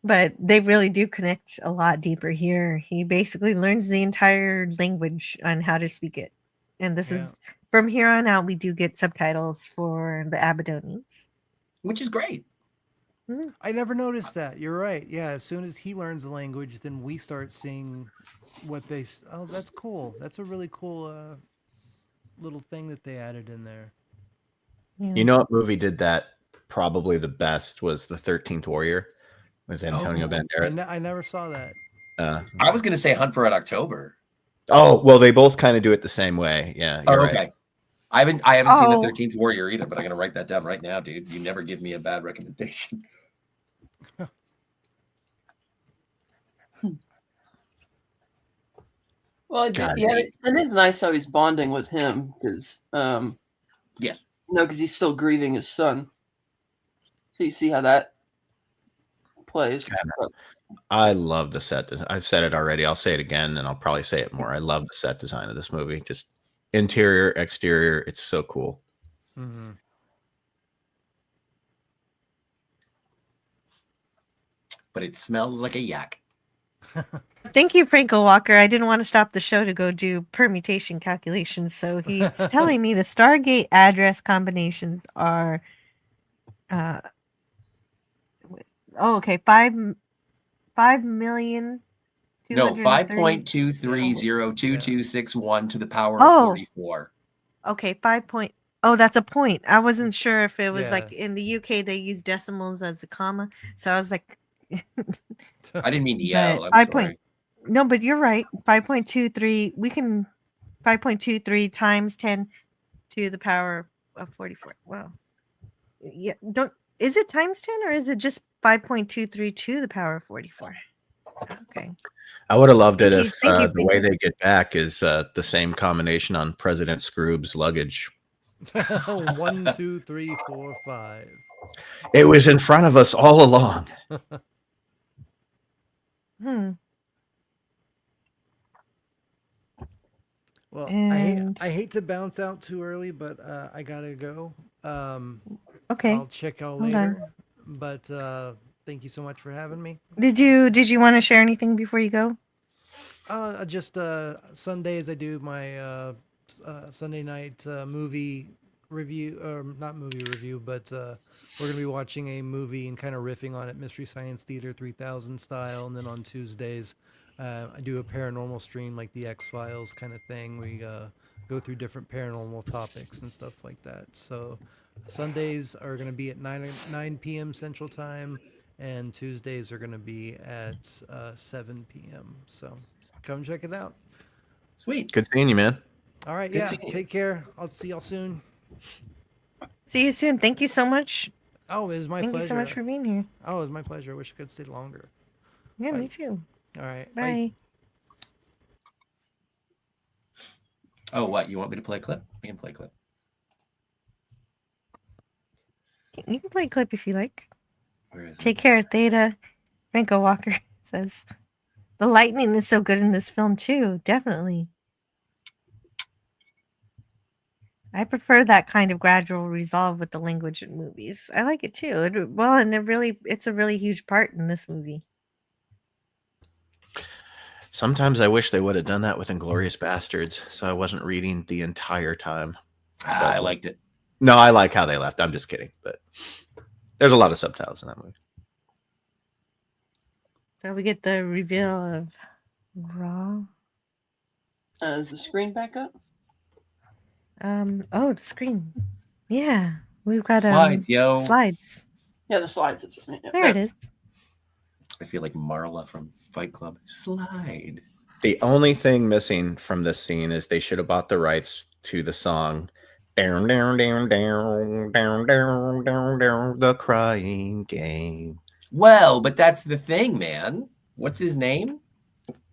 Speaker 7: But they really do connect a lot deeper here. He basically learns the entire language on how to speak it. And this is from here on out, we do get subtitles for the Abadonians.
Speaker 9: Which is great.
Speaker 8: I never noticed that. You're right. Yeah, as soon as he learns the language, then we start seeing what they. Oh, that's cool. That's a really cool little thing that they added in there.
Speaker 10: You know what movie did that probably the best was The 13th Warrior with Antonio Banderas.
Speaker 8: I never saw that.
Speaker 9: I was going to say Hunt for Red October.
Speaker 10: Oh, well, they both kind of do it the same way. Yeah.
Speaker 9: Oh,
Speaker 10: you're
Speaker 9: okay.
Speaker 10: right.
Speaker 9: I haven't seen The 13th Warrior either, but I'm going to write that down right now, dude. You never give me a bad recommendation.
Speaker 2: Well, yeah, it is nice how he's bonding with him because,
Speaker 9: yes,
Speaker 2: because he's still grieving his son. So you see how that plays.
Speaker 10: I love the set. I've said it already. I'll say it again, and I'll probably say it more. I love the set design of this movie. Just interior, exterior. It's so cool.
Speaker 8: Mm-hmm.
Speaker 9: But it smells like a yak.
Speaker 7: Thank you, Franco Walker. I didn't want to stop the show to go do permutation calculations. So he's telling me the Stargate address combinations are, okay, 5 million
Speaker 9: No,
Speaker 7: 203.
Speaker 9: 5.23022261 to the power of
Speaker 7: Oh,
Speaker 9: 44.
Speaker 7: okay. 5 point. Oh, that's a point. I wasn't sure if it was like
Speaker 8: Yeah.
Speaker 7: in the UK they use decimals as a comma, so I was like,
Speaker 9: I didn't mean to
Speaker 7: but
Speaker 9: yell. I'm
Speaker 7: 5
Speaker 9: sorry.
Speaker 7: point. No, but you're right. 5.23. We can 5.23 times 10 to the power of 44. Wow. Yeah. Don't. Is it times 10 or is it just 5.23 to the power of 44? Okay.
Speaker 10: I would have loved it
Speaker 7: Thank you.
Speaker 10: if
Speaker 7: Thank you.
Speaker 10: the
Speaker 7: Thank
Speaker 10: way
Speaker 7: you.
Speaker 10: they get back is the same combination on President Scroob's luggage.
Speaker 8: 1, 2, 3, 4, 5.
Speaker 10: It was in front of us all along.
Speaker 7: Hmm.
Speaker 8: Well,
Speaker 7: And
Speaker 8: I hate to bounce out too early, but I gotta go.
Speaker 7: okay.
Speaker 8: I'll check y'all
Speaker 7: Hold on.
Speaker 8: later. But thank you so much for having me.
Speaker 7: Did you want to share anything before you go?
Speaker 8: Just Sundays I do my Sunday night movie review, or not movie review, but we're gonna be watching a movie and kind of riffing on it, Mystery Science Theater 3000 style. And then on Tuesdays, I do a paranormal stream like the X Files kind of thing. We go through different paranormal topics and stuff like that. So Sundays are gonna be at 9 p.m. Central Time, and Tuesdays are gonna be at 7 p.m. So come check it out.
Speaker 9: Sweet.
Speaker 10: Good seeing you, man.
Speaker 8: All right,
Speaker 9: Good
Speaker 8: yeah.
Speaker 9: seeing you.
Speaker 8: Take care. I'll see y'all soon.
Speaker 7: See you soon. Thank you so much.
Speaker 8: Oh, it was my
Speaker 7: Thank
Speaker 8: pleasure.
Speaker 7: you so much for being here.
Speaker 8: Oh, it was my pleasure. I wish I could stay longer.
Speaker 7: Yeah,
Speaker 8: Bye.
Speaker 7: me too.
Speaker 8: All right.
Speaker 7: Bye.
Speaker 9: Oh, what? You want me to play a clip? We can play a clip.
Speaker 7: You can play a clip if you like.
Speaker 9: Where is
Speaker 7: Take care, Theta. Franco Walker says the lightning is so good in this film too. Definitely. I prefer that kind of gradual resolve with the language in movies. I like it too. It's a really huge part in this movie.
Speaker 10: Sometimes I wish they would have done that with Inglourious Bastards, so I wasn't reading the entire time.
Speaker 9: I liked it.
Speaker 10: No, I like how they left. I'm just kidding, but there's a lot of subtitles in that movie.
Speaker 7: So we get the reveal of Raw.
Speaker 2: Is the screen back up?
Speaker 7: Oh, the screen. Yeah, we've got
Speaker 9: Slides, yo.
Speaker 7: slides.
Speaker 2: Yeah, the slides. Yeah,
Speaker 7: There it is.
Speaker 9: I feel like Marla from Fight Club. Slide.
Speaker 10: The only thing missing from this scene is they should have bought the rights to the song down, down, down, down, down, down, down, down, the crying game.
Speaker 9: Well, but that's the thing, man. What's his name?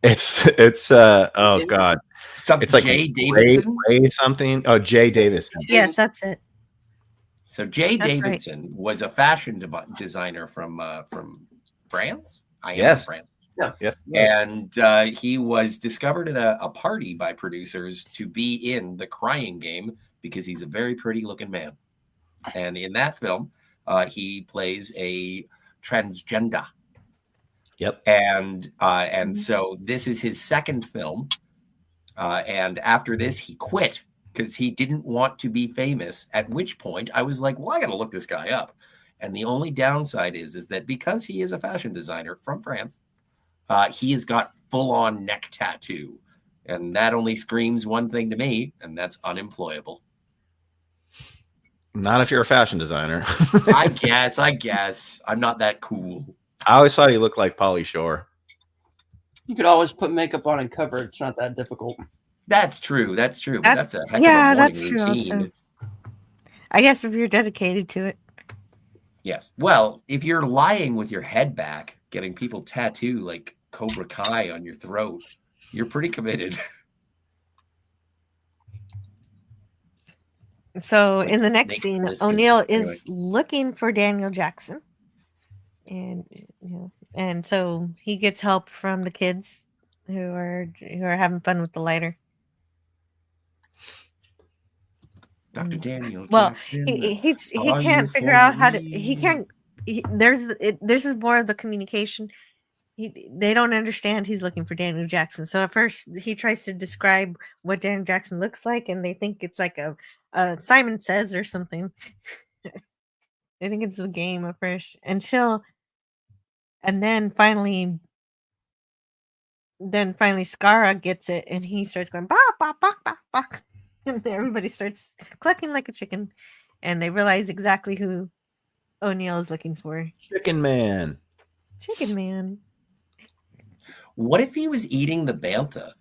Speaker 10: It's oh god. It's like
Speaker 9: Jay Davidson.
Speaker 10: Ray something. Oh, Jay Davidson.
Speaker 7: Yes, that's it.
Speaker 9: So Jay
Speaker 7: That's right.
Speaker 9: Davidson was a fashion designer from France. I am
Speaker 10: Yes.
Speaker 9: from France.
Speaker 2: Yeah.
Speaker 10: Yes.
Speaker 9: And he was discovered at a party by producers to be in The Crying Game because he's a very pretty looking man. And in that film, he plays a transgender.
Speaker 10: Yep.
Speaker 9: And so this is his second film. And after this, he quit because he didn't want to be famous, at which point I was like, well, I got to look this guy up. And the only downside is that because he is a fashion designer from France, he has got full-on neck tattoo. And that only screams one thing to me, and that's unemployable.
Speaker 10: Not if you're a fashion designer.
Speaker 9: I guess. I'm not that cool.
Speaker 10: I always thought he looked like Pauly Shore.
Speaker 2: You could always put makeup on and cover it. It's not that difficult.
Speaker 9: That's true. But that's a heck of a
Speaker 7: Yeah,
Speaker 9: morning
Speaker 7: that's true.
Speaker 9: routine.
Speaker 7: Also, I guess if you're dedicated to it.
Speaker 9: Yes. Well, if you're lying with your head back, getting people tattoo like Cobra Kai on your throat, you're pretty committed.
Speaker 7: So in the next
Speaker 9: snake
Speaker 7: scene,
Speaker 9: plissken.
Speaker 7: O'Neill
Speaker 9: Anyway.
Speaker 7: is looking for Daniel Jackson, and so he gets help from the kids who are having fun with the lighter.
Speaker 9: Dr. Daniel
Speaker 7: Well,
Speaker 9: Jackson.
Speaker 7: he
Speaker 9: are
Speaker 7: can't
Speaker 9: you
Speaker 7: figure out
Speaker 9: for
Speaker 7: how to.
Speaker 9: me?
Speaker 7: He can't. This is more of the communication. They don't understand he's looking for Daniel Jackson. So at first he tries to describe what Daniel Jackson looks like, and they think it's like a Simon Says or something. They think it's a game at first and then finally then finally Skara gets it, and he starts going bak bak bak bak bak, and everybody starts clucking like a chicken, and they realize exactly who O'Neill is looking for.
Speaker 10: Chicken Man.
Speaker 7: Chicken Man.
Speaker 9: What if he was eating the bantha?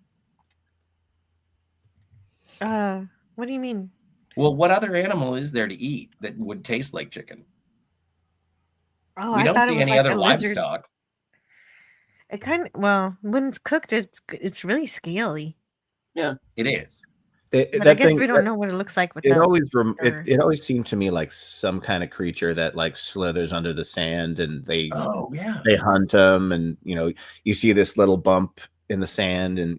Speaker 7: What do you mean?
Speaker 9: Well, what other animal is there to eat that would taste like chicken?
Speaker 7: Oh,
Speaker 9: We
Speaker 7: I
Speaker 9: don't
Speaker 7: thought it
Speaker 9: see
Speaker 7: was
Speaker 9: any
Speaker 7: like
Speaker 9: other
Speaker 7: a lizard.
Speaker 9: livestock.
Speaker 7: It kind of, well, when it's cooked, it's really scaly.
Speaker 2: Yeah,
Speaker 9: it is.
Speaker 7: But I guess we don't know what it looks like
Speaker 10: It
Speaker 7: without.
Speaker 10: it always seemed to me like some kind of creature that like slithers under the sand, and they hunt them, and you see this little bump in the sand, and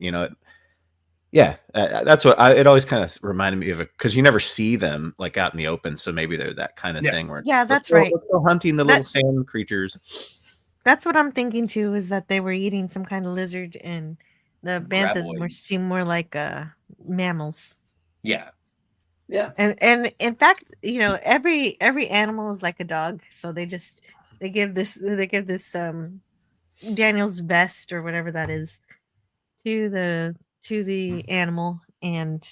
Speaker 10: that's what it always kind of reminded me of it, because you never see them like out in the open, so maybe they're that kind of thing where
Speaker 7: that's right.
Speaker 10: Let's go hunting the little sand creatures.
Speaker 7: That's what I'm thinking too, is that they were eating some kind of lizard, and the banthas seem more like mammals.
Speaker 9: Yeah.
Speaker 7: And in fact, every animal is like a dog, so they give this Daniel's vest or whatever that is to the animal, and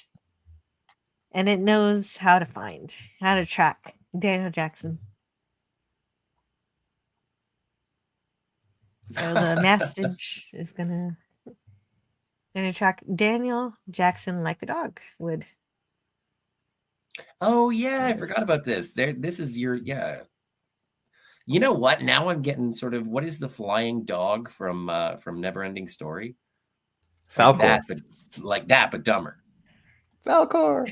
Speaker 7: it knows how to track Daniel Jackson. So the Mastage is gonna track Daniel Jackson like a dog would.
Speaker 9: Oh yeah, I forgot about this. This is your You know what? Now I'm getting sort of, what is the flying dog from Neverending Story?
Speaker 10: Falcor.
Speaker 9: Like that, but dumber.
Speaker 10: Falcor.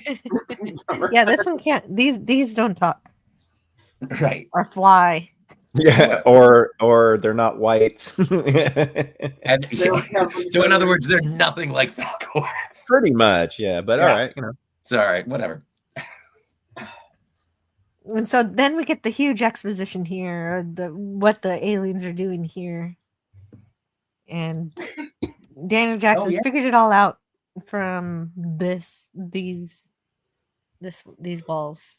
Speaker 7: Yeah, this one can't. These don't talk.
Speaker 9: Right.
Speaker 7: Or fly.
Speaker 10: Yeah, or they're not white.
Speaker 9: And so in other words, they're nothing like Falcor.
Speaker 10: Pretty much, yeah. But all right,
Speaker 9: it's all right, whatever.
Speaker 7: And so then we get the huge exposition here, what the aliens are doing here, and Daniel Jackson's figured it all out from these walls,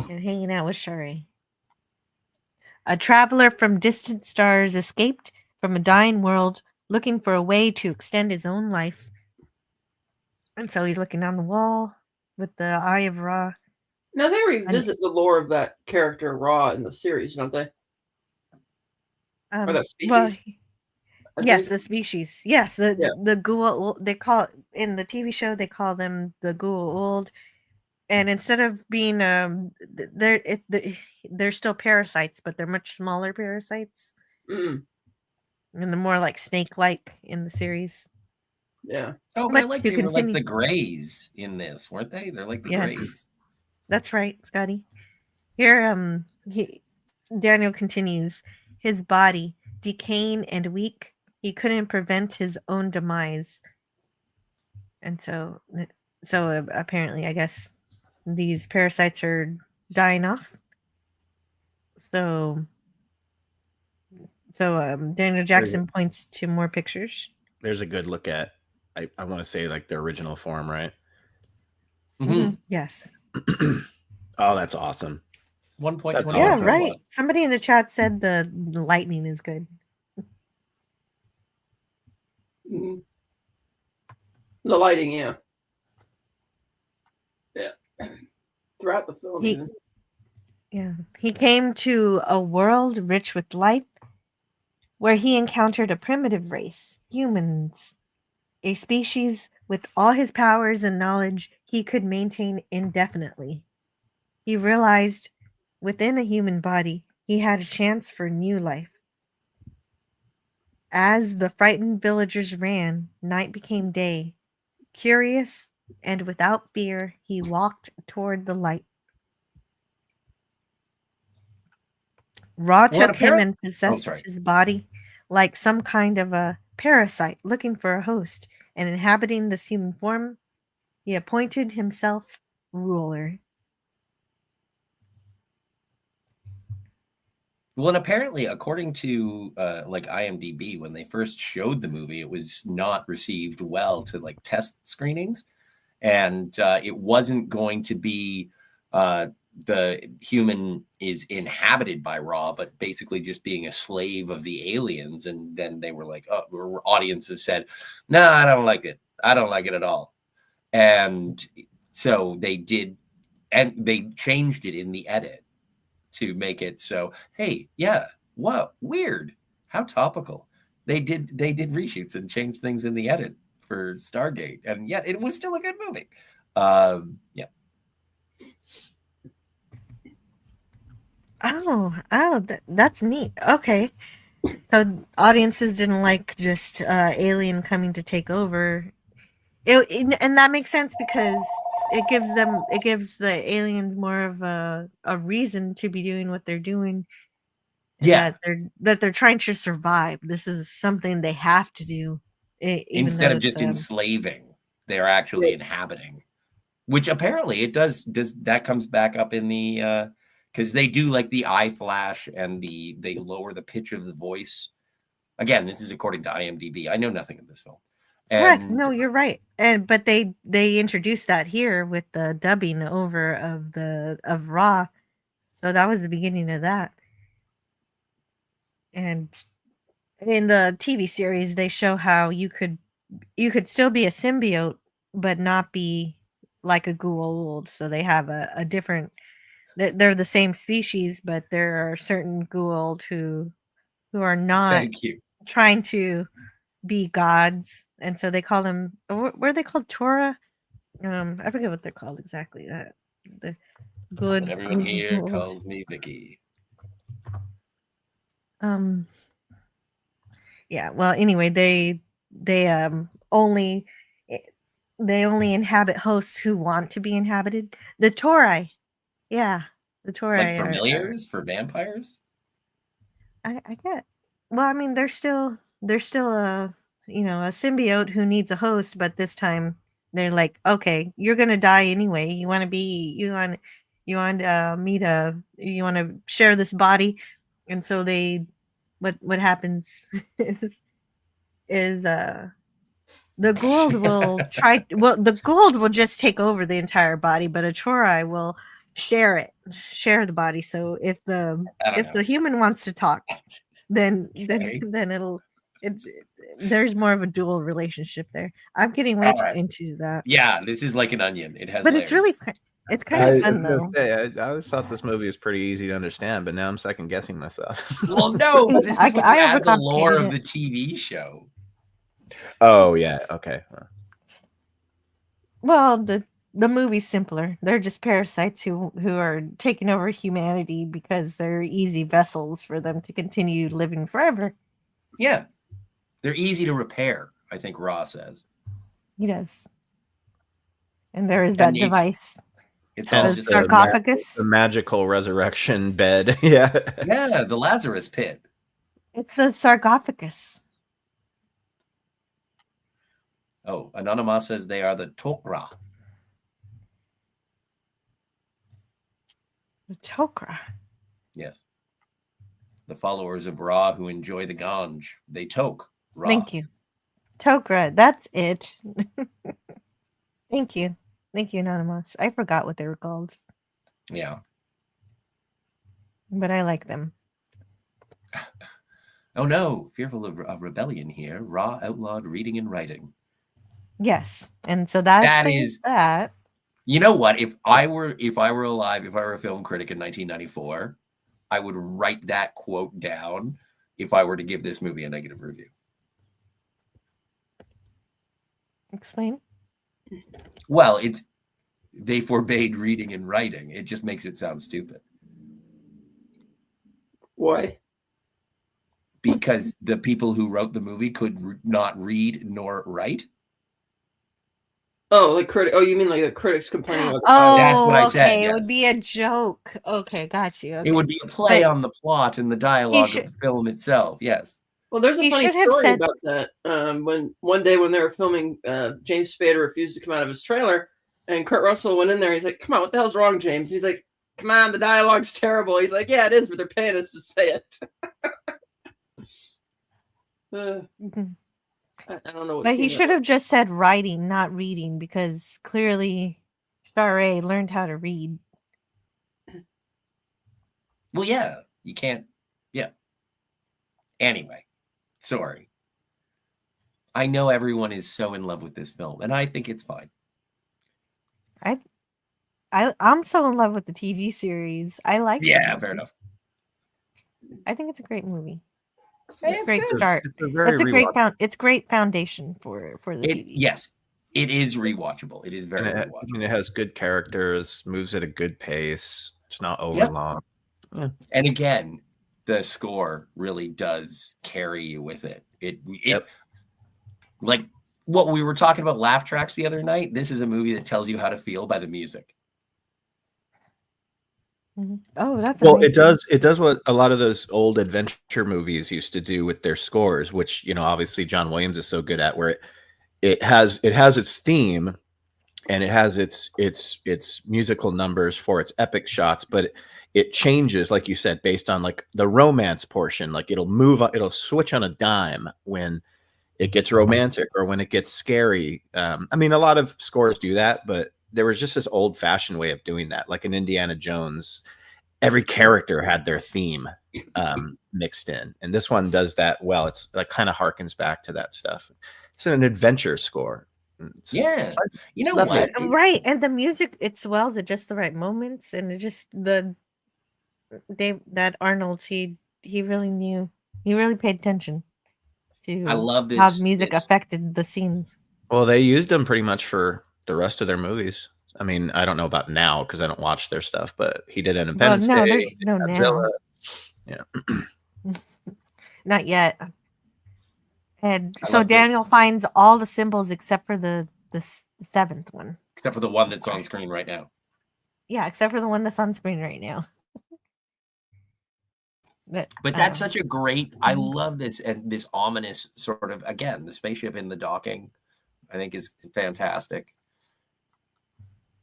Speaker 7: and hanging out with Shari. A traveler from distant stars escaped from a dying world, looking for a way to extend his own life. And so he's looking down the wall with the Eye of Ra.
Speaker 2: Now they revisit the lore of that character Ra in the series, don't they? Or that species?
Speaker 7: Well, yes, the species. Yes, the Gua'uld. They call it in the TV show. They call them the Gua'uld, and instead of being they're still parasites, but they're much smaller parasites, and they're more like snake-like in the series.
Speaker 2: Yeah.
Speaker 9: Oh, but I like they were like the Greys in this, weren't they? They're like the Greys.
Speaker 7: That's right, Scotty. Here, Daniel continues. His body, decaying and weak, he couldn't prevent his own demise. And so apparently, I guess, these parasites are dying off. So Daniel Jackson points to more pictures.
Speaker 10: There's a good look at, I want to say, like the original form, right?
Speaker 7: Mm-hmm. Yes.
Speaker 10: Oh, that's awesome.
Speaker 9: 1.20.
Speaker 7: Yeah, right. Somebody in the chat said the lightning is good.
Speaker 2: Mm-hmm. The lighting, yeah. Throughout the film.
Speaker 7: He came to a world rich with life, where he encountered a primitive race, humans, a species with all his powers and knowledge he could maintain indefinitely. He realized within a human body he had a chance for new life. As the frightened villagers ran, night became day. Curious and without fear, he walked toward the light. Ra took him and possessed his body like some kind of a parasite looking for a host, and inhabiting this human form, he appointed himself ruler.
Speaker 9: Well, and apparently, according to like IMDb, when they first showed the movie, it was not received well to like test screenings, and it wasn't going to be the human is inhabited by Ra, but basically just being a slave of the aliens. And then they were like, oh, audiences said, no, I don't like it. I don't like it at all. And so they did, and they changed it in the edit to make it so, hey, yeah, what weird, how topical. They did reshoots and changed things in the edit for Stargate, and yet it was still a good movie. Yeah.
Speaker 7: That's neat. Okay, so audiences didn't like just alien coming to take over. And that makes sense because it gives the aliens more of a reason to be doing what they're doing.
Speaker 9: Yeah.
Speaker 7: That they're trying to survive. This is something they have to do.
Speaker 9: Instead of just enslaving, they're actually inhabiting, which apparently it does that comes back up in the because they do like the eye flash and they lower the pitch of the voice. Again, this is according to IMDb. I know nothing of this film.
Speaker 7: Correct. No, you're right. But they introduced that here with the dubbing over of Raw. So that was the beginning of that. And in the TV series, they show how you could still be a symbiote, but not be like a Goa'uld. So they have a different. They're the same species, but there are certain Goa'uld who are not trying to be gods, and so they call them. What are they called? Torah. I forget what they're called exactly. The good.
Speaker 9: And everyone here calls me Vicky.
Speaker 7: Yeah. Well, anyway, they only inhabit hosts who want to be inhabited. The Torai. Yeah, the Torai.
Speaker 9: Like familiars for vampires.
Speaker 7: I get. Well, I mean, they're still a a symbiote who needs a host, but this time they're like, okay, you're gonna die anyway. You want me to share this body, and so what happens is the Goa'uld will try. Well, the Goa'uld will just take over the entire body, but a Torai will share the body. So if the human wants to talk, then there's more of a dual relationship there. I'm getting way too into that.
Speaker 9: Yeah, this is like an onion. It has,
Speaker 7: but
Speaker 9: layers.
Speaker 7: It's kind of fun though.
Speaker 10: I always thought this movie was pretty easy to understand, but now I'm second guessing myself.
Speaker 9: Well, no, but this is when you add the lore of the TV show.
Speaker 10: Oh yeah, okay.
Speaker 7: Well, the movie's simpler. They're just parasites who are taking over humanity because they're easy vessels for them to continue living forever.
Speaker 9: Yeah. They're easy to repair, I think Ra says.
Speaker 7: He does. And there is that device.
Speaker 9: It's all
Speaker 7: just sarcophagus.
Speaker 10: The magical resurrection bed. Yeah.
Speaker 9: Yeah, the Lazarus pit.
Speaker 7: It's the sarcophagus.
Speaker 9: Oh, Anonymous says they are the Tok'ra.
Speaker 7: The Tok'ra.
Speaker 9: Yes. The followers of Ra who enjoy the Ganj. They Tok Ra.
Speaker 7: Thank you. Tok'ra, that's it. Thank you. Thank you, Anonymous. I forgot what they were called.
Speaker 9: Yeah.
Speaker 7: But I like them.
Speaker 9: Oh no, fearful of rebellion here. Ra outlawed reading and writing.
Speaker 7: Yes. And so that is that.
Speaker 9: You know what? If I were alive, if I were a film critic in 1994, I would write that quote down if I were to give this movie a negative review.
Speaker 7: Explain.
Speaker 9: Well, they forbade reading and writing. It just makes it sound stupid.
Speaker 2: Why?
Speaker 9: Because the people who wrote the movie could not read nor write.
Speaker 2: Oh, you mean like the critics complaining about
Speaker 9: that's what I said.
Speaker 7: Okay,
Speaker 9: yes.
Speaker 7: It would be a joke. Okay, got you. Okay.
Speaker 9: It would be a play on the plot and the dialogue of the film itself. Yes.
Speaker 2: Well, there's a funny story about that. When one day when they were filming, James Spader refused to come out of his trailer, and Kurt Russell went in there. He's like, "Come on, what the hell's wrong, James?" He's like, "Come on, the dialogue's terrible." He's like, "Yeah, it is, but they're paying us to say it." I don't know.
Speaker 7: But he should have just said writing, not reading, because clearly Starray learned how to read.
Speaker 9: Well, yeah, you can't. Yeah. Anyway, sorry. I know everyone is so in love with this film, and I think it's fine.
Speaker 7: I'm so in love with the TV series. I like.
Speaker 9: Yeah, fair enough.
Speaker 7: I think it's a great movie.
Speaker 9: Hey,
Speaker 7: It's a great
Speaker 9: good.
Speaker 7: start.
Speaker 10: It's a very
Speaker 7: It's a great
Speaker 10: rewatchable.
Speaker 7: It's great foundation for the TV.
Speaker 9: Yes, it is rewatchable. It is very
Speaker 10: And I
Speaker 9: rewatchable.
Speaker 10: mean, it has good characters, moves at a good pace. It's not over
Speaker 9: Yep.
Speaker 10: long. Yeah.
Speaker 9: And again, the score really does carry you with it.
Speaker 10: Yep.
Speaker 9: Like what we were talking about laugh tracks the other night. This is a movie that tells you how to feel by the music.
Speaker 7: Oh, that's
Speaker 10: Well,
Speaker 7: amazing.
Speaker 10: it does what a lot of those old adventure movies used to do with their scores, which, you know, obviously John Williams is so good at, where it has its theme and it has its musical numbers for its epic shots, but it changes, like you said, based on like the romance portion. Like it'll switch on a dime when it gets romantic or when it gets scary. I mean, a lot of scores do that, but there was just this old fashioned way of doing that. Like in Indiana Jones, every character had their theme mixed in, and this one does that well. It's like kind of harkens back to that stuff. It's an adventure score.
Speaker 9: Yeah, you know
Speaker 2: Lovely.
Speaker 9: what?
Speaker 7: Right, and the music, it swells at just the right moments, and it just that Arnold, he really paid attention to
Speaker 9: I love
Speaker 7: how
Speaker 9: this.
Speaker 7: music affected the scenes.
Speaker 10: Well, they used them pretty much for the rest of their movies. I mean, I don't know about now because I don't watch their stuff, but he did Independence
Speaker 7: no,
Speaker 10: Day,
Speaker 7: there's no
Speaker 10: Godzilla.
Speaker 7: now.
Speaker 10: Yeah.
Speaker 7: Not yet. And
Speaker 9: I
Speaker 7: so
Speaker 9: love this.
Speaker 7: Daniel finds all the symbols except for the seventh one.
Speaker 9: Except for the one that's on screen right now.
Speaker 7: Yeah, except for the one that's on screen right now.
Speaker 9: But that's such a great. I love this, and this ominous sort of, again, the spaceship in the docking, I think is fantastic.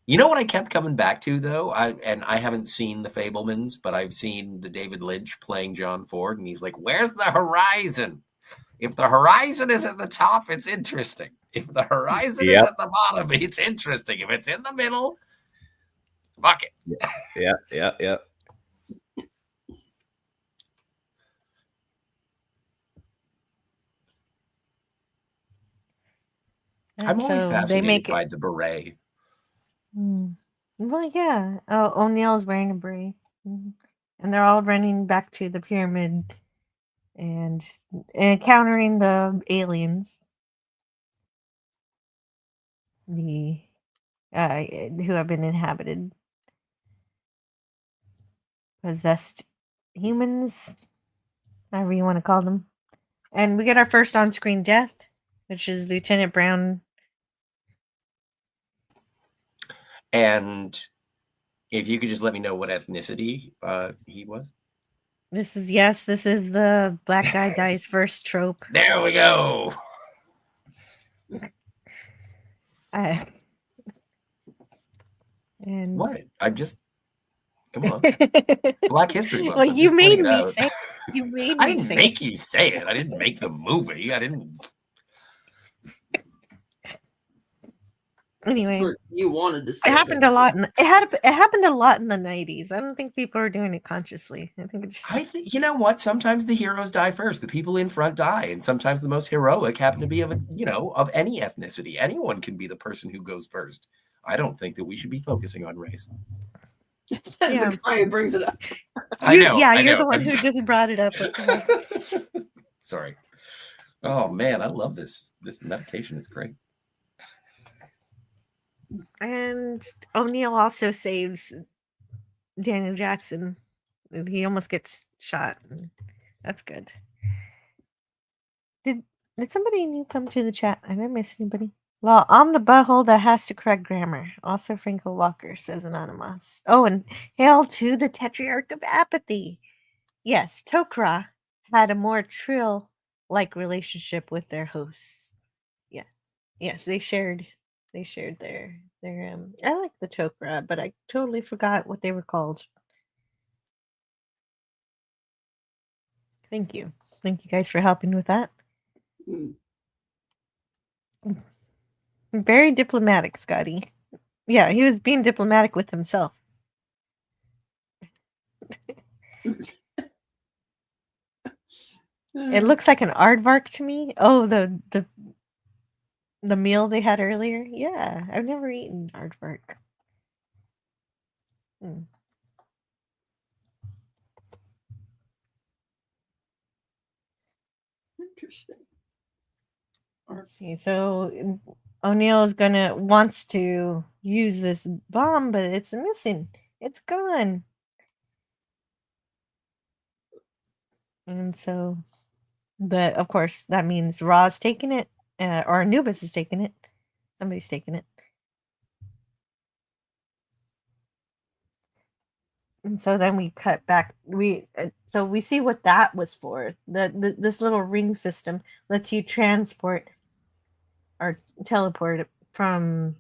Speaker 9: You know what I kept coming back to though? I haven't seen The Fabelmans, but I've seen the David Lynch playing John Ford, and he's like, "Where's the horizon? If the horizon is at the top, it's interesting. If the horizon is at the bottom, it's interesting. If it's in the middle, fuck it."
Speaker 10: Yeah.
Speaker 9: I'm always
Speaker 7: So
Speaker 9: fascinated by the beret.
Speaker 7: Well, yeah. Oh, O'Neill's wearing a beret. And they're all running back to the pyramid and encountering the aliens. The who have been inhabited. Possessed humans, however you want to call them. And we get our first on-screen death, which is Lieutenant Brown.
Speaker 9: And if you could just let me know what ethnicity he was.
Speaker 7: This is the black guy dies first trope.
Speaker 9: There we go.
Speaker 7: And
Speaker 9: what? I'm just come on. Black History Month.
Speaker 7: Well, you made me
Speaker 9: out.
Speaker 7: say. You made
Speaker 9: I
Speaker 7: me
Speaker 9: didn't
Speaker 7: say.
Speaker 9: make you say it. I didn't make the movie. I didn't.
Speaker 7: Anyway,
Speaker 2: you wanted to say
Speaker 7: it happened a lot. It happened a lot in the 90s. I don't think people are doing it consciously. I think it just.
Speaker 9: You know what? Sometimes the heroes die first. The people in front die, and sometimes the most heroic happen to be of any ethnicity. Anyone can be the person who goes first. I don't think that we should be focusing on race.
Speaker 7: Yeah.
Speaker 2: The guy who brings it up.
Speaker 9: I know.
Speaker 7: You're the one who just brought it up.
Speaker 9: Sorry. Oh man, I love this. This medication is great.
Speaker 7: And O'Neill also saves Daniel Jackson. He almost gets shot. That's good. Did somebody new come to the chat? I didn't miss anybody. Well, I'm the butthole that has to correct grammar. Also, Franco Walker says Anonymous. Oh, and hail to the Tetrarch of Apathy. Yes, Tok'ra had a more trill-like relationship with their hosts. Yes, they shared their I like the Tok'ra, but I totally forgot what they were called. Thank you guys for helping with that. Very diplomatic, Scotty. Yeah, he was being diplomatic with himself. It looks like an aardvark to me. Oh, the meal they had earlier. Yeah, I've never eaten aardvark. Hmm.
Speaker 2: Interesting.
Speaker 7: Let's see. So O'Neill wants to use this bomb, but it's missing. It's gone. And so of course that means Ra's taking it, or Anubis is taking it. Somebody's taking it. And so then we cut back. So we see what that was for. This little ring system lets you transport or teleport from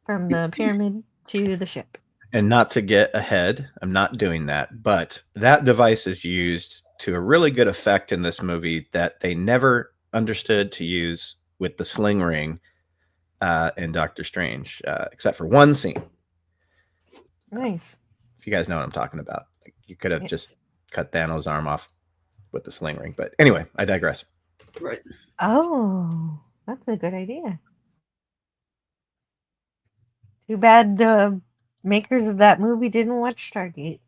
Speaker 7: the pyramid to the ship.
Speaker 10: And not to get ahead, I'm not doing that, but that device is used to a really good effect in this movie that they never understood to use with the sling ring in Doctor Strange, except for one scene.
Speaker 7: Nice.
Speaker 10: If you guys know what I'm talking about, you could have just cut Thanos' arm off with the sling ring. But anyway, I digress.
Speaker 2: Right.
Speaker 7: Oh, that's a good idea. Too bad the makers of that movie didn't watch Stargate.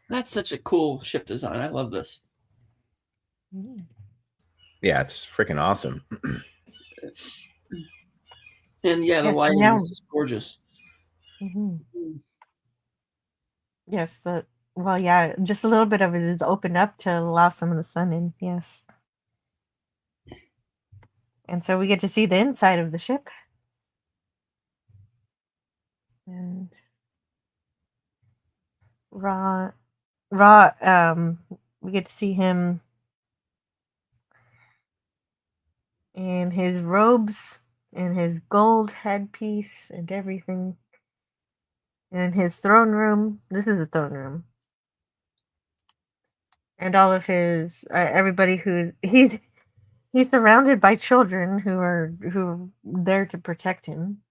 Speaker 2: That's such a cool ship design. I love this.
Speaker 10: Yeah, it's freaking awesome.
Speaker 2: And yeah, the
Speaker 7: Yes,
Speaker 2: lighting
Speaker 7: now-
Speaker 2: is just gorgeous.
Speaker 7: Yes. Well, yeah, just a little bit of it is opened up to allow some of the sun in. Yes. And so we get to see the inside of the ship. And Ra, we get to see him in his robes and his gold headpiece and everything. And his throne room. This is the throne room. And all of his everybody who he's surrounded by children who are there to protect him,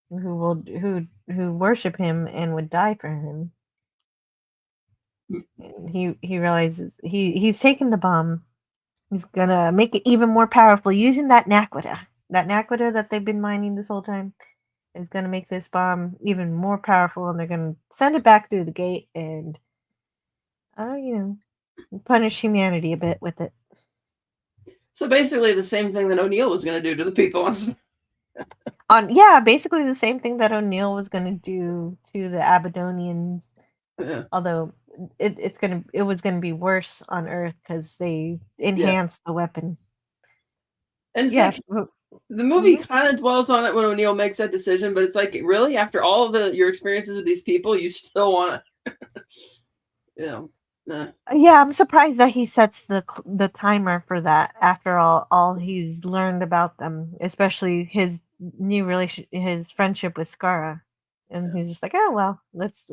Speaker 7: who worship him and would die for him. And he realizes he's taken the bomb. He's gonna make it even more powerful using that naquita. That naquita that they've been mining this whole time is gonna make this bomb even more powerful, and they're gonna send it back through the gate and punish humanity a bit with it.
Speaker 2: So basically the same thing that O'Neill was going to do to the people.
Speaker 7: Basically the same thing that O'Neill was going to do to the Abadonians.
Speaker 2: Yeah.
Speaker 7: Although it was going to be worse on Earth because they enhanced the weapon.
Speaker 2: And it's like, the movie kind of dwells on it when O'Neill makes that decision, but it's like, really, after all of your experiences with these people, you still want to,
Speaker 7: Yeah, I'm surprised that he sets the timer for that after all he's learned about them, especially his new his friendship with Skara. And he's just like, oh well, let's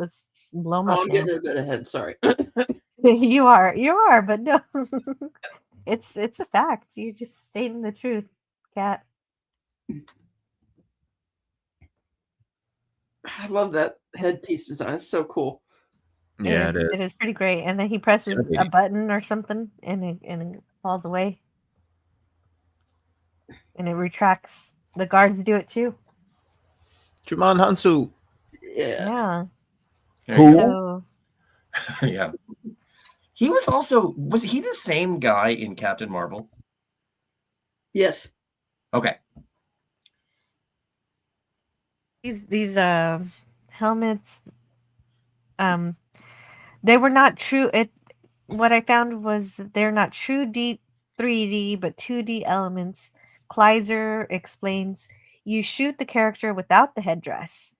Speaker 7: blow him up.
Speaker 2: I'm getting a bit ahead. Sorry.
Speaker 7: you are, but no, it's a fact. You're just stating the truth, Kat.
Speaker 2: I love that headpiece design. It's so cool.
Speaker 10: Yeah,
Speaker 7: it is pretty great. And then he presses a button or something, and it falls away, and it retracts. The guards do it too.
Speaker 10: Juman Hansu.
Speaker 7: Yeah.
Speaker 10: Who?
Speaker 9: Yeah. He was he the same guy in Captain Marvel?
Speaker 2: Yes.
Speaker 9: Okay.
Speaker 7: These helmets, they were not true. What I found was they're not true 3D, but 2D elements. Kleiser explains, you shoot the character without the headdress.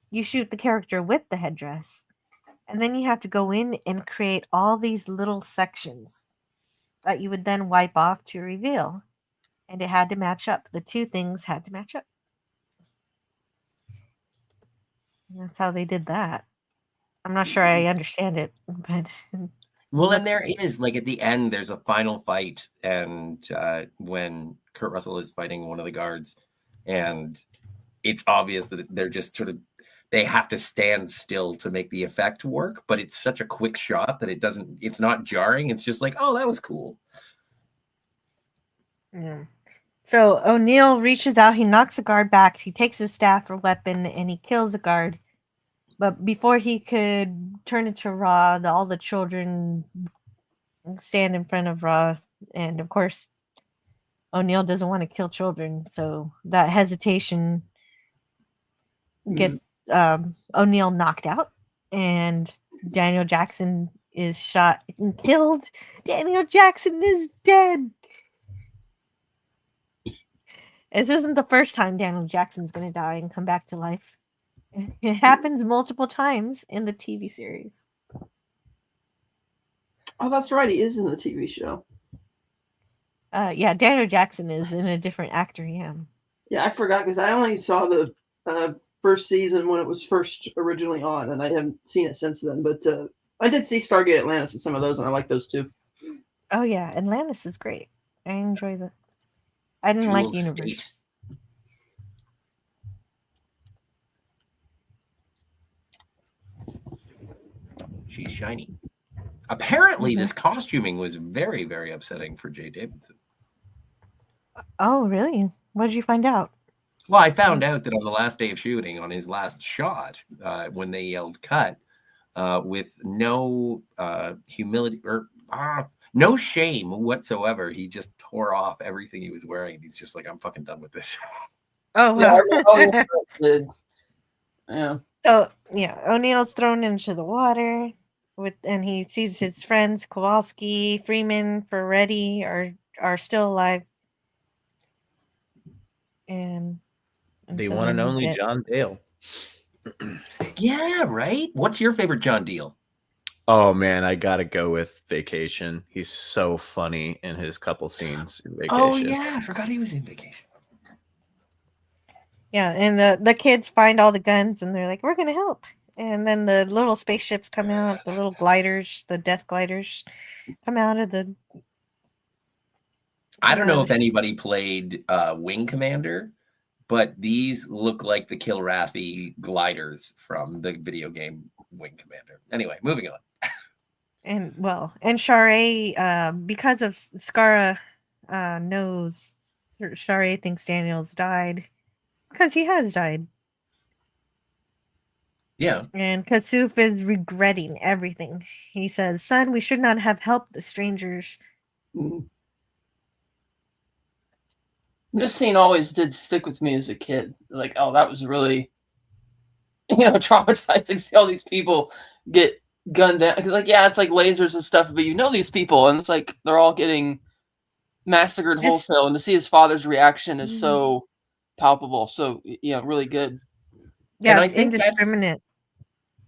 Speaker 7: You shoot the character with the headdress. And then you have to go in and create all these little sections that you would then wipe off to reveal. And it had to match up. The two things had to match up. And that's how they did that. I'm not sure I understand it, but...
Speaker 9: Well, and there is, like, at the end, there's a final fight, and when Kurt Russell is fighting one of the guards, and it's obvious that they're just sort of, they have to stand still to make the effect work, but it's such a quick shot that it's not jarring. It's just like, oh, that was cool.
Speaker 7: Yeah. So O'Neill reaches out, he knocks the guard back, he takes his staff or weapon, and he kills the guard. But before he could turn into Ra, all the children stand in front of Ra, and of course, O'Neill doesn't want to kill children, so that hesitation gets O'Neill knocked out, and Daniel Jackson is shot and killed. Daniel Jackson is dead. This isn't the first time Daniel Jackson's going to die and come back to life. It happens multiple times in the TV series.
Speaker 2: Oh, that's right. He is in the TV show.
Speaker 7: Yeah, Daniel Jackson is in a different actor. Yeah.
Speaker 2: Yeah, I forgot because I only saw the first season when it was first originally on, and I haven't seen it since then. But I did see Stargate Atlantis and some of those, and I like those too.
Speaker 7: Oh yeah, Atlantis is great. I enjoy that. I didn't like Universe.
Speaker 9: She's shiny. Apparently, this costuming was very, very upsetting for Jay Davidson.
Speaker 7: Oh, really? What did you find out?
Speaker 9: Well, I found out that on the last day of shooting, on his last shot, when they yelled cut, with no humility or no shame whatsoever, he just tore off everything he was wearing. He's just like, I'm fucking done with this.
Speaker 7: Oh, wow.
Speaker 2: Yeah.
Speaker 7: So, yeah, O'Neill's thrown into the water, and he sees his friends, Kowalski, Freeman, Ferretti are still alive. And
Speaker 10: the one and only John Dale.
Speaker 9: Yeah, right? What's your favorite John Dale?
Speaker 10: Oh, man, I got to go with Vacation. He's so funny in his couple scenes in Vacation.
Speaker 9: Oh, yeah, I forgot he was in Vacation.
Speaker 7: Yeah, and the kids find all the guns, and they're like, we're going to help. And then the little spaceships come out, the little gliders, the death gliders come out of the...
Speaker 9: I don't know if anybody played Wing Commander, but these look like the Kilrathi gliders from the video game Wing Commander. Anyway, moving on.
Speaker 7: And Sharae, because of Skara knows, Sharae thinks Daniel's died because he has died.
Speaker 9: Yeah.
Speaker 7: And Kasuf is regretting everything. He says, son, we should not have helped the strangers.
Speaker 2: This scene always did stick with me as a kid. Like, oh, that was really, traumatizing. See all these people get gunned down. Because, like, yeah, it's like lasers and stuff, but these people, and it's like they're all getting massacred wholesale. And to see his father's reaction is so palpable. So, really good.
Speaker 7: Yeah, it's indiscriminate.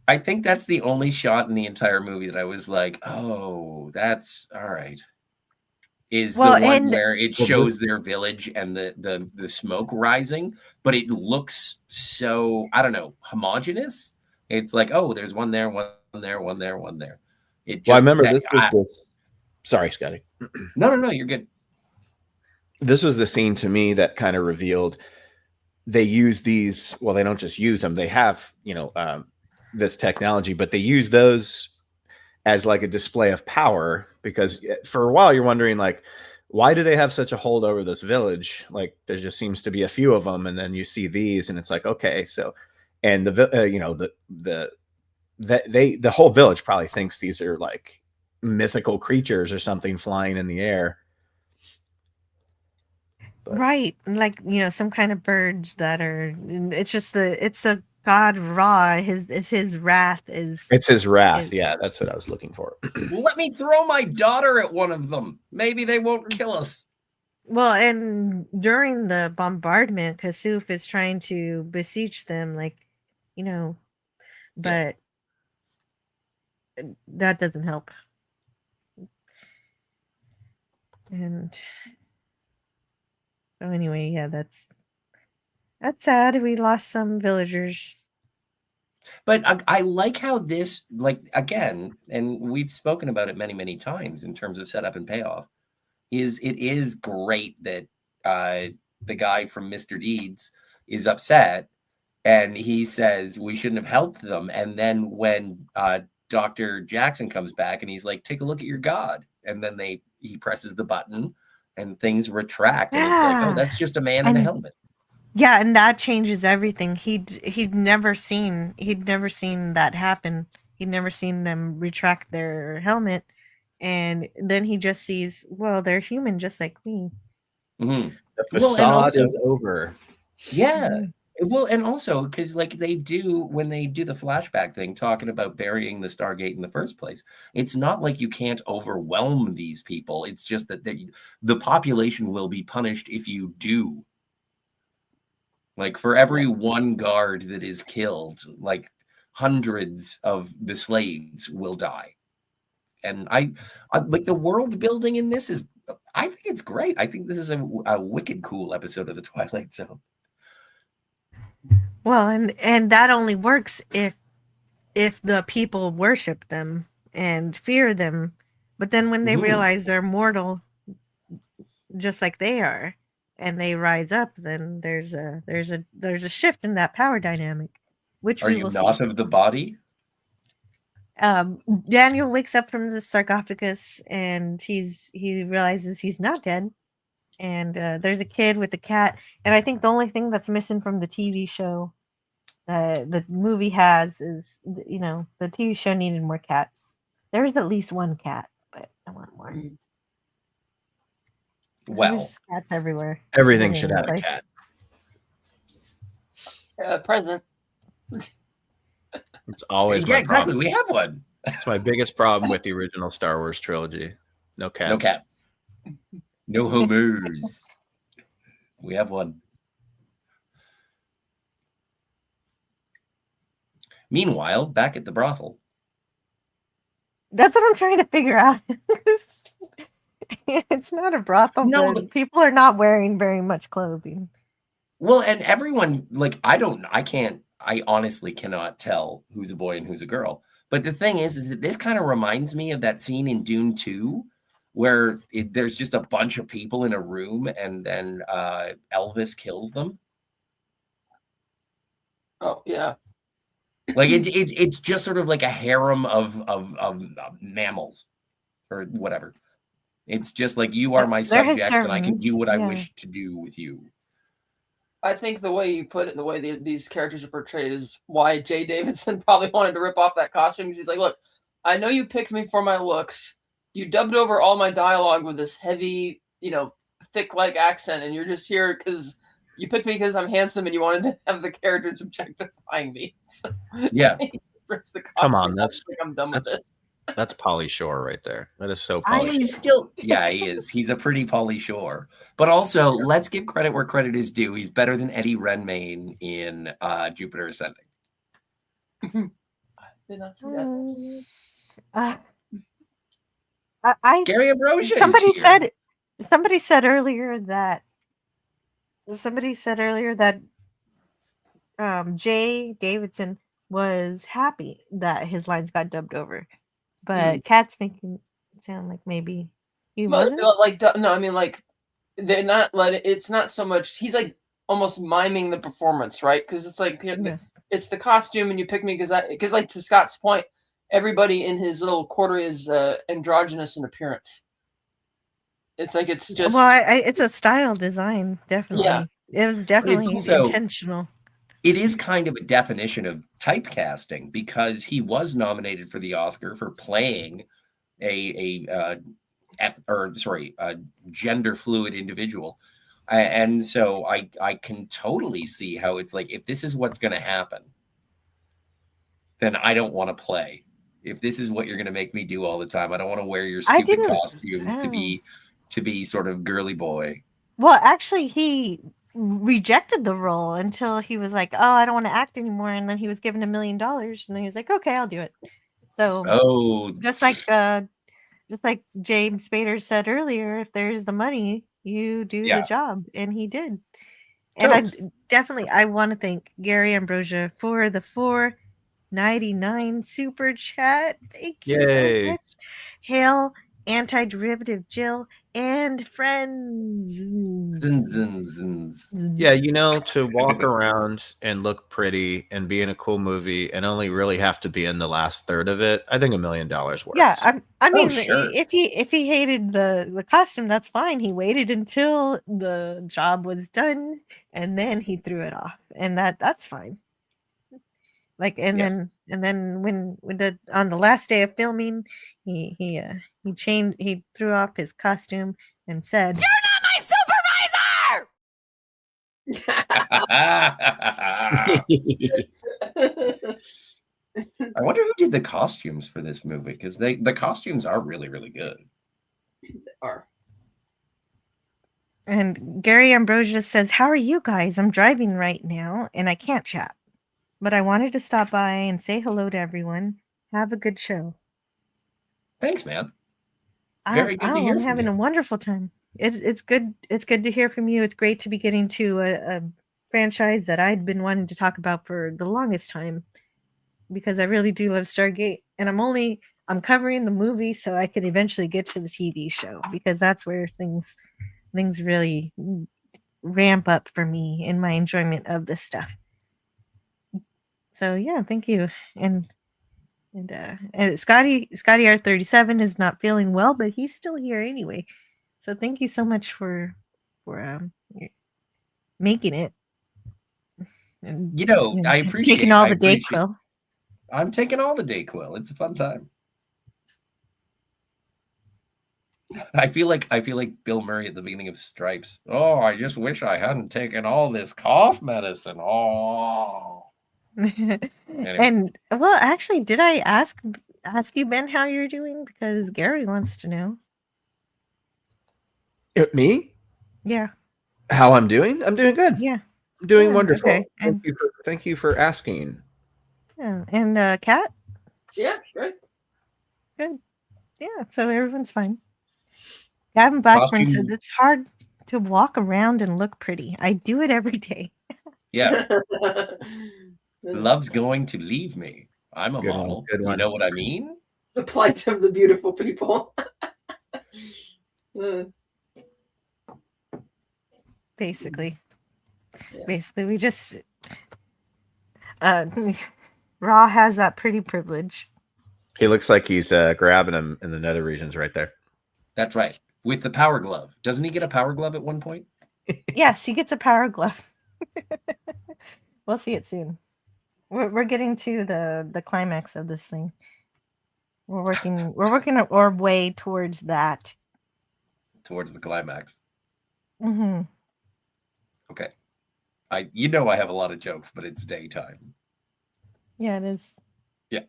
Speaker 9: I think that's the only shot in the entire movie that I was like, oh, that's all right. Is the one where it shows their village and the smoke rising, but it looks so, I don't know, homogenous. It's like, oh, there's one there, one there, one there, one there.
Speaker 10: I remember this was this. Sorry, Scotty.
Speaker 9: No, you're good.
Speaker 10: This was the scene to me that kind of revealed they use these. Well, they don't just use them. They have, this technology, but they use those as like a display of power, because for a while you're wondering, like, why do they have such a hold over this village? Like, there just seems to be a few of them, and then you see these, and it's like, okay, so, and the whole village probably thinks these are like mythical creatures or something flying in the air.
Speaker 7: But, right, like some kind of birds that are. It's a God Ra. His wrath is.
Speaker 10: It's his wrath. Yeah, that's what I was looking for.
Speaker 9: Let me throw my daughter at one of them. Maybe they won't kill us.
Speaker 7: Well, and during the bombardment, Kasuf is trying to beseech them, but that doesn't help. And so anyway, yeah, that's sad. We lost some villagers.
Speaker 9: But I like how this, like, again, and we've spoken about it many, many times in terms of setup and payoff, it is great that the guy from Mr. Deeds is upset, and he says we shouldn't have helped them. And then when Dr. Jackson comes back and he's like, take a look at your god, and then he presses the button and things retract, and it's like, oh, that's just a man in a helmet.
Speaker 7: Yeah, and that changes everything. He'd never seen that happen. He'd never seen them retract their helmet, and then he just sees, well, they're human just like me.
Speaker 9: Mm-hmm.
Speaker 10: The facade is over.
Speaker 9: Yeah. Well, and also because like when they do the flashback thing, talking about burying the Stargate in the first place, it's not like you can't overwhelm these people. It's just that the population will be punished if you do. Like for every one guard that is killed, like hundreds of the slaves will die. And I like the world building in this I think it's great. I think this is a wicked cool episode of the Twilight Zone.
Speaker 7: Well, and that only works if the people worship them and fear them. But then when they realize they're mortal, just like they are, and they rise up, then there's a shift in that power dynamic. Which
Speaker 9: are you not of the body?
Speaker 7: Daniel wakes up from the sarcophagus and he realizes he's not dead. And there's a kid with a cat. And I think the only thing that's missing from the TV show the movie has is, the TV show needed more cats. There's at least one cat, but I want more.
Speaker 9: Well,
Speaker 7: there's cats everywhere.
Speaker 10: Everything should have a cat.
Speaker 2: Present.
Speaker 10: It's always
Speaker 9: exactly. We have one.
Speaker 10: It's my biggest problem with the original Star Wars trilogy. No cats.
Speaker 9: No cats. No homers. We have one. Meanwhile, back at the brothel.
Speaker 7: That's what I'm trying to figure out. It's not a brothel.
Speaker 9: No,
Speaker 7: but people are not wearing very much clothing.
Speaker 9: Well, and everyone, like, I honestly cannot tell who's a boy and who's a girl. But the thing is that this kind of reminds me of that scene in Dune 2 where there's just a bunch of people in a room and then Elvis kills them.
Speaker 2: Oh, yeah.
Speaker 9: Like it's just sort of like a harem of mammals or whatever. It's just like you are my subjects and I can do what I wish to do with you.
Speaker 2: I think the way you put it, the way these characters are portrayed is why Jay Davidson probably wanted to rip off that costume. Because he's like, look, I know you picked me for my looks. You dubbed over all my dialogue with this heavy, thick like accent. And you're just here because you picked me because I'm handsome and you wanted to have the characters objectifying me. So
Speaker 9: yeah.
Speaker 10: Come on.
Speaker 2: I'm done with this.
Speaker 10: That's Pauly Shore right there. That is so Pauly
Speaker 9: He's still, he is. He's a pretty Pauly Shore. But also, let's give credit where credit is due. He's better than Eddie Redmayne in Jupiter Ascending.
Speaker 2: Did not see that.
Speaker 9: Gary Ambrosia.
Speaker 7: Somebody said earlier that Jay Davidson was happy that his lines got dubbed over. But Kat's making it sound like maybe he wasn't.
Speaker 2: No, I mean, like, they're not letting. It's not so much. He's like almost miming the performance, right? Because it's like it's the costume, and you pick me because, like, to Scott's point, everybody in his little quarter is androgynous in appearance. It's like it's just
Speaker 7: it's a style design, definitely. Yeah, it was definitely intentional.
Speaker 9: It is kind of a definition of typecasting because he was nominated for the Oscar for playing a gender fluid individual. And so I can totally see how it's like, if this is what's going to happen, then I don't want to play. If this is what you're going to make me do all the time, I don't want to wear your stupid costumes to be sort of girly boy.
Speaker 7: Well, actually, he rejected the role until he was like, "Oh, I don't want to act anymore," and then he was given $1 million, and then he was like, "Okay, I'll do it." So, just like James Spader said earlier, if there's the money, you do the job, and he did. And I want to thank Gary Ambrosia for the $4.99 super chat. Thank you so much. Hail Anti-Derivative Jill and friends.
Speaker 10: Yeah, you know, to walk around and look pretty and be in a cool movie and only really have to be in the last third of it, I think $1 million works.
Speaker 7: Yeah, I mean,
Speaker 9: sure.
Speaker 7: if he hated the costume, that's fine. He waited until the job was done and then he threw it off, and that's fine. Like, and
Speaker 9: Yes.
Speaker 7: then when on the last day of filming, he threw off his costume and said, "You're not my
Speaker 9: I wonder who did the costumes for this movie, because the costumes are really, really good.
Speaker 2: Are.
Speaker 7: And Gary Ambrosia says, "How are you guys? I'm driving right now and I can't chat. But I wanted to stop by and say hello to everyone. Have a good show."
Speaker 9: Thanks, man. Very good to hear
Speaker 7: I'm
Speaker 9: from
Speaker 7: having
Speaker 9: you.
Speaker 7: a wonderful time. It's good. It's good to hear from you. It's great to be getting to a franchise that I'd been wanting to talk about for the longest time, because I really do love Stargate, and I'm covering the movie so I could eventually get to the TV show, because that's where things really ramp up for me in my enjoyment of this stuff. So yeah, thank you. And Scotty R37 is not feeling well, but he's still here anyway. So thank you so much for making it. And,
Speaker 9: You know,
Speaker 7: and
Speaker 9: I appreciate
Speaker 7: taking all
Speaker 9: I
Speaker 7: the
Speaker 9: appreciate-
Speaker 7: Dayquil.
Speaker 9: I'm taking all the Dayquil. It's a fun time. I feel like Bill Murray at the beginning of Stripes. Oh, I just wish I hadn't taken all this cough medicine. Oh.
Speaker 7: And well, actually, did I ask you, Ben, how you're doing? Because Gary wants to know.
Speaker 10: Me?
Speaker 7: Yeah.
Speaker 10: How I'm doing? I'm doing good.
Speaker 7: Yeah.
Speaker 10: I'm doing
Speaker 7: Yeah,
Speaker 10: wonderful.
Speaker 7: okay.
Speaker 10: Thank you for asking.
Speaker 7: Yeah. And Kat?
Speaker 2: Yeah, great.
Speaker 7: Good. Yeah, so everyone's fine. Gavin Blackburn says
Speaker 9: Costume-
Speaker 7: it's hard to walk around and look pretty. I do it every day.
Speaker 9: Yeah. Love's going to leave me. I'm a
Speaker 10: Good one,
Speaker 9: model.
Speaker 10: good
Speaker 9: You
Speaker 10: one.
Speaker 9: know what I mean?
Speaker 2: The plight of the beautiful people.
Speaker 7: Basically.
Speaker 2: Yeah.
Speaker 7: Basically, we just Raw has that pretty privilege.
Speaker 10: He looks like he's grabbing him in the nether regions right there.
Speaker 9: That's right. With the power glove. Doesn't he get a power glove at one point?
Speaker 7: Yes, he gets a power glove. We'll see it soon. We're getting to the climax of this thing. We're working our way towards that.
Speaker 9: Towards the climax.
Speaker 7: Mm-hmm.
Speaker 9: Okay. I have a lot of jokes, but it's daytime.
Speaker 7: Yeah, it is.
Speaker 9: Yeah.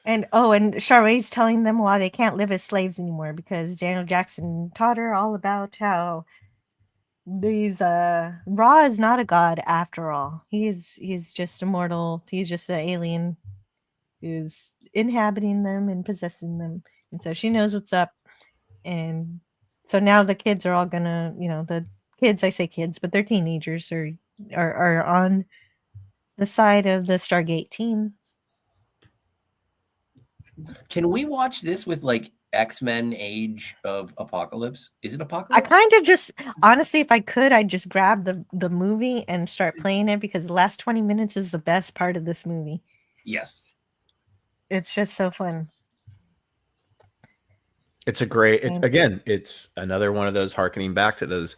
Speaker 7: And Charway's telling them why they can't live as slaves anymore, because Daniel Jackson taught her all about how these Ra is not a god after all. He's just immortal. He's just an alien who's inhabiting them and possessing them. And so she knows what's up. And so now the kids are all gonna, the kids, I say kids, but they're teenagers, are on the side of the Stargate team.
Speaker 9: Can we watch this with like X-Men Age of Apocalypse? Is it
Speaker 7: I
Speaker 9: Apocalypse?
Speaker 7: kind of just, honestly, if I could, I'd just grab the movie and start playing it, because the last 20 minutes is the best part of this movie.
Speaker 9: Yes.
Speaker 7: It's just so fun.
Speaker 10: It's a great, it's another one of those harkening back to those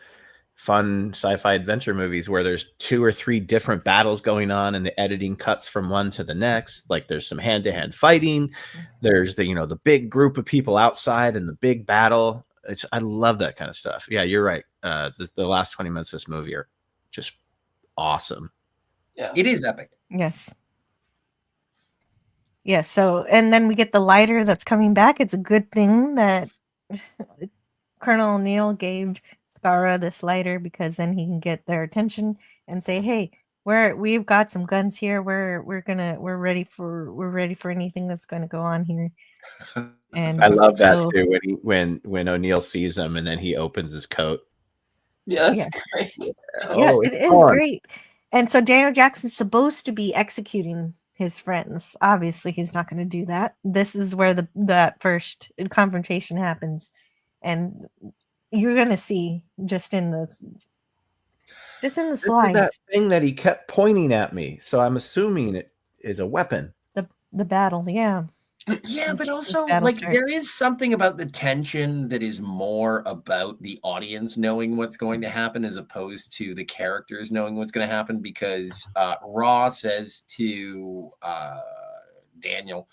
Speaker 10: fun sci-fi adventure movies where there's 2 or 3 different battles going on and the editing cuts from one to the next. Like there's some hand-to-hand fighting. There's the big group of people outside and the big battle. I love that kind of stuff. Yeah, you're right. The last 20 minutes of this movie are just awesome.
Speaker 2: Yeah.
Speaker 9: It is epic.
Speaker 7: Yes. Yes. So, and then we get the lighter that's coming back. It's a good thing that Colonel O'Neill gave Skara this lighter, because then he can get their attention and say, "Hey, we've got some guns here. We're ready for anything that's going to go on here." And
Speaker 10: I love that too when O'Neill sees him and then he opens his coat.
Speaker 2: Yes,
Speaker 7: Yeah.
Speaker 2: great.
Speaker 7: Yeah, it is great. And so Daniel Jackson's supposed to be executing his friends. Obviously, he's not going to do that. This is where that first confrontation happens, and you're going to see just in the
Speaker 10: This is that
Speaker 7: slides
Speaker 10: thing that he kept pointing at me, so I'm assuming it is a weapon.
Speaker 7: the battle. Yeah,
Speaker 9: Yeah, but
Speaker 7: This
Speaker 9: also
Speaker 7: battle
Speaker 9: like
Speaker 7: starts.
Speaker 9: there is something about the tension that is more about the audience knowing what's going to happen as opposed to the characters knowing what's going to happen, because Raw says to Daniel,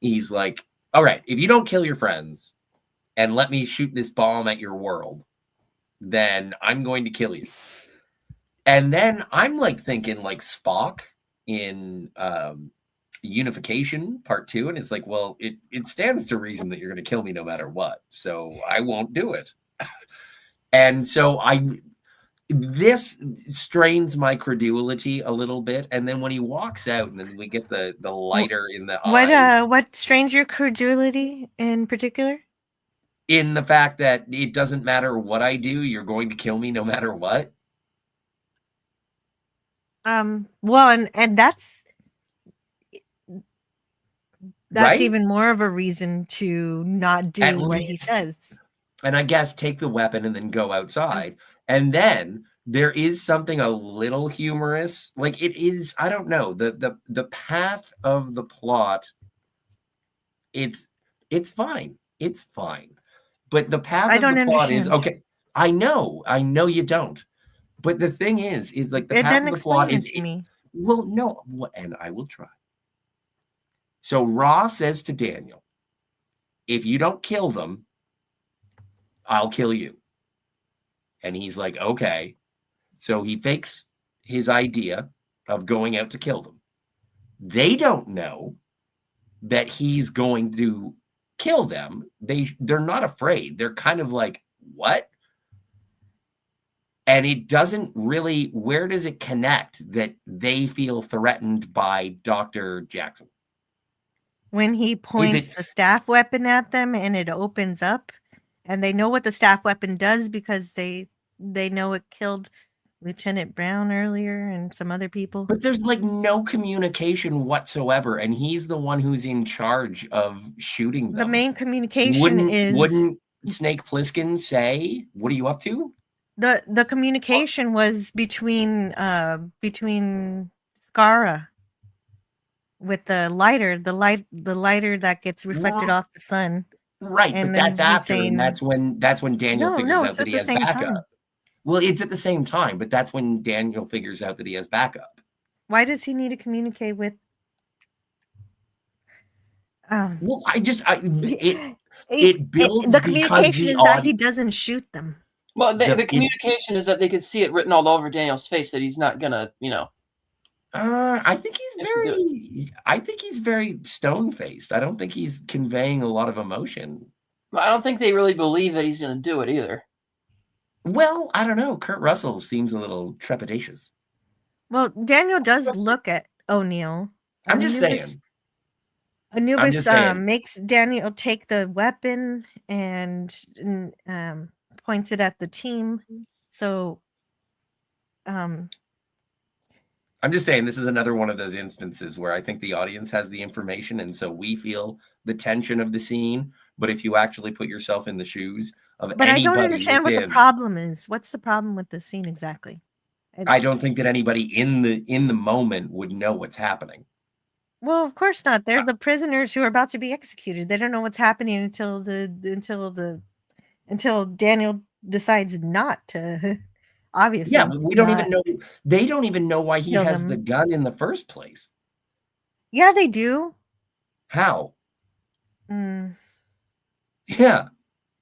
Speaker 9: he's like, all right, if you don't kill your friends and let me shoot this bomb at your world, then I'm going to kill you. And then I'm like thinking like Spock in Unification Part 2, and it's like, well, it stands to reason that you're going to kill me no matter what, so I won't do it. And so this strains my credulity a little bit. And then when he walks out, and then we get the lighter in the eyes,
Speaker 7: What strains your credulity in particular?
Speaker 9: in the fact that it doesn't matter what I do, you're going to kill me no matter what.
Speaker 7: Well, and that's
Speaker 9: Right?
Speaker 7: even more of a reason to not do
Speaker 9: At
Speaker 7: what he
Speaker 9: least-
Speaker 7: says.
Speaker 9: And I guess take the weapon and then go outside. And then there is something a little humorous. Like it is, I don't know, the path of the plot, it's fine. It's fine. But the path
Speaker 7: I
Speaker 9: of
Speaker 7: don't
Speaker 9: the plot is
Speaker 7: understand.
Speaker 9: okay. I know you don't. But the thing is like the
Speaker 7: And
Speaker 9: path
Speaker 7: then
Speaker 9: of the plot
Speaker 7: explain
Speaker 9: is
Speaker 7: it to me.
Speaker 9: well, no, and I will try. So Ra says to Daniel, if you don't kill them, I'll kill you. And he's like, okay. So he fakes his idea of going out to kill them. They don't know that he's going to kill them. They're not afraid. They're kind of like, what? And it doesn't really, where does it connect that they feel threatened by Dr. Jackson?
Speaker 7: When he points the staff weapon at them and it opens up, and they know what the staff weapon does because they know it killed Lieutenant Brown earlier and some other people.
Speaker 9: But there's like no communication whatsoever, and he's the one who's in charge of shooting them.
Speaker 7: The main communication
Speaker 9: wouldn't Snake Plissken say, "What are you up to?"
Speaker 7: The communication was between Skara with the lighter that gets reflected
Speaker 9: Well,
Speaker 7: off the sun.
Speaker 9: Right,
Speaker 7: And
Speaker 9: but
Speaker 7: then
Speaker 9: that's
Speaker 7: he's
Speaker 9: after,
Speaker 7: saying-
Speaker 9: and that's when Daniel figures
Speaker 7: No,
Speaker 9: out
Speaker 7: it's
Speaker 9: that
Speaker 7: at
Speaker 9: he
Speaker 7: the
Speaker 9: has
Speaker 7: same
Speaker 9: backup.
Speaker 7: time.
Speaker 9: Well, it's at the same time, but that's when Daniel figures out that he has backup.
Speaker 7: Why does he need to communicate with?
Speaker 9: Well, it builds
Speaker 7: The communication is that he doesn't shoot them.
Speaker 2: Well, the communication is that they could see it written all over Daniel's face that he's not gonna,
Speaker 9: I think he's very stone-faced. I don't think he's conveying a lot of emotion.
Speaker 2: I don't think they really believe that he's gonna do it either.
Speaker 9: Well, I don't know. Kurt Russell seems a little trepidatious.
Speaker 7: Well, Daniel does look at O'Neill.
Speaker 9: I'm just saying.
Speaker 7: Anubis makes Daniel take the weapon and points it at the team. So,
Speaker 9: I'm just saying this is another one of those instances where I think the audience has the information, and so we feel the tension of the scene. But if you actually put yourself in the shoes of
Speaker 7: but
Speaker 9: anybody
Speaker 7: I don't understand what the
Speaker 9: within,
Speaker 7: problem is. What's the problem with the scene exactly?
Speaker 9: I don't think that anybody in the moment would know what's happening.
Speaker 7: Well, of course not. They're the prisoners who are about to be executed. They don't know what's happening until Daniel decides not to. Obviously,
Speaker 9: Yeah, but we don't even know. They don't even know why he
Speaker 7: kill
Speaker 9: has
Speaker 7: them.
Speaker 9: the gun in the first place.
Speaker 7: Yeah, they do.
Speaker 9: How?
Speaker 7: Mm,
Speaker 9: Yeah,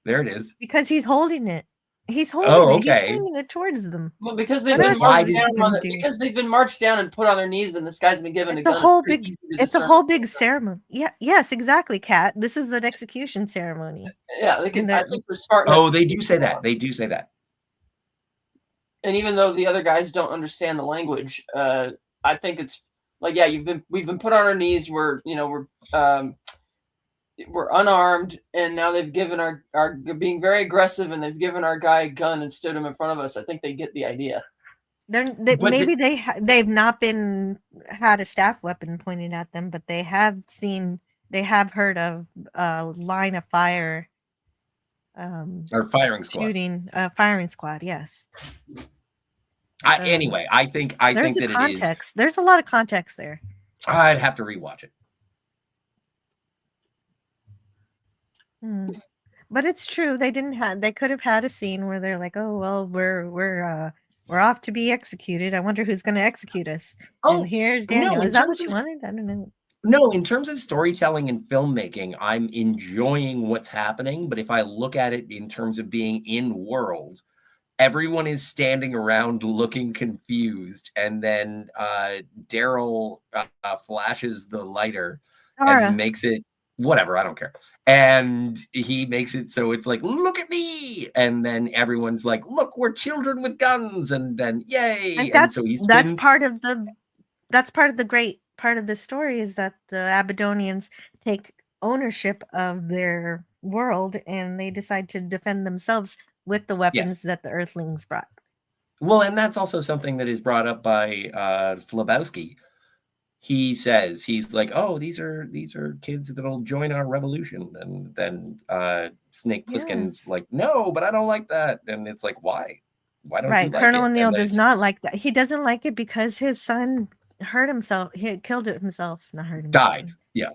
Speaker 9: there it is.
Speaker 7: because he's holding it. He's holding
Speaker 9: Oh,
Speaker 7: it.
Speaker 9: okay.
Speaker 7: He's aiming it towards them.
Speaker 2: Well, because they've
Speaker 7: What
Speaker 2: been
Speaker 7: else
Speaker 2: marched
Speaker 7: is he
Speaker 2: down
Speaker 7: gonna do?
Speaker 2: because they've been marched down and put on their knees, and this guy's been given a
Speaker 7: It's a
Speaker 2: gun.
Speaker 7: whole
Speaker 2: pretty
Speaker 7: big.
Speaker 2: easy to
Speaker 7: It's a
Speaker 2: discern
Speaker 7: whole
Speaker 2: what's
Speaker 7: big
Speaker 2: going on.
Speaker 7: ceremony. Yeah. Yes. Exactly, Kat. This is the execution ceremony.
Speaker 2: Yeah, they can, I think for Spartan.
Speaker 9: Oh, they do say that. They do say that.
Speaker 2: And even though the other guys don't understand the language, I think it's like, yeah, we've been put on our knees. We're unarmed, and now they've given our being very aggressive, and they've given our guy a gun and stood him in front of us. I think they get the idea.
Speaker 7: Maybe they've not been had a staff weapon pointed at them, but they have heard of a line of fire.
Speaker 9: Or firing squad.
Speaker 7: Shooting firing squad. Yes.
Speaker 9: Anyway, I think that
Speaker 7: context. There's a lot of context there.
Speaker 9: I'd have to rewatch it.
Speaker 7: But it's true. They could have had a scene where they're like, "Oh well, we're off to be executed. I wonder who's going to execute us."
Speaker 9: Oh,
Speaker 7: and here's Daniel.
Speaker 9: No,
Speaker 7: Is that what you wanted? I don't know.
Speaker 9: No, in terms of storytelling and filmmaking, I'm enjoying what's happening. But if I look at it in terms of being in world, everyone is standing around looking confused, and then Daryl flashes the lighter and makes it whatever. I don't care. And he makes it so it's like, look at me. And then everyone's like, look, we're children with guns. And then yay. And so
Speaker 7: that's part of the great part of the story, is that the Aberdonians take ownership of their world and they decide to defend themselves with the weapons that the Earthlings brought.
Speaker 9: Well, and that's also something that is brought up by Flabowski. He says, he's like, oh, these are kids that'll join our revolution. And then Snake Plissken's like, no, but I don't like that. And it's like, why? Why don't you like
Speaker 7: Colonel
Speaker 9: it?
Speaker 7: O'Neill does not like that. He doesn't like it because his son hurt himself. He killed himself, not hurt himself.
Speaker 9: Died. Yeah.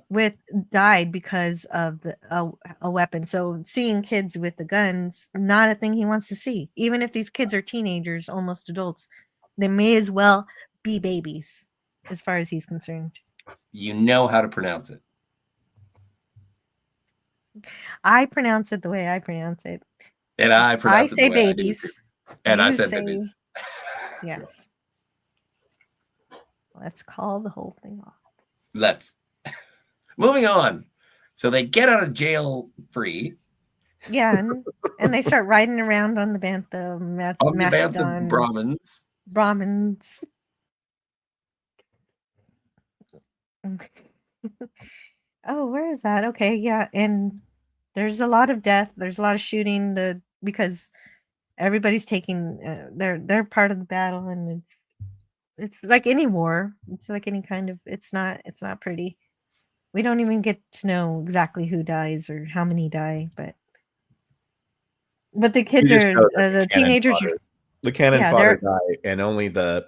Speaker 7: Died because of a weapon. So seeing kids with the guns, not a thing he wants to see. Even if these kids are teenagers, almost adults, they may as well be babies, as far as he's concerned.
Speaker 9: You know how to pronounce it.
Speaker 7: I pronounce it the way I pronounce it.
Speaker 9: And I pronounce it
Speaker 7: the way
Speaker 9: babies. And I said
Speaker 7: say
Speaker 9: babies.
Speaker 7: Yes. Let's call the whole thing off.
Speaker 9: Let's. Moving on. So they get out of jail free.
Speaker 7: Yeah, and they start riding around on the Bantha Mastodon Brahmins. Oh, where is that? Okay, yeah, and there's a lot of death. There's a lot of shooting. Because everybody's taking they're part of the battle, and it's like any war. It's like any kind of. It's not pretty. We don't even get to know exactly who dies or how many die, but the kids are the teenagers.
Speaker 10: The cannon fodder die, and only the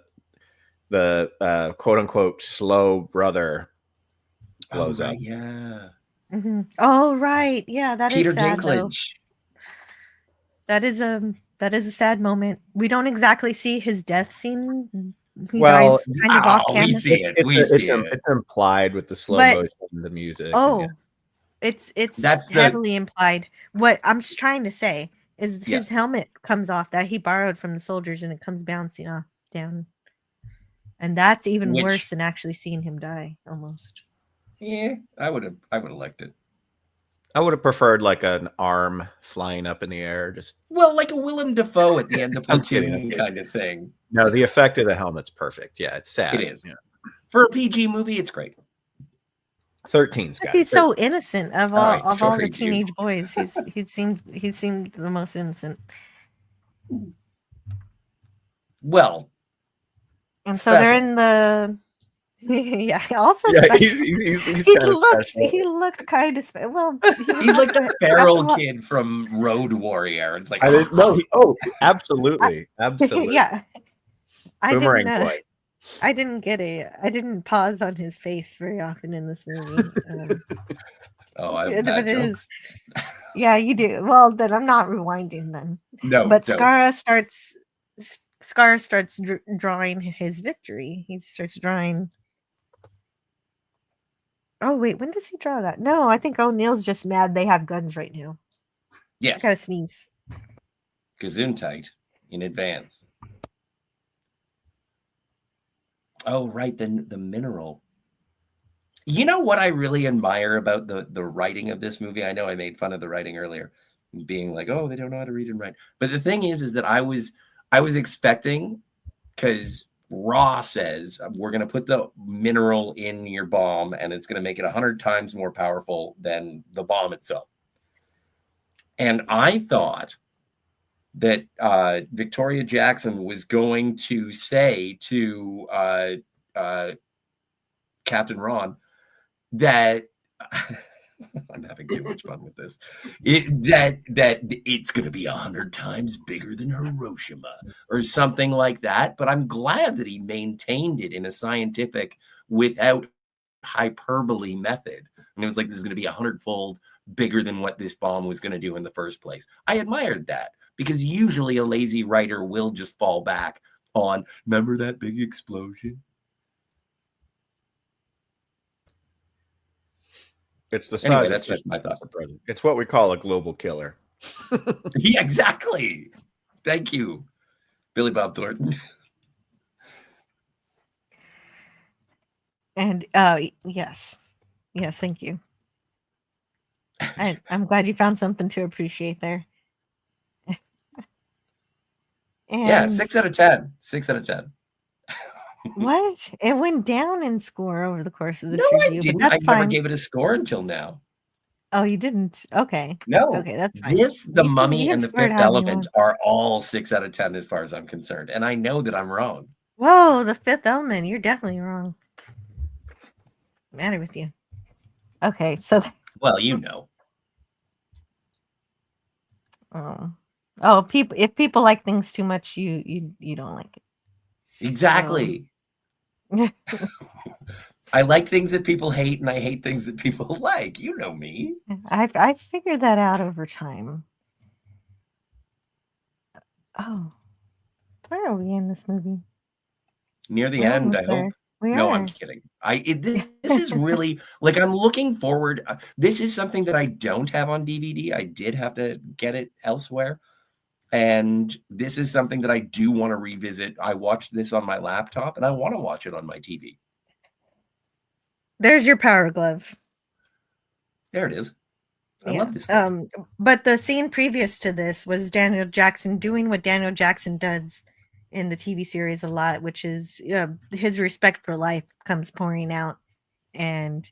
Speaker 10: quote unquote slow brother blows up.
Speaker 9: Yeah.
Speaker 7: Mm-hmm. Oh right, yeah, that
Speaker 9: Peter
Speaker 7: is sad.
Speaker 9: Dinklage.
Speaker 7: Though. That is a sad moment. We don't exactly see his death scene. He
Speaker 10: Well,
Speaker 7: dies kind of off camera.
Speaker 9: We see it.
Speaker 10: It's implied with the slow motion and the music.
Speaker 7: Oh, it's heavily implied. What I'm just trying to say is his helmet comes off that he borrowed from the soldiers, and it comes bouncing off down. And that's even worse than actually seeing him die, almost.
Speaker 9: Yeah, I would have liked it.
Speaker 10: I would have preferred like an arm flying up in the air,
Speaker 9: like a Willem Dafoe at the end of Platoon kind of thing.
Speaker 10: No, the effect of the helmet's perfect. Yeah, it's sad.
Speaker 9: It is.
Speaker 10: Yeah.
Speaker 9: For a PG movie, it's great.
Speaker 10: 13's got
Speaker 7: He's so innocent of all the
Speaker 9: dude.
Speaker 7: teenage boys. He seemed the most innocent.
Speaker 9: Well,
Speaker 7: and so they're in the. Yeah. Also, he looked kind of well.
Speaker 9: He's like the feral kid from Road Warrior. It's like
Speaker 10: I didn't know. Absolutely.
Speaker 7: Yeah.
Speaker 10: Boomerang boy.
Speaker 7: I didn't get it. I didn't pause on his face very often in this movie.
Speaker 9: I have bad jokes.
Speaker 7: Yeah, you do. Well, then I'm not rewinding then.
Speaker 9: No,
Speaker 7: but Skara starts drawing his victory. He starts drawing. Oh wait, when does he draw that? No, I think O'Neill's just mad they have guns right now.
Speaker 9: Yes.
Speaker 7: I gotta sneeze.
Speaker 9: Gesundheit in advance. Oh, right. Then the mineral. You know what I really admire about the writing of this movie? I know I made fun of the writing earlier, being like, oh, they don't know how to read and write. But the thing is that I was expecting, because Raw says we're going to put the mineral in your bomb and it's going to make it 100 times more powerful than the bomb itself. And I thought that Victoria Jackson was going to say to Captain Ron that I'm having too much fun with this. That it's going to be 100 times bigger than Hiroshima or something like that. But I'm glad that he maintained it in a scientific, without hyperbole method. And it was like, this is going to be 100-fold bigger than what this bomb was going to do in the first place. I admired that, because usually a lazy writer will just fall back on, remember that big explosion?
Speaker 10: It's the size.
Speaker 9: Anyway,
Speaker 10: of
Speaker 9: that's just my thought.
Speaker 10: It's what we call a global killer.
Speaker 9: Yeah, exactly. Thank you, Billy Bob Thornton.
Speaker 7: And yes, thank you. I'm glad you found something to appreciate there. And
Speaker 9: Yeah, 6 out of 10. 6 out of 10.
Speaker 7: What? It went down in score over the course of this
Speaker 9: No,
Speaker 7: review,
Speaker 9: I didn't.
Speaker 7: but
Speaker 9: I
Speaker 7: that's
Speaker 9: never
Speaker 7: fine.
Speaker 9: gave it a score until now.
Speaker 7: Oh, you didn't? Okay.
Speaker 9: No.
Speaker 7: Okay, that's fine.
Speaker 9: This, The Mummy,
Speaker 7: you can
Speaker 9: and The
Speaker 7: score it
Speaker 9: Fifth
Speaker 7: however you
Speaker 9: Element
Speaker 7: want.
Speaker 9: are all 6 out of 10 as far as I'm concerned. And I know that I'm wrong.
Speaker 7: Whoa, The Fifth Element. You're definitely wrong. Matter with you. Okay, so
Speaker 9: Well, you know.
Speaker 7: people, if people like things too much, you don't like it.
Speaker 9: Exactly. I like things that people hate, and I hate things that people like. You know me.
Speaker 7: I figured that out over time. Oh, where are we in this movie?
Speaker 9: Near the
Speaker 7: We're
Speaker 9: end, I
Speaker 7: almost there.
Speaker 9: hope.
Speaker 7: We
Speaker 9: No,
Speaker 7: are.
Speaker 9: I'm kidding. This is really, like, I'm looking forward. This is something that I don't have on DVD. I did have to get it elsewhere. And this is something that I do want to revisit. I watched this on my laptop, and I want to watch it on my TV.
Speaker 7: There's your power glove.
Speaker 9: There it is. I
Speaker 7: Yeah.
Speaker 9: love this thing.
Speaker 7: But the scene previous to this was Daniel Jackson doing what Daniel Jackson does in the TV series a lot, which is his respect for life comes pouring out, and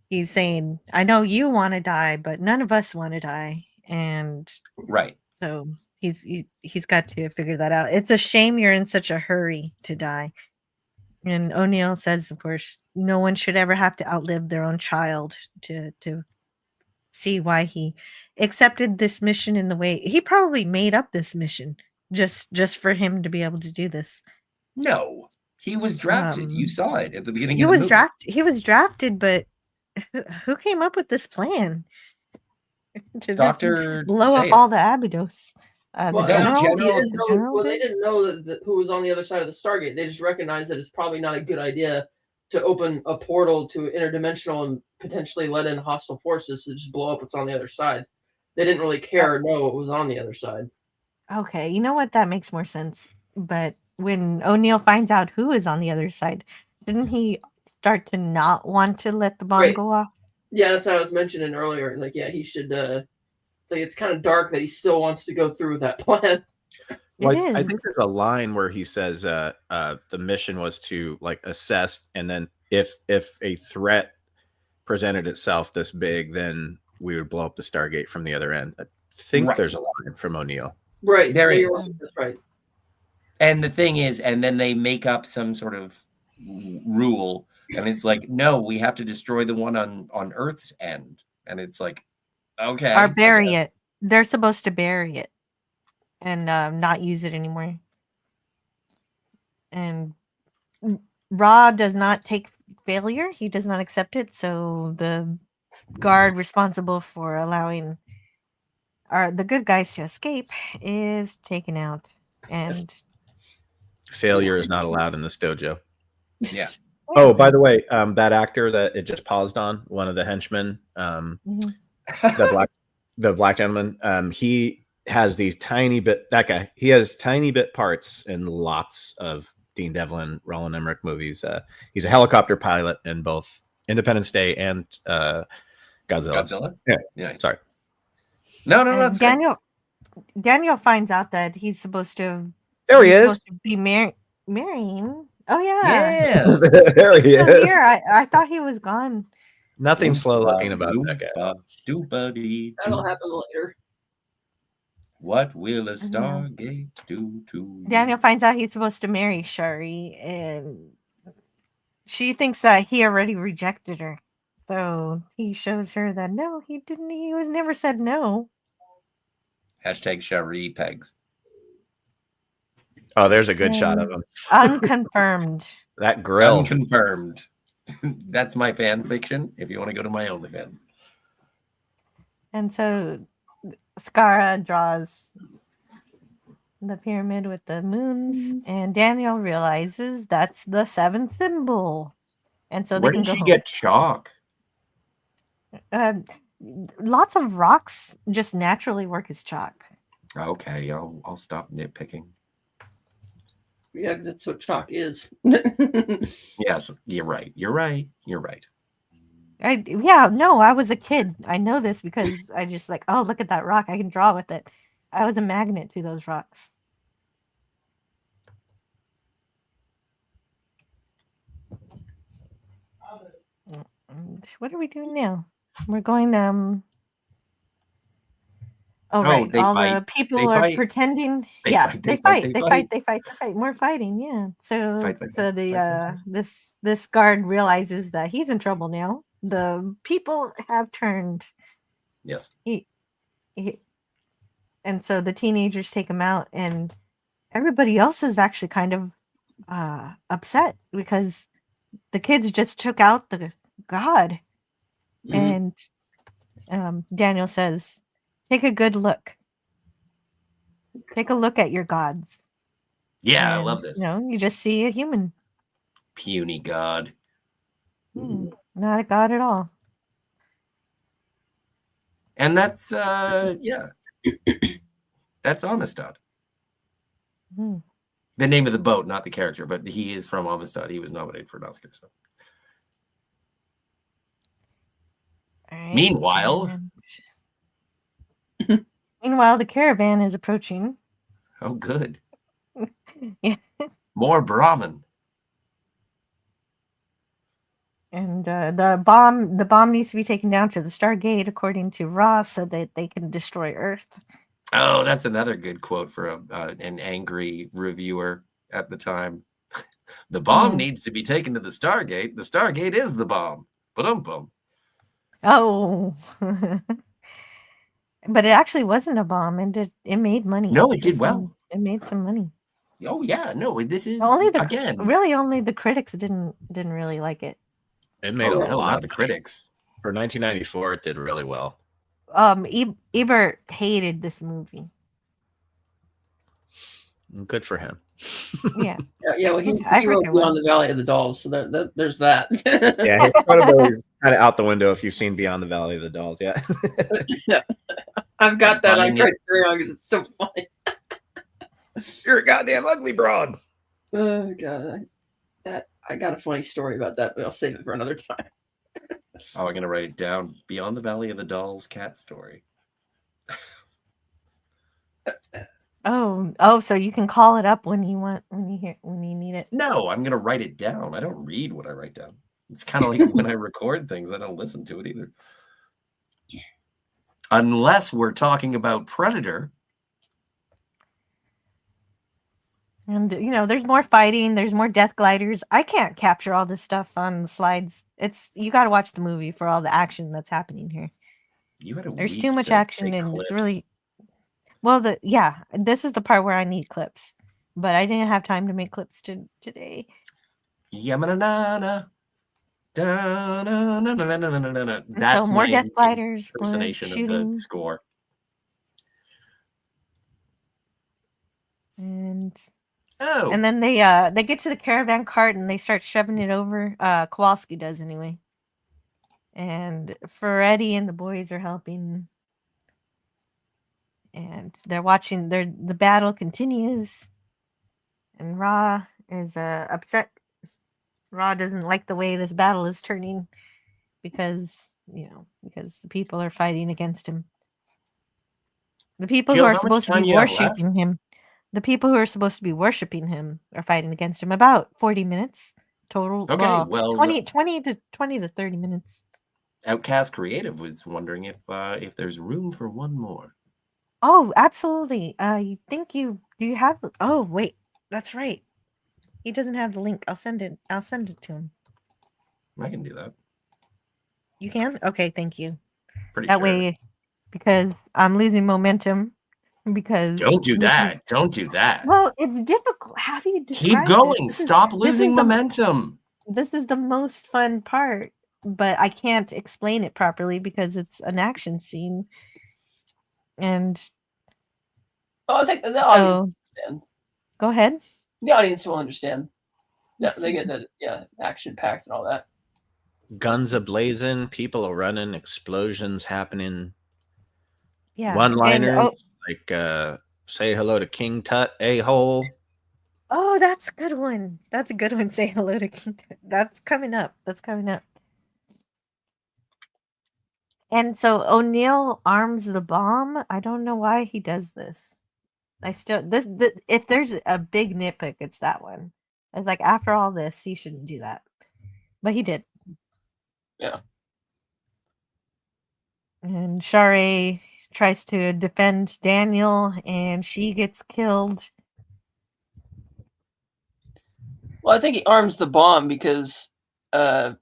Speaker 7: he's saying, "I know you want to die, but none of us want to die," and
Speaker 9: Right.
Speaker 7: so he's got to figure that out. It's a shame you're in such a hurry to die. And O'Neill says, of course, no one should ever have to outlive their own child to see why he accepted this mission in the way he probably made up this mission just for him to be able to do this.
Speaker 9: No, he was drafted. You saw it at the beginning
Speaker 7: He
Speaker 9: of the
Speaker 7: was
Speaker 9: movie.
Speaker 7: drafted. He was drafted, but who came up with this plan to
Speaker 9: Dr.
Speaker 7: just blow up
Speaker 9: Sayers.
Speaker 7: all the Abydos?
Speaker 2: Well,
Speaker 7: The
Speaker 2: yeah,
Speaker 7: general,
Speaker 2: they didn't
Speaker 7: the
Speaker 2: know,
Speaker 7: general
Speaker 2: well, they
Speaker 7: did?
Speaker 2: didn't know who was on the other side of the Stargate. They just recognized that it's probably not a good idea to open a portal to interdimensional and potentially let in hostile forces to just blow up what's on the other side. They didn't really care or know what was on the other side.
Speaker 7: Okay, you know what? That makes more sense. But when O'Neill finds out who is on the other side, didn't he start to not want to let the bomb
Speaker 2: Right.
Speaker 7: go off?
Speaker 2: Yeah, that's what I was mentioning earlier. Like, yeah, he should. Like, it's kind of dark that he still wants to go through with that plan.
Speaker 10: Well, I think there's a line where he says the mission was to like assess, and then if a threat presented itself this big, then we would blow up the Stargate from the other end. I think there's a line from O'Neill.
Speaker 2: Right.
Speaker 9: There
Speaker 2: is.
Speaker 9: is.
Speaker 2: That's right.
Speaker 9: And the thing is, and then they make up some sort of rule, and it's like, no, we have to destroy the one on Earth's end. And it's like, okay.
Speaker 7: Or bury it. They're supposed to bury it and not use it anymore. And Ra does not take failure. He does not accept it. So the guard responsible for allowing the good guys to escape is taken out. And
Speaker 10: Failure is not allowed in this dojo.
Speaker 9: Yeah.
Speaker 10: Oh, by the way, that actor that it just paused on, one of the henchmen, the black gentleman, he has these tiny bit. That guy, he has tiny bit parts in lots of Dean Devlin, Roland Emmerich movies. He's a helicopter pilot in both Independence Day and Godzilla. Yeah. Sorry.
Speaker 9: No, that's
Speaker 7: Daniel finds out that he's supposed to.
Speaker 10: There he is.
Speaker 7: Supposed to be marrying. Oh yeah.
Speaker 10: There he is.
Speaker 7: Here, I thought he was gone.
Speaker 10: Nothing slow looking about that guy.
Speaker 2: That'll happen later.
Speaker 9: What will a
Speaker 7: Yeah.
Speaker 9: Stargate do to you?
Speaker 7: Daniel finds out he's supposed to marry Shari, and she thinks that he already rejected her. So he shows her that no, he didn't. He was never said no.
Speaker 9: Hashtag Shari pegs.
Speaker 10: Oh, there's a good shot of
Speaker 7: And
Speaker 10: him.
Speaker 7: unconfirmed.
Speaker 10: That grill.
Speaker 9: Unconfirmed. That's my fan fiction. If you want to go to my OnlyFans.
Speaker 7: And so Skara draws the pyramid with the moons, and Daniel realizes that's the seventh symbol. And so
Speaker 9: Where
Speaker 7: they can
Speaker 9: did
Speaker 7: go
Speaker 9: she
Speaker 7: home.
Speaker 9: get chalk?
Speaker 7: Lots of rocks just naturally work as chalk.
Speaker 9: Okay, I'll stop nitpicking.
Speaker 2: Yeah, that's what chalk is.
Speaker 9: Yes, you're right. You're right. You're right.
Speaker 7: I was a kid. I know this because I just like, oh, look at that rock. I can draw with it. I was a magnet to those rocks. And what are we doing now? We're going oh, right.
Speaker 9: They
Speaker 7: All
Speaker 9: fight.
Speaker 7: the people
Speaker 9: They
Speaker 7: are
Speaker 9: fight.
Speaker 7: pretending.
Speaker 9: They
Speaker 7: Yeah,
Speaker 9: fight,
Speaker 7: they
Speaker 9: they fight,
Speaker 7: fight.
Speaker 9: they
Speaker 7: They
Speaker 9: fight.
Speaker 7: fight. They fight. They fight. More fighting. Yeah. So
Speaker 9: Fight,
Speaker 7: this guard realizes that he's in trouble now. The people have turned.
Speaker 9: Yes.
Speaker 7: And so the teenagers take him out, and everybody else is actually kind of upset because the kids just took out the god.
Speaker 2: Mhm.
Speaker 7: And Daniel says, take a good look. Take a look at your gods.
Speaker 9: Yeah, I
Speaker 7: And,
Speaker 9: love this.
Speaker 7: you just see a human.
Speaker 9: Puny god.
Speaker 7: Not a god at all.
Speaker 9: And that's yeah. That's Amistad.
Speaker 7: Hmm.
Speaker 9: The name of the boat, not the character, but he is from Amistad. He was nominated for an Oscar. So.
Speaker 7: All right.
Speaker 9: Meanwhile,
Speaker 7: the caravan is approaching.
Speaker 9: oh, good.
Speaker 7: Yeah.
Speaker 9: More Brahmin.
Speaker 7: And the bomb needs to be taken down to the Stargate, according to Ross, so that they can destroy Earth.
Speaker 9: Oh, that's another good quote for an angry reviewer at the time. The bomb needs to be taken to the Stargate. The Stargate is the bomb. Ba-dum-bum.
Speaker 7: Oh. But it actually wasn't a bomb, and it made money.
Speaker 9: No, it did well.
Speaker 7: It made some money.
Speaker 9: Oh yeah, no, this is
Speaker 7: Only the critics didn't really like it.
Speaker 10: It made a lot
Speaker 9: not
Speaker 10: of
Speaker 9: the
Speaker 10: money.
Speaker 9: critics.
Speaker 10: For 1994, it did really well.
Speaker 7: Ebert hated this movie.
Speaker 10: Good for him.
Speaker 7: Yeah.
Speaker 2: Yeah, well, he
Speaker 7: I
Speaker 2: wrote
Speaker 7: freaking
Speaker 2: Beyond the Valley of the Dolls, so there's that.
Speaker 10: Yeah, his credibility kind of out the window if you've seen Beyond the Valley of the Dolls. Yeah.
Speaker 2: Yeah. I've got that on Criterion because it's so funny.
Speaker 10: You're a goddamn ugly broad.
Speaker 2: Oh god, I got a funny story about that, but I'll save it for another time.
Speaker 9: Oh, I'm gonna write it down. Beyond the Valley of the Dolls cat story.
Speaker 7: Oh, so you can call it up when you need it.
Speaker 9: No, I'm gonna write it down. I don't read what I write down. It's kind of like when I record things, I don't listen to it either. Unless we're talking about Predator.
Speaker 7: And there's more fighting, there's more death gliders. I can't capture all this stuff on the slides. You got to watch the movie for all the action that's happening here. There's too much action, and it's really this is the part where I need clips, but I didn't have time to make clips today.
Speaker 9: Yamanana. That's
Speaker 7: so more
Speaker 9: my
Speaker 7: death gliders,
Speaker 9: impersonation
Speaker 7: more
Speaker 9: of the score.
Speaker 7: And then they get to the caravan cart and they start shoving it over. Kowalski does anyway. And Ferretti and the boys are helping. And they're watching. The battle continues. And Ra is upset. Ra doesn't like the way this battle is turning because the people are fighting against him. The people who are supposed to be worshiping him. The people who are supposed to be worshiping him are fighting against him. About 40 minutes total.
Speaker 9: Okay,
Speaker 7: 20 to 30 minutes.
Speaker 9: Outcast Creative was wondering if there's room for one more.
Speaker 7: Oh, absolutely. I think you do. You have? Oh, wait, that's right. He doesn't have the link. I'll send it. I'll send it to him.
Speaker 9: I can do that.
Speaker 7: You can? Okay, thank you.
Speaker 9: Pretty
Speaker 7: That
Speaker 9: sure.
Speaker 7: way, because I'm losing momentum. Because
Speaker 9: Don't do
Speaker 7: this
Speaker 9: that.
Speaker 7: is
Speaker 9: Don't do that.
Speaker 7: well, it's difficult. How do you
Speaker 9: Keep
Speaker 7: describe
Speaker 9: going.
Speaker 7: this?
Speaker 9: Stop
Speaker 7: This is
Speaker 9: losing
Speaker 7: the
Speaker 9: momentum.
Speaker 7: this is the most fun part, but I can't explain it properly because it's an action scene. And
Speaker 2: Oh, I think the audience
Speaker 7: so
Speaker 2: understand.
Speaker 7: go ahead.
Speaker 2: The audience will understand. Yeah, they get that. Yeah, action packed and all that.
Speaker 10: Guns ablazing, people running, explosions happening,
Speaker 7: Yeah.
Speaker 10: one
Speaker 7: And
Speaker 10: liners like say hello to King Tut, a hole.
Speaker 7: oh, that's a good one. That's a good one. Say hello to King Tut. That's coming up. That's coming up. And so O'Neill arms the bomb. I don't know why he does this. I still this if there's a big nitpick, it's that one. It's like after all this, he shouldn't do that, but he did.
Speaker 2: Yeah.
Speaker 7: And Shari tries to defend Daniel, and she gets killed.
Speaker 2: Well, I think he arms the bomb because it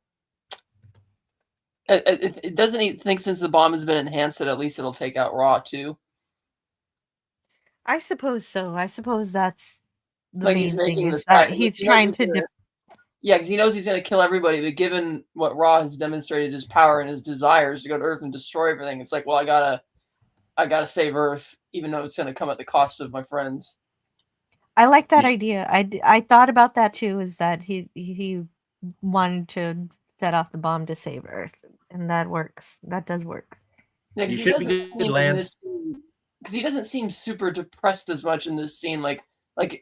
Speaker 2: doesn't he think since the bomb has been enhanced that at least it'll take out Raw too.
Speaker 7: I suppose so. I suppose that's the
Speaker 2: Like he's
Speaker 7: main thing
Speaker 2: making
Speaker 7: is
Speaker 2: this
Speaker 7: that
Speaker 2: like,
Speaker 7: he's
Speaker 2: he knows
Speaker 7: trying
Speaker 2: he's
Speaker 7: to.
Speaker 2: gonna, yeah, because he knows he's going to kill everybody. But given what Raw has demonstrated his power and his desires to go to Earth and destroy everything, it's like, well, I gotta save Earth, even though it's going to come at the cost of my friends.
Speaker 7: I like that idea. I thought about that too. Is that he wanted to set off the bomb to save Earth, and that works. That does work.
Speaker 2: Yeah,
Speaker 9: You should be good, Lance.
Speaker 2: Because he doesn't seem super depressed as much in this scene, like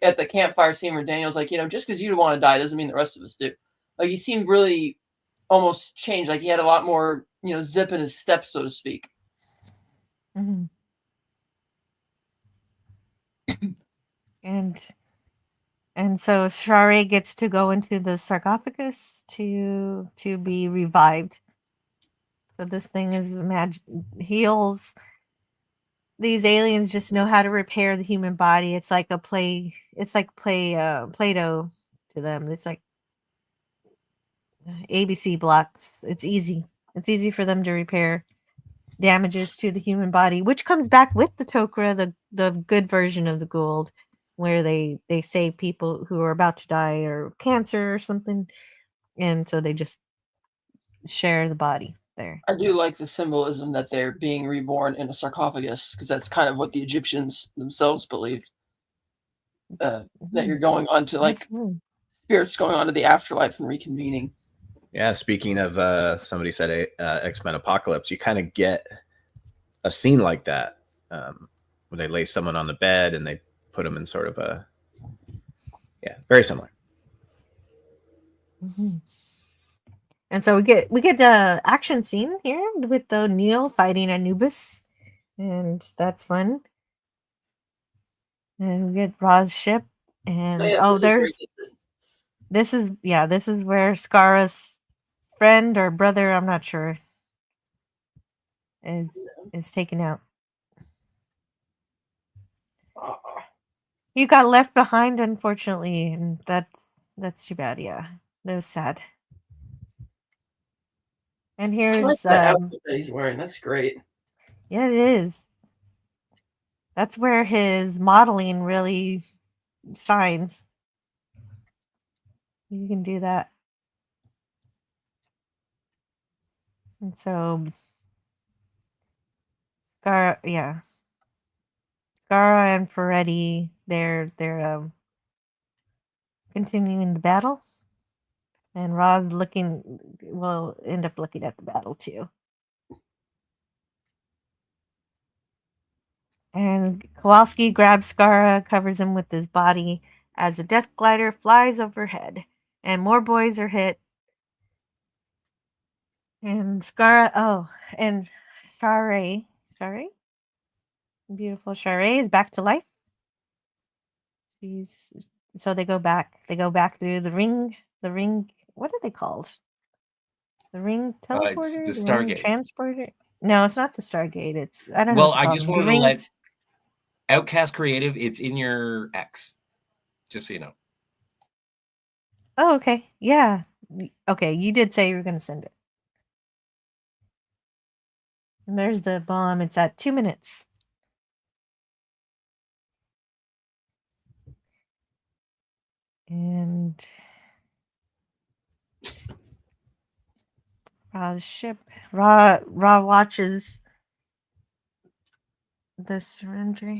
Speaker 2: at the campfire scene where Daniel's like, just because you want to die doesn't mean the rest of us do. Like he seemed really almost changed. Like he had a lot more, zip in his steps, so to speak.
Speaker 7: Mm-hmm. And so Shari gets to go into the sarcophagus to be revived. So this thing is heals. These aliens just know how to repair the human body. It's like Play-Doh to them. It's like ABC blocks. It's easy. It's easy for them to repair damages to the human body, which comes back with the Tok'ra, the good version of the Gould, where they save people who are about to die or cancer or something, and so they just share the body there.
Speaker 2: I do like the symbolism that they're being reborn in a sarcophagus, because that's kind of what the Egyptians themselves believed. That you're going on to spirits going on to the afterlife and reconvening.
Speaker 10: Yeah, speaking of somebody said X-Men Apocalypse, you kind of get a scene like that where they lay someone on the bed and they put them in sort of a very similar.
Speaker 7: Mm-hmm. And so we get the action scene here with O'Neill fighting Anubis, and that's fun. And we get Ra's ship, and this is where Skara's friend or brother, I'm not sure, is taken out. You got left behind, unfortunately, and that's too bad. Yeah, that was sad. And here's
Speaker 2: I like that outfit that he's wearing. That's great.
Speaker 7: Yeah, it is. That's where his modeling really shines. You can do that. And so Skara and Ferretti, they're continuing the battle. And Roz will end up looking at the battle too. And Kowalski grabs Skara, covers him with his body as the death glider flies overhead. And more boys are hit. And Skara, and Shari, beautiful Shari is back to life. So they go back through the ring. What are they called? The ring teleporter?
Speaker 9: The
Speaker 7: Ring
Speaker 9: Stargate.
Speaker 7: transporter? No, it's not the Stargate. It's I don't
Speaker 9: Well,
Speaker 7: know.
Speaker 9: I just wanted to let Outcast Creative, it's in your X. Just so you know.
Speaker 7: Oh, okay. Yeah. Okay, you did say you were going to send it. And there's the bomb. It's at 2 minutes. And Raw's ship. Raw watches the surrender.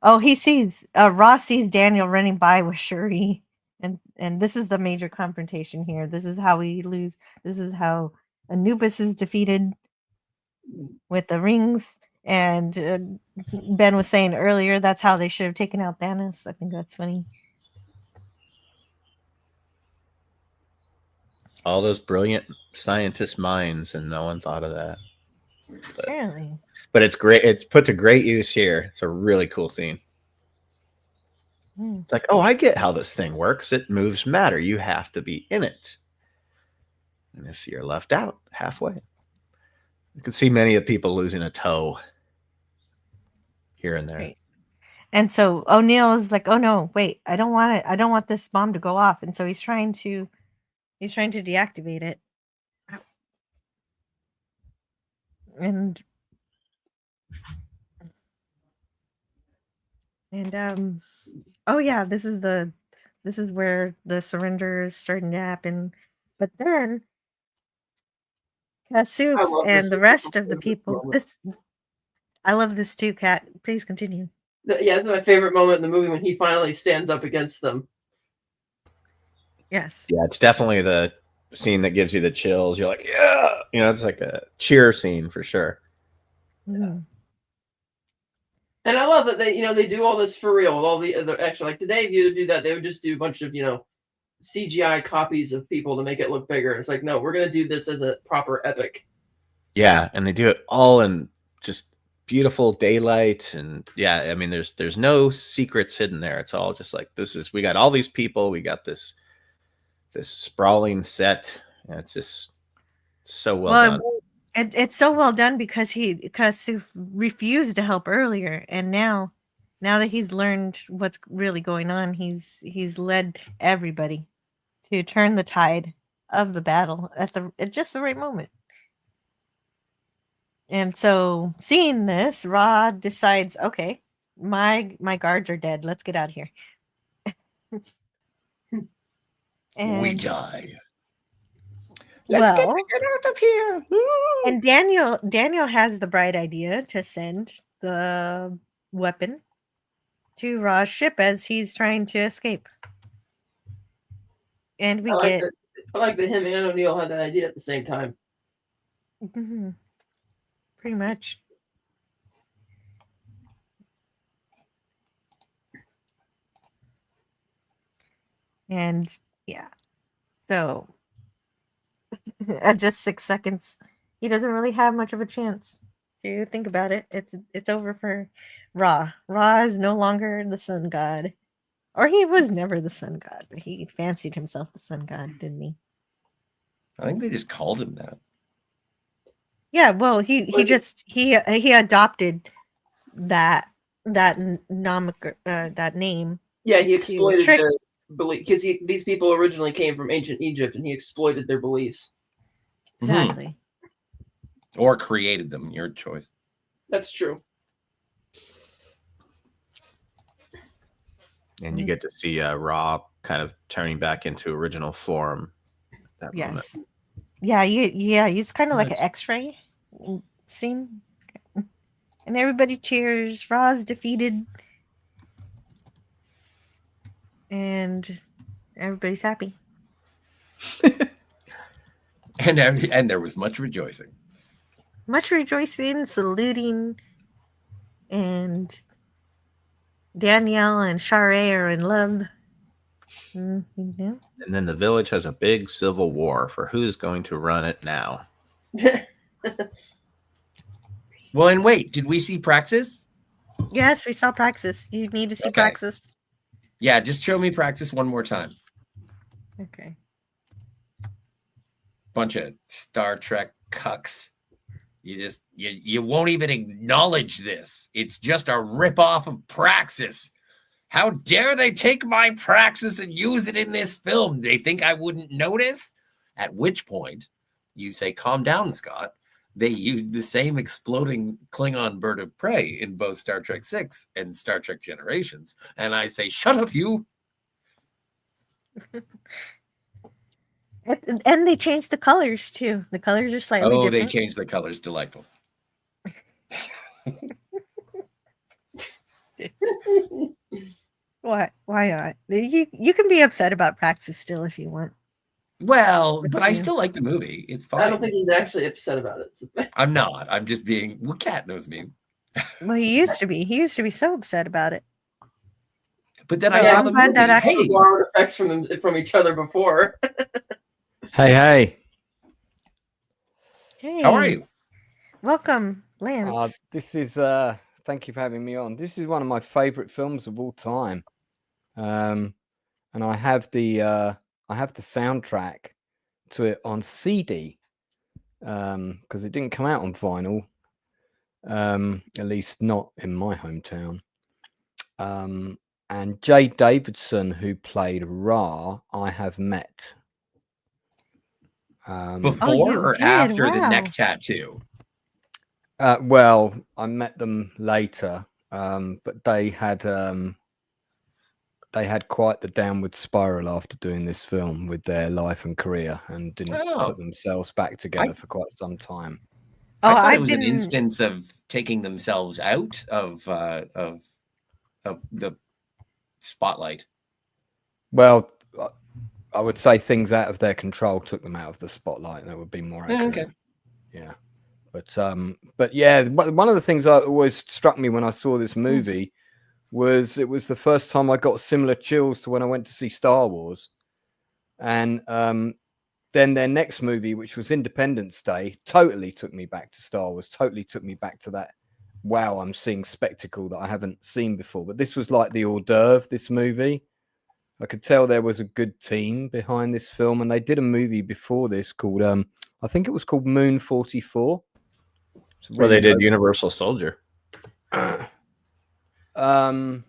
Speaker 7: Oh, he sees Raw sees Daniel running by with Shuri. And this is the major confrontation here. This is how we lose. This is how Anubis is defeated with the rings. And Ben was saying earlier that's how they should have taken out Thanos. I think that's funny.
Speaker 10: All those brilliant scientist minds, and no one thought of that.
Speaker 7: Apparently.
Speaker 10: But it's great. It's put to great use here. It's a really cool scene. It's like, oh, I get how this thing works. It moves matter. You have to be in it. And if you're left out halfway, you can see many of people losing a toe here and there.
Speaker 7: Right. And so O'Neill is like, oh no, wait, I don't want it. I don't want this bomb to go off. And so he's trying to deactivate it. And oh yeah, this is where the surrender is starting to happen. But then Kasuf and the rest of the people. I love this too, Kat. Please continue.
Speaker 2: Yeah, this is my favorite moment in the movie when he finally stands up against them.
Speaker 7: Yes.
Speaker 10: Yeah, it's definitely the scene that gives you the chills. You're like, yeah, it's like a cheer scene for sure.
Speaker 7: Mm-hmm.
Speaker 2: And I love that they do all this for real with all the other extra. Like today, if you do that, they would just do a bunch of CGI copies of people to make it look bigger. It's like, no, we're gonna do this as a proper epic.
Speaker 10: Yeah, and they do it all in just beautiful daylight, and yeah, I mean, there's no secrets hidden there. It's all just like, we got all these people, we got this sprawling set, and it's just so well done.
Speaker 7: It's so well done because he refused to help earlier, and now that he's learned what's really going on, he's led everybody to turn the tide of the battle at just the right moment. And so, seeing this, Ra decides, okay, my guards are dead. Let's get out of here. And
Speaker 9: we die.
Speaker 10: Let's get out of here. Woo!
Speaker 7: And Daniel has the bright idea to send the weapon to Ra's ship as he's trying to escape. And I
Speaker 2: like that him and O'Neill had that idea at the same time.
Speaker 7: Mm-hmm. Pretty much. And yeah, so at just 6 seconds, he doesn't really have much of a chance to think about it. It's over for Ra. Ra is no longer the sun god, or he was never the sun god, but he fancied himself the sun god, didn't he?
Speaker 9: I think they just called him that.
Speaker 7: Yeah, well, he adopted that name.
Speaker 2: Yeah, he exploited their belief because these people originally came from ancient Egypt, and he exploited their beliefs.
Speaker 7: Exactly.
Speaker 9: Mm-hmm. Or created them. Your choice.
Speaker 2: That's true.
Speaker 10: And you get to see Ra kind of turning back into original form.
Speaker 7: Yes. Moment. Yeah, he's kind of like an X-ray scene. And everybody cheers. Ra's defeated. And everybody's happy.
Speaker 9: and there was much rejoicing.
Speaker 7: Much rejoicing, saluting. And Danielle and Sharae are in love. Mm-hmm.
Speaker 10: And then the village has a big civil war for who's going to run it now.
Speaker 9: Well, and wait, did we see Praxis?
Speaker 7: Yes, we saw Praxis. You need to see Praxis.
Speaker 9: Yeah, just show me Praxis one more time.
Speaker 7: Okay.
Speaker 9: Bunch of Star Trek cucks. You won't even acknowledge this. It's just a ripoff of Praxis. How dare they take my Praxis and use it in this film? They think I wouldn't notice? At which point, you say, calm down, Scott. They used the same exploding Klingon bird of prey in both Star Trek VI and Star Trek Generations. And I say, shut up, you.
Speaker 7: And they changed the colors too. The colors are slightly different.
Speaker 9: They changed the colors. Delightful.
Speaker 7: Why not? You can be upset about Praxis still if you want.
Speaker 9: Well, but I still like the movie. It's fine.
Speaker 2: I don't think he's actually upset about it.
Speaker 9: I'm not. I'm just being. Well, Cat knows me.
Speaker 7: Well, he used to be. He used to be so upset about it.
Speaker 9: But then I saw the movie.
Speaker 2: That actually borrowed effects from each other before.
Speaker 10: Hey.
Speaker 7: Hey.
Speaker 9: How are you?
Speaker 7: Welcome, Lance.
Speaker 12: This is thank you for having me on. This is one of my favorite films of all time. And I have the soundtrack to it on CD. Because it didn't come out on vinyl. At least not in my hometown. And Jay Davidson, who played Ra, I have met.
Speaker 9: Before or after the neck tattoo?
Speaker 12: Well, I met them later, but they had quite the downward spiral after doing this film with their life and career, and didn't put themselves back together for quite some time.
Speaker 9: I thought it was an instance of taking themselves out of the spotlight.
Speaker 12: Well, I would say things out of their control took them out of the spotlight. That would be more accurate.
Speaker 9: Okay.
Speaker 12: Yeah. But yeah, one of the things that always struck me when I saw this movie was it was the first time I got similar chills to when I went to see Star Wars. And then their next movie, which was Independence Day, totally took me back to Star Wars, totally took me back to that, wow, I'm seeing spectacle that I haven't seen before. But this was like the hors d'oeuvre, this movie. I could tell there was a good team behind this film, and they did a movie before this called, I think it was called Moon 44.
Speaker 10: Well, they did Universal Soldier.
Speaker 12: I don't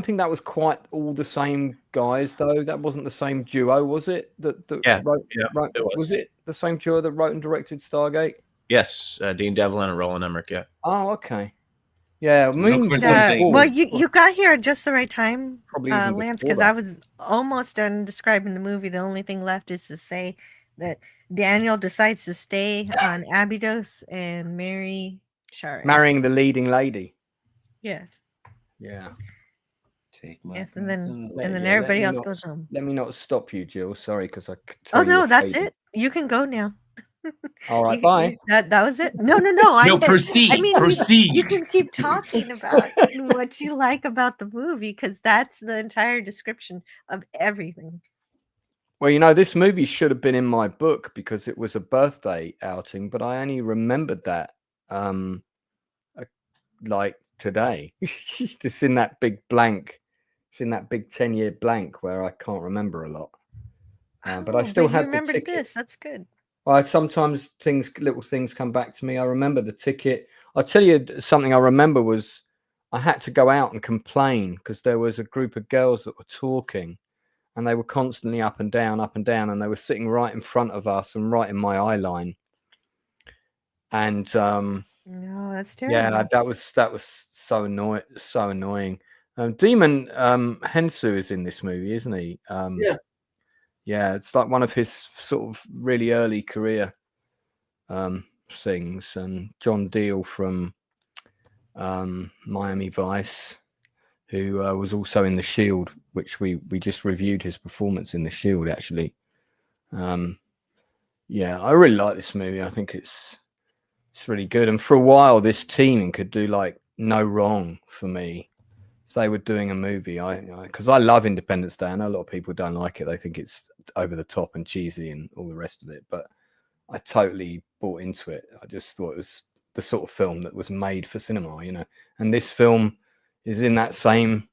Speaker 12: think that was quite all the same guys, though. That wasn't the same duo, was it? Was it the same duo that wrote and directed Stargate?
Speaker 10: Yes, Dean Devlin and Roland Emmerich. Yeah.
Speaker 12: Oh, okay. Yeah,
Speaker 7: well, you got here at just the right time,
Speaker 12: probably
Speaker 7: Lance, because I was almost done describing the movie. The only thing left is to say that Daniel decides to stay on Abydos and marry Shari.
Speaker 12: Marrying the leading lady.
Speaker 7: Yes.
Speaker 12: Yeah.
Speaker 7: Yes, and then everybody else goes home.
Speaker 12: Let me not stop you, Jill. Sorry, because I.
Speaker 7: Oh no, that's it. You can go now.
Speaker 12: All right, bye.
Speaker 7: That was it. No.
Speaker 9: Proceed.
Speaker 7: I mean,
Speaker 9: proceed.
Speaker 7: You can keep talking about what you like about the movie, because that's the entire description of everything.
Speaker 12: Well, this movie should have been in my book because it was a birthday outing, but I only remembered that like today. It's in that big blank. It's in that big 10-year blank where I can't remember a lot. But I still have the ticket.
Speaker 7: This. That's good.
Speaker 12: Well, sometimes little things come back to me. I remember the ticket. I'll tell you something I remember was I had to go out and complain because there was a group of girls that were talking and they were constantly up and down, and they were sitting right in front of us and right in my eye line. And
Speaker 7: no, that's terrible.
Speaker 12: Yeah, that was so annoying. Demon Hensu is in this movie, isn't he?
Speaker 2: Yeah.
Speaker 12: Yeah, it's like one of his sort of really early career things. And John Deal from Miami Vice, who was also in The Shield, which we just reviewed his performance in The Shield, actually. Yeah, I really like this movie. I think it's really good. And for a while, this team could do like no wrong for me. If they were doing a movie, because I love Independence Day. I know a lot of people don't like it. They think it's over the top and cheesy and all the rest of it. But I totally bought into it. I just thought it was the sort of film that was made for cinema, And this film is in that same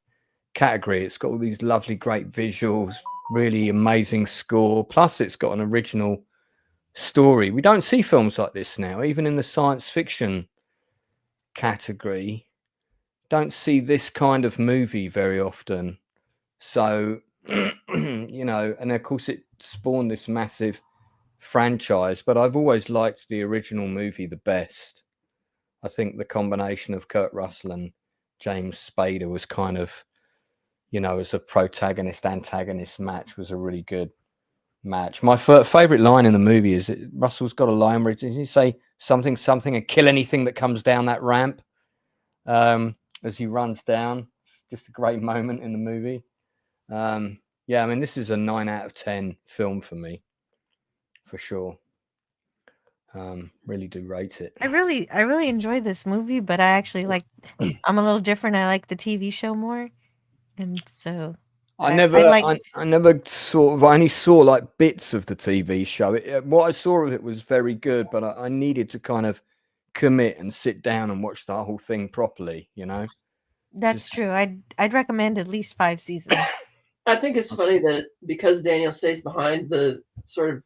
Speaker 12: category. It's got all these lovely, great visuals, really amazing score. Plus, it's got an original story. We don't see films like this now, even in the science fiction category. Don't see this kind of movie very often. So, you know, and of course it spawned this massive franchise, but I've always liked the original movie the best. I think the combination of Kurt Russell and James Spader was kind of, you know, as a protagonist antagonist match was a really good match. My favorite line in the movie is Russell's got a line where he say something and kill anything that comes down that ramp as he runs down. Just a great moment in the movie. Yeah, I mean, this is a 9 out of 10 film for me, for sure. Really do rate it.
Speaker 7: I really enjoy this movie, but I actually like. I'm a little different. I like the TV show more, and so
Speaker 12: I
Speaker 7: I
Speaker 12: never sort of. I only saw like bits of the TV show. What I saw of it was very good, but I needed to kind of commit and sit down and watch the whole thing properly. You know,
Speaker 7: that's true. I'd recommend at least 5 seasons.
Speaker 2: I think it's funny that because Daniel stays behind the sort of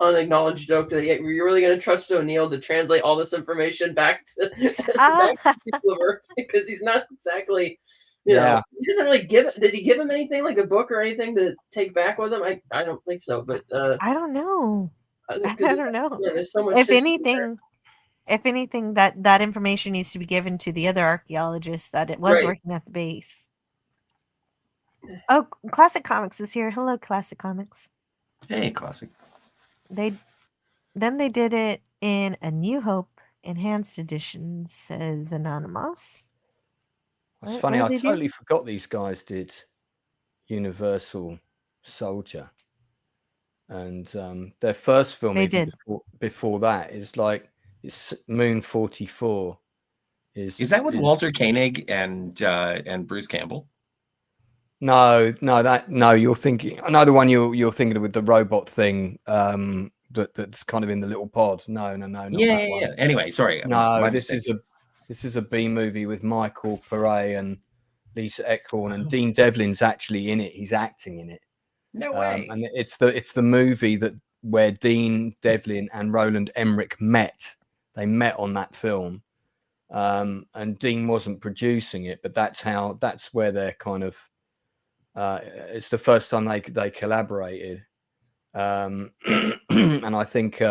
Speaker 2: unacknowledged joke that you're really going to trust O'Neill to translate all this information back to people of Earth, because he's not exactly, you know, he doesn't really did he give him anything like a book or anything to take back with him? I don't think so, but
Speaker 7: I don't know. I don't know.
Speaker 2: Yeah, there's so much
Speaker 7: if anything, that information needs to be given to the other archaeologists that it was working at the base. Oh, Classic Comics is here. Hello, Classic Comics.
Speaker 9: Hey, Classic.
Speaker 7: They did it in A New Hope Enhanced Edition, says Anonymous.
Speaker 12: It's funny. I totally forgot these guys did Universal Soldier, and their first film before that is like it's Moon 44. Is
Speaker 9: that with Walter Koenig and Bruce Campbell?
Speaker 12: No, you're thinking another one. You're thinking of with the robot thing. That's kind of in the little pod. No, not that one.
Speaker 9: Anyway, sorry.
Speaker 12: No, this is a B movie with Michael Pare and Lisa Eklund, and Dean Devlin's actually in it. He's acting in it.
Speaker 9: No way.
Speaker 12: And it's the movie where Dean Devlin and Roland Emmerich met. They met on that film, and Dean wasn't producing it, but that's where they're kind of. It's the first time they collaborated, and I think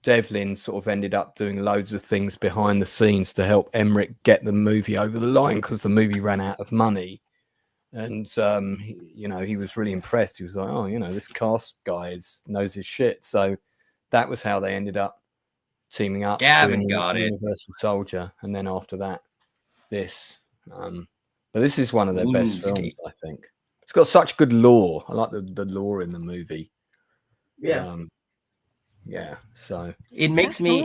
Speaker 12: Devlin sort of ended up doing loads of things behind the scenes to help Emmerich get the movie over the line because the movie ran out of money, and he was really impressed. He was like, oh, this cast guy knows his shit. So that was how they ended up teaming up.
Speaker 9: Gavin got it.
Speaker 12: Universal Soldier, and then after that, this. But this is one of their best films, I think. It's got such good lore. I like the lore in the movie.
Speaker 2: Yeah.
Speaker 12: So
Speaker 9: it makes me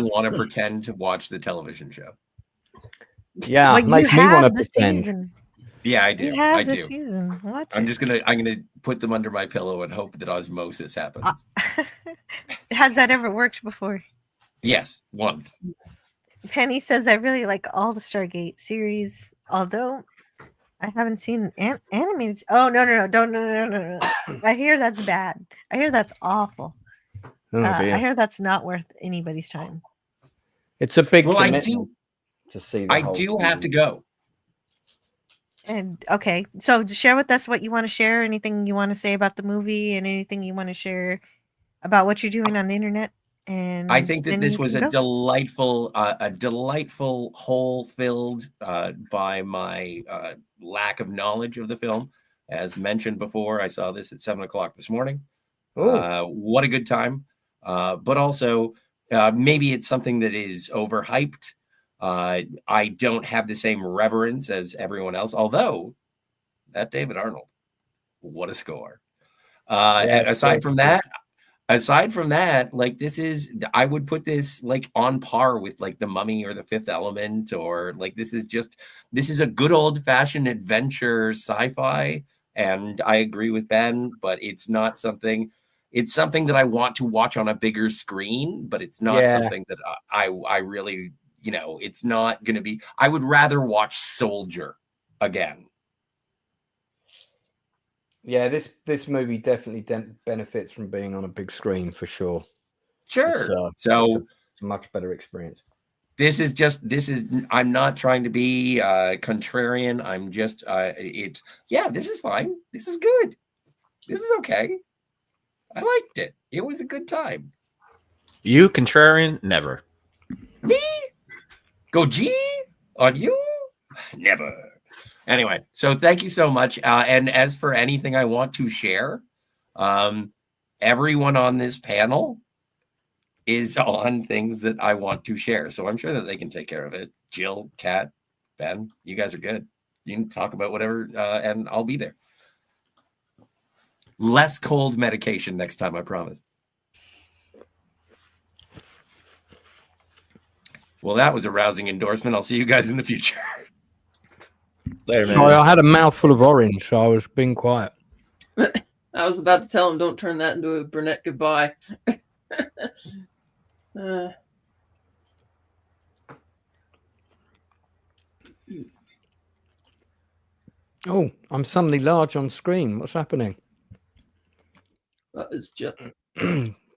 Speaker 9: want to pretend to watch the television show.
Speaker 12: Yeah, it makes me want to pretend.
Speaker 7: Season.
Speaker 9: Yeah, I do.
Speaker 7: I do. Season. Watch
Speaker 9: I'm gonna put them under my pillow and hope that osmosis happens.
Speaker 7: Has that ever worked before?
Speaker 9: Yes, once.
Speaker 7: Penny says, I really like all the Stargate series, although I haven't seen animated. Oh, no. I hear that's bad. I hear that's awful. I hear that's not worth anybody's time.
Speaker 12: It's a big commitment to see.
Speaker 9: I do have to go.
Speaker 7: And okay, so share with us what you want to share, anything you want to say about the movie, and anything you want to share about what you're doing on the internet. And
Speaker 9: I think that this was a delightful hole filled by my lack of knowledge of the film. As mentioned before, I saw this at 7:00 this morning. What a good time. But also, maybe it's something that is overhyped. I don't have the same reverence as everyone else, although that David Arnold, what a score. Aside from that, like I would put this like on par with like The Mummy or The Fifth Element, or like this is a good old fashioned adventure sci-fi. And I agree with Ben, but it's something that I want to watch on a bigger screen, but it's not something that I really, it's not going to be. I would rather watch Soldier again.
Speaker 12: Yeah, this movie definitely benefits from being on a big screen for sure.
Speaker 9: Sure.
Speaker 12: It's a much better experience.
Speaker 9: This is I'm not trying to be contrarian. I'm just this is fine. This is good. This is okay. I liked it. It was a good time.
Speaker 10: You contrarian? Never.
Speaker 9: Me? Go G on you? Never. Anyway, so thank you so much. And as for anything I want to share, everyone on this panel is on things that I want to share. So I'm sure that they can take care of it. Jill, Kat, Ben, you guys are good. You can talk about whatever, and I'll be there. Less cold medication next time, I promise. Well, that was a rousing endorsement. I'll see you guys in the future.
Speaker 10: Later, man.
Speaker 12: Sorry, I had a mouthful of orange, so I was being quiet.
Speaker 2: I was about to tell him, don't turn that into a Burnett goodbye.
Speaker 12: Oh, I'm suddenly large on screen. What's happening?
Speaker 2: It's Jill.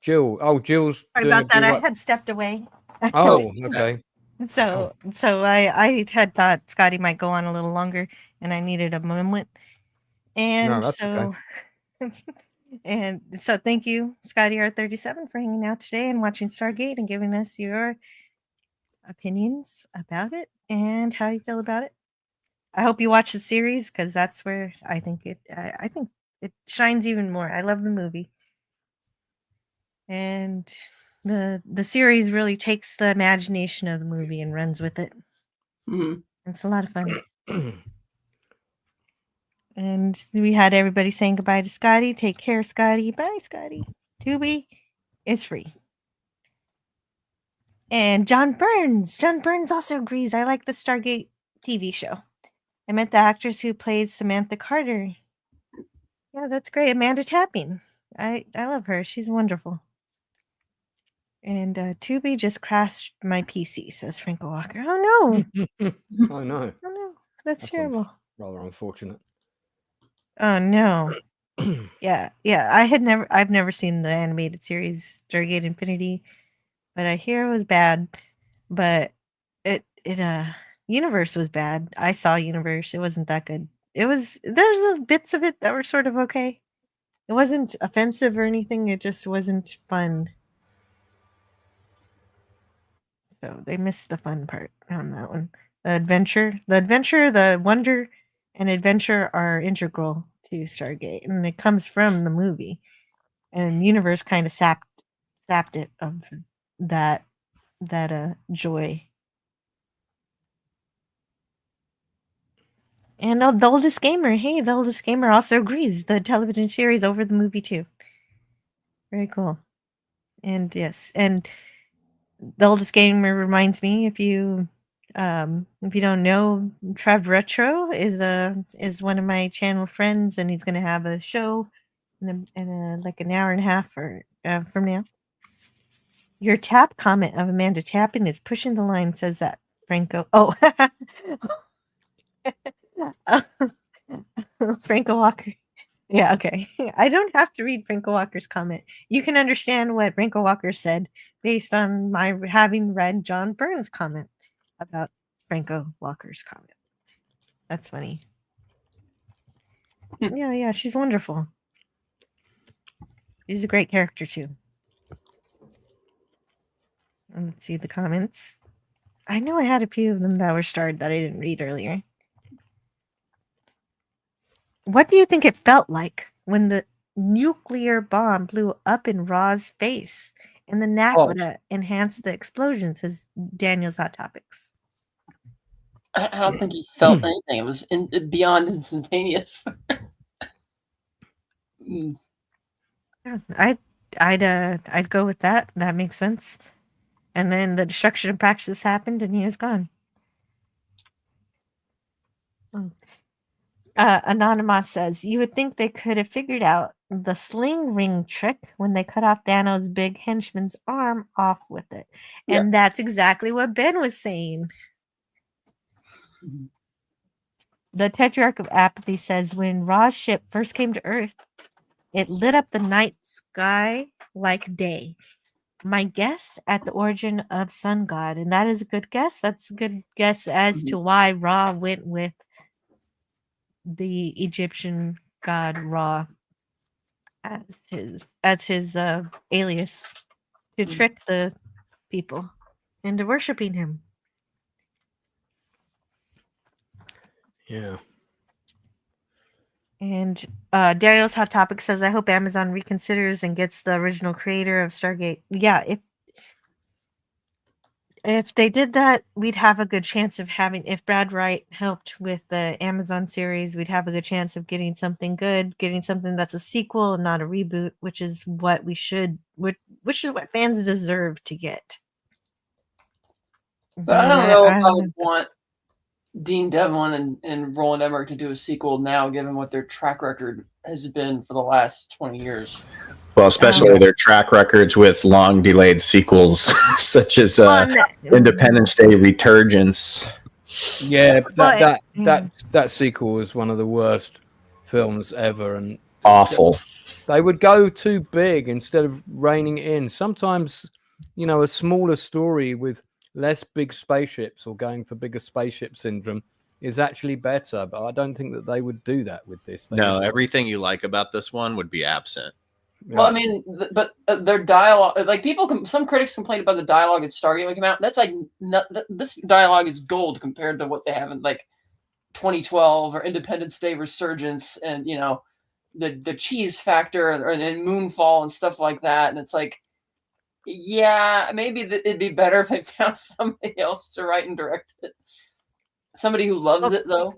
Speaker 12: Jill. Oh, Jill's.
Speaker 7: Sorry about that. I had stepped away.
Speaker 12: Oh, okay.
Speaker 7: So I had thought Scotty might go on a little longer, and I needed a moment. And
Speaker 12: that's
Speaker 7: so, and so, thank you, Scotty R37, for hanging out today and watching Stargate and giving us your opinions about it and how you feel about it. I hope you watch the series because that's where I think it shines even more. I love the movie, and the series really takes the imagination of the movie and runs with it.
Speaker 2: Mm-hmm.
Speaker 7: It's a lot of fun. And we had everybody saying goodbye to Scotty. Take care, Scotty. Bye, Scotty. Tubi is free. And John Burns also agrees. I like the Stargate TV show. I met the actress who plays Samantha Carter. Yeah, that's great. Amanda Tapping. I love her. She's wonderful. And Tubi just crashed my PC, says Franco Walker. Oh no.
Speaker 12: I know.
Speaker 7: Oh no. That's terrible.
Speaker 12: Rather unfortunate.
Speaker 7: Oh no. Yeah. I've never seen the animated series Stargate Infinity, but I hear it was bad. But it Universe was bad. I saw Universe. It wasn't that good. There's little bits of it that were sort of okay. It wasn't offensive or anything. It just wasn't fun. So they missed the fun part on that one. The wonder and adventure are integral to Stargate, and it comes from the movie. And Universe kind of sapped it of that joy. And the oldest gamer, the oldest gamer also agrees. The television series over the movie too. Very cool. And yes, and the oldest gamer reminds me, if you don't know, Trev Retro is one of my channel friends, and he's going to have a show in like an hour and a half from now. Your tap comment of Amanda Tapping is pushing the line, says that Franco. Oh, Franco Walker. Yeah, okay. I don't have to read Franco Walker's comment. You can understand what Franco Walker said based on my having read John Burns' comment about Franco Walker's comment. That's funny. Yeah, she's wonderful. She's a great character too. And let's see the comments. I know I had a few of them that were starred that I didn't read earlier. What do you think it felt like when the nuclear bomb blew up in Ra's face and the Nakoda enhanced the explosion, says Daniel's Hot Topics?
Speaker 2: I don't think he felt anything. It was beyond instantaneous.
Speaker 7: I'd go with that. That makes sense. And then the destruction of Praxis happened and he was gone. Anonymous says, you would think they could have figured out the sling ring trick when they cut off Dano's big henchman's arm off with it. And that's exactly what Ben was saying. The Tetrarch of Apathy says when Ra's ship first came to Earth, it lit up the night sky like day. My guess at the origin of Sun God, and that is a good guess. That's a good guess as to why Ra went with the Egyptian god Ra as his alias to trick the people into worshiping him.
Speaker 12: Yeah.
Speaker 7: And Daniel's Hot Topic says, I hope Amazon reconsiders and gets the original creator of Stargate. Yeah, if they did that, we'd have a good chance of having, if Brad Wright helped with the Amazon series, we'd have a good chance of getting something good, getting something that's a sequel and not a reboot, which is what we should, which is what fans deserve to get.
Speaker 2: But I don't know if I would want Dean Devlin and Roland Emmerich to do a sequel now, given what their track record has been for the last 20 years.
Speaker 10: Well, especially their track records with long delayed sequels, such as Independence Day Returgence.
Speaker 12: Yeah, that sequel was one of the worst films ever, and
Speaker 10: awful.
Speaker 12: They would go too big instead of reining it in. Sometimes, a smaller story with less big spaceships or going for bigger spaceship syndrome is actually better. But I don't think that they would do that with this.
Speaker 10: No, everything you like about this one would be absent.
Speaker 2: Well, I mean, but their dialogue, like some critics complained about the dialogue at Stargate when it came out. That's like, this dialogue is gold compared to what they have in like 2012 or Independence Day Resurgence and, the cheese factor and Moonfall and stuff like that. And it's like, yeah, maybe it'd be better if they found somebody else to write and direct it. Somebody who loves it, though,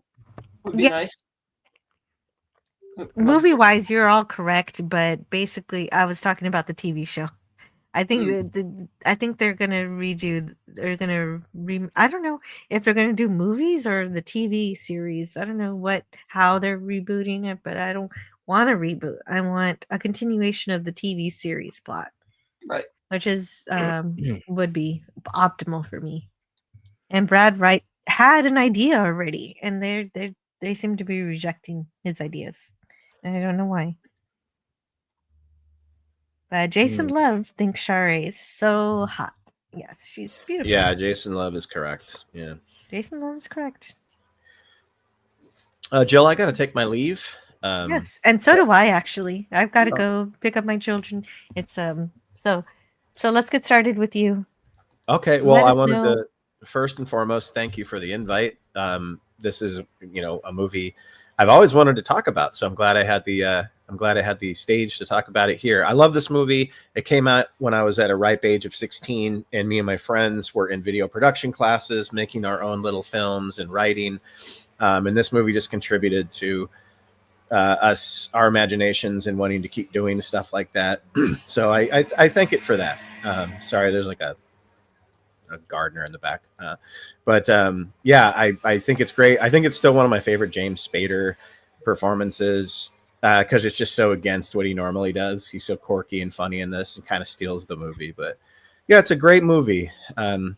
Speaker 2: would be nice.
Speaker 7: Movie wise, you're all correct, but basically, I was talking about the TV show. I think I think they're gonna redo. They're gonna I don't know if they're gonna do movies or the TV series. I don't know how they're rebooting it, but I don't want a reboot. I want a continuation of the TV series plot,
Speaker 2: right?
Speaker 7: Which is would be optimal for me. And Brad Wright had an idea already, and they seem to be rejecting his ideas. I don't know why. But Jason Love thinks Shara is so hot. Yes, she's beautiful.
Speaker 10: Yeah, Jason Love is correct. Yeah.
Speaker 7: Jason Love is correct.
Speaker 10: Jill, I got to take my leave.
Speaker 7: Yes, and so do I, actually. I've got to go pick up my children. It's so let's get started with you.
Speaker 10: Okay, well, I wanted to first and foremost thank you for the invite. This is, a movie I've always wanted to talk about, so I'm glad I had the stage to talk about it here. I love this movie. It came out when I was at a ripe age of 16, and me and my friends were in video production classes, making our own little films and writing. And this movie just contributed to our imaginations and wanting to keep doing stuff like that. So I thank it for that. Sorry, there's like a gardener in the back. I think it's great. I think it's still one of my favorite James Spader performances because it's just so against what he normally does. He's so quirky and funny in this and kind of steals the movie. But yeah, it's a great movie. I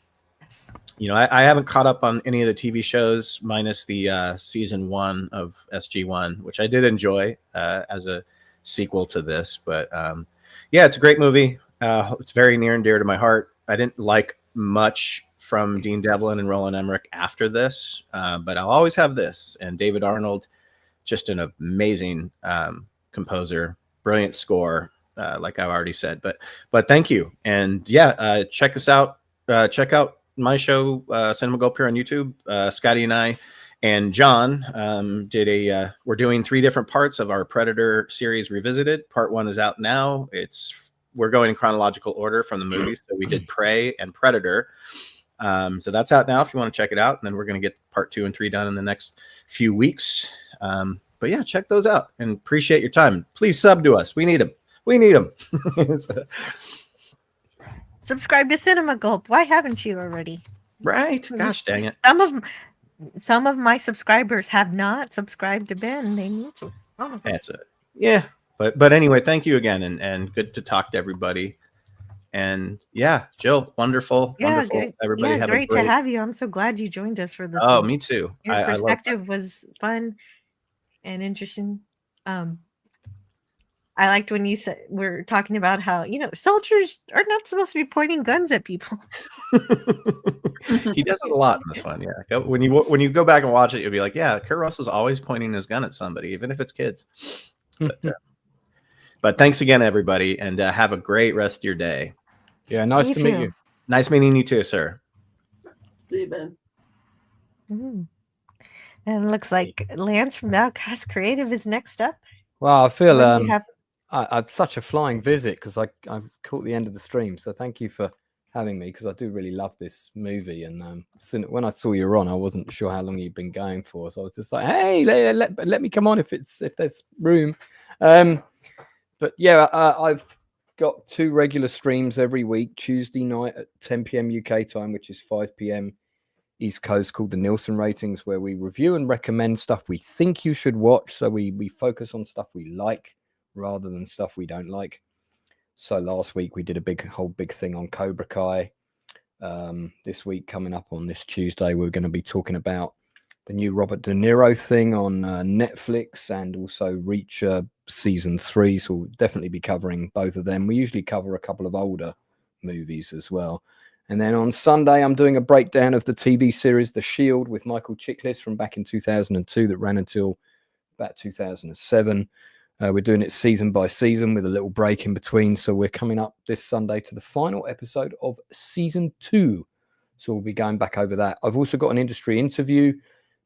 Speaker 10: haven't caught up on any of the TV shows minus the season 1 of SG-1, which I did enjoy as a sequel to this. But it's a great movie. It's very near and dear to my heart. I didn't like much from Dean Devlin and Roland Emmerich after this, but I'll always have this. And David Arnold, just an amazing composer, brilliant score, like I've already said. But thank you, and check us out. Check out my show, Cinema Gulp, here on YouTube. Scotty and I and John we're doing 3 different parts of our Predator series revisited. Part 1 is out now. We're going in chronological order from the movies. So we did Prey and Predator. So that's out now if you want to check it out. And then we're going to get part 2 and 3 done in the next few weeks. But yeah, check those out and appreciate your time. Please sub to us. We need them.
Speaker 7: Subscribe to Cinema Gulp. Why haven't you already?
Speaker 10: Right. Gosh dang it.
Speaker 7: Some of my subscribers have not subscribed to Ben. They need to. Oh,
Speaker 10: that's it. Yeah. But anyway, thank you again, and good to talk to everybody. And yeah, Jill, wonderful, wonderful.
Speaker 7: Great.
Speaker 10: Everybody have a
Speaker 7: great
Speaker 10: great.
Speaker 7: to have you. I'm so glad you joined us for this.
Speaker 10: Oh,
Speaker 7: one.
Speaker 10: me too.
Speaker 7: Your
Speaker 10: I love that.
Speaker 7: perspective was fun and interesting. I liked when you said we're talking about how soldiers are not supposed to be pointing guns at people.
Speaker 10: He does it a lot in this one. Yeah, when you go back and watch it, you'll be like, yeah, Kurt Russell's always pointing his gun at somebody, even if it's kids. But thanks again, everybody, and have a great rest of your day.
Speaker 12: Yeah, nice to meet you.
Speaker 10: Nice meeting you too, sir.
Speaker 2: See you, Ben.
Speaker 7: Mm-hmm. And it looks like Lance from the Outcast Creative is next up.
Speaker 12: Well, I feel
Speaker 7: I'm
Speaker 12: such a flying visit because I've caught the end of the stream. So thank you for having me because I do really love this movie. And when I saw you on, I wasn't sure how long you'd been going for, so I was just like, hey, let me come on if there's room. But yeah, I've got 2 regular streams every week. Tuesday night at 10 p.m. UK time, which is 5 p.m. East Coast, called the Nielsen Ratings, where we review and recommend stuff we think you should watch. So we focus on stuff we like rather than stuff we don't like. So last week we did a whole big thing on Cobra Kai. This week, coming up on this Tuesday, we're going to be talking about the new Robert De Niro thing on Netflix, and also Reacher season 3. So we'll definitely be covering both of them. We usually cover a couple of older movies as well. And then on Sunday, I'm doing a breakdown of the TV series The Shield with Michael Chiklis from back in 2002 that ran until about 2007. We're doing it season by season with a little break in between. So we're coming up this Sunday to the final episode of season 2. So we'll be going back over that. I've also got an industry interview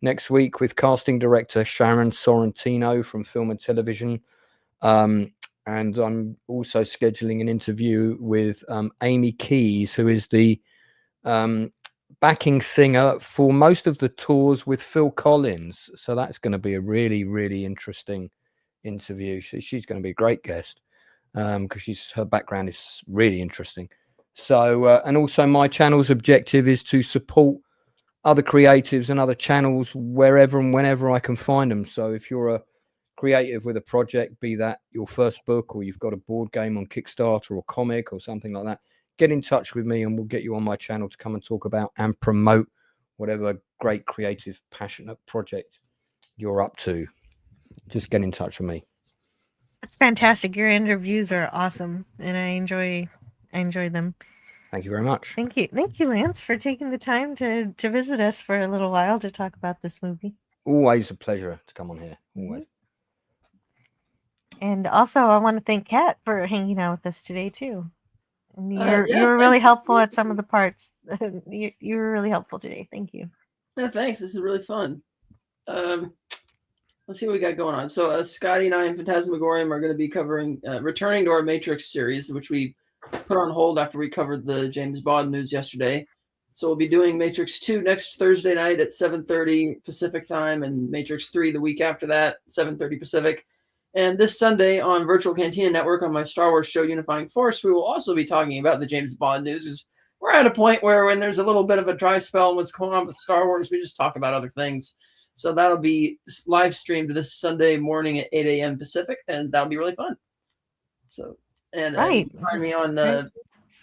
Speaker 12: next week with casting director Sharon Sorrentino from Film and Television. And I'm also scheduling an interview with Amy Keys, who is the backing singer for most of the tours with Phil Collins. So that's going to be a really, really interesting interview. She's going to be a great guest because her background is really interesting. So, and also my channel's objective is to support other creatives and other channels wherever and whenever I can find them. So if you're a creative with a project, be that your first book or you've got a board game on Kickstarter or comic or something like that, get in touch with me and we'll get you on my channel to come and talk about and promote whatever great creative passionate project you're up to. Just get in touch with me.
Speaker 7: It's fantastic. Your interviews are awesome and I enjoy them.
Speaker 12: Thank you very much.
Speaker 7: Thank you, Lance, for taking the time to visit us for a little while to talk about this movie.
Speaker 12: Always a pleasure to come on here. Always.
Speaker 7: And also, I want to thank Kat for hanging out with us today too. And you were really helpful at some of the parts. You were really helpful today. Thank you.
Speaker 2: Yeah, thanks. This is really fun. Let's see what we got going on. So Scotty and I and Phantasmagorium are going to be covering returning to our Matrix series, which we put on hold after we covered the James Bond news yesterday. So we'll be doing Matrix 2 next Thursday night at 7:30 Pacific time, and Matrix 3 the week after that, 7:30 Pacific. And this Sunday on Virtual Cantina Network on my Star Wars show, Unifying Force, we will also be talking about the James Bond news. We're at a point where when there's a little bit of a dry spell and what's going on with Star Wars, we just talk about other things. So that'll be live streamed this Sunday morning at 8 a.m. Pacific, and that'll be really fun. So, and you can find me on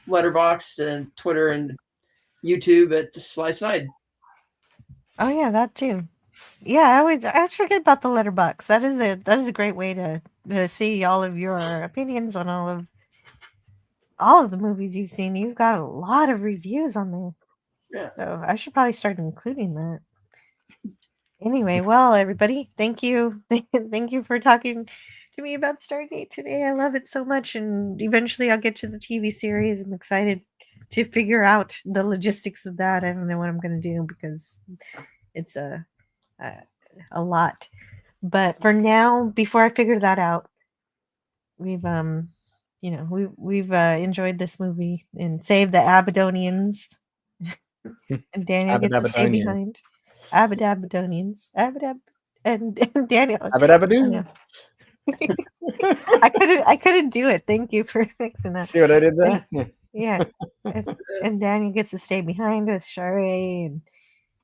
Speaker 2: Letterboxd and Twitter and YouTube at Sly Snide.
Speaker 7: Oh yeah, that too. Yeah, I always forget about the Letterboxd. That is a great way to see all of your opinions on all of the movies you've seen. You've got a lot of reviews on there.
Speaker 2: Yeah.
Speaker 7: So I should probably start including that. Anyway, well, everybody, thank you. Thank you for talking to me about Stargate today. I love it so much, and eventually I'll get to the TV series. I'm excited to figure out the logistics of that. I don't know what I'm going to do because it's a lot. But for now, before I figure that out, we've enjoyed this movie and saved the Abadonians. And Daniel gets to stay behind. Abadabadonians. And Daniel.
Speaker 12: Abadabadoo.
Speaker 7: I couldn't do it. Thank you for fixing that.
Speaker 12: See what I did there?
Speaker 7: Yeah. And Daniel gets to stay behind with Shari and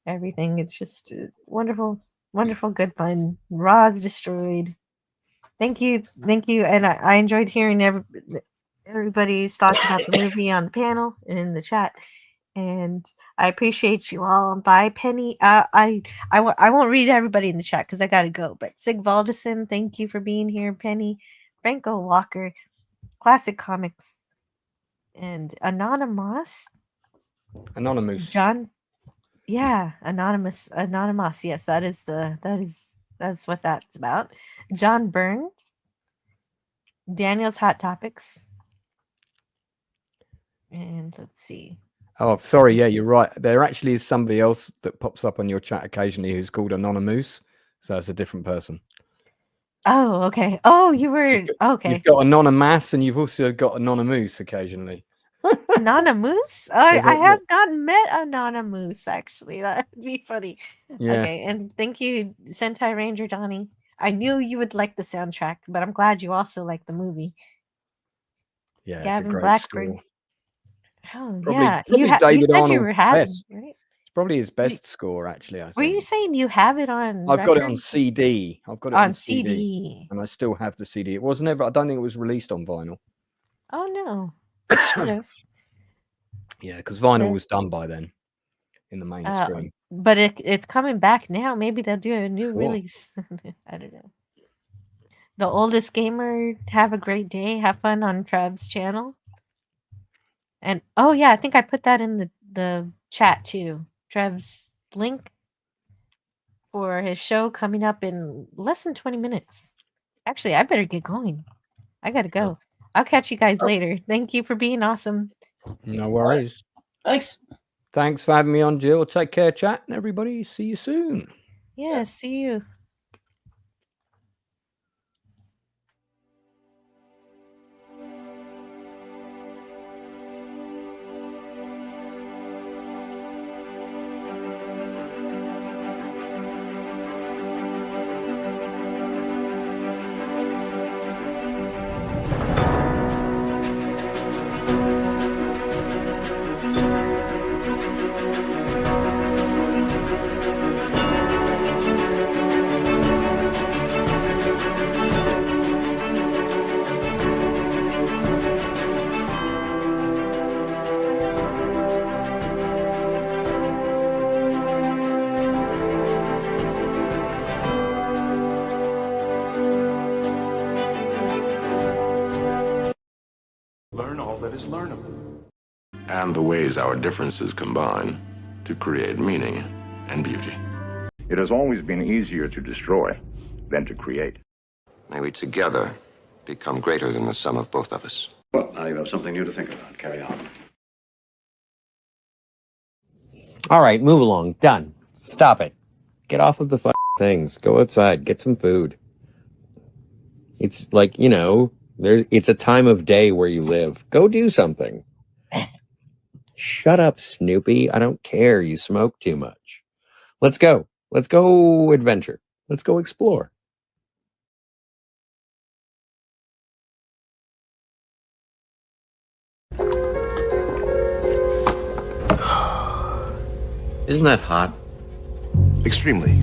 Speaker 7: everything. It's just wonderful, wonderful, good fun. Ra's destroyed. Thank you, and I enjoyed hearing everybody's thoughts about the movie on the panel and in the chat. And I appreciate you all. Bye, Penny. I won't read everybody in the chat because I gotta go. But Sig Valdison, thank you for being here. Penny, Franco Walker, Classic Comics, and Anonymous. John. Yeah, Anonymous. Yes, that's what that's about. John Burns, Daniel's Hot Topics, and let's see.
Speaker 12: Oh, sorry. Yeah, you're right. There actually is somebody else that pops up on your chat occasionally who's called Anonymous. So it's a different person.
Speaker 7: Oh, okay. Oh, you were okay.
Speaker 12: You've got Anonymous and you've also got Anonymous occasionally.
Speaker 7: Anonymous? I have not met Anonymous, actually. That'd be funny.
Speaker 12: Yeah.
Speaker 7: Okay, and thank you, Sentai Ranger Donnie. I knew you would like the soundtrack, but I'm glad you also like the movie.
Speaker 12: Yeah,
Speaker 7: Gavin
Speaker 12: it's a great
Speaker 7: Blackburn.
Speaker 12: score.
Speaker 7: Oh,
Speaker 12: Probably,
Speaker 7: yeah.
Speaker 12: probably
Speaker 7: you
Speaker 12: David
Speaker 7: said you
Speaker 12: Arnold's
Speaker 7: were having,
Speaker 12: best.
Speaker 7: right?
Speaker 12: It's probably his best score, actually. I
Speaker 7: Were you
Speaker 12: think.
Speaker 7: saying you have it on
Speaker 12: I've got it on
Speaker 7: record?
Speaker 12: CD. I've got it
Speaker 7: On
Speaker 12: on
Speaker 7: CD.
Speaker 12: and I still have the CD. It was never. I don't think it was released on vinyl.
Speaker 7: Oh, no. It should have.
Speaker 12: Yeah, because vinyl
Speaker 7: Yeah.
Speaker 12: was done by then in the mainstream.
Speaker 7: But it's coming back now. Maybe they'll do a new
Speaker 12: Cool.
Speaker 7: release. I don't know. The Oldest Gamer, have a great day. Have fun on Trev's channel. And oh yeah, I think I put that in the chat too. Trev's link for his show coming up in less than 20 minutes. Actually, I better get going. I gotta go. I'll catch you guys later. Thank you for being awesome.
Speaker 12: No worries.
Speaker 2: Thanks.
Speaker 12: Thanks for having me on, Jill. Take care, chat, and everybody. See you soon.
Speaker 7: Yeah, see you.
Speaker 5: Learn all that is learnable. And the ways our differences combine to create meaning and beauty.
Speaker 13: It has always been easier to destroy than to create.
Speaker 5: May we together become greater than the sum of both of us.
Speaker 13: Well, now you have something new to think about. Carry on.
Speaker 6: All right, move along. Done. Stop it. Get off of the things. Go outside. Get some food. It's like, you know, it's a time of day where you live. Go do something. Shut up, Snoopy. I don't care. You smoke too much. Let's go. Let's go adventure. Let's go explore. Isn't that hot?
Speaker 5: Extremely.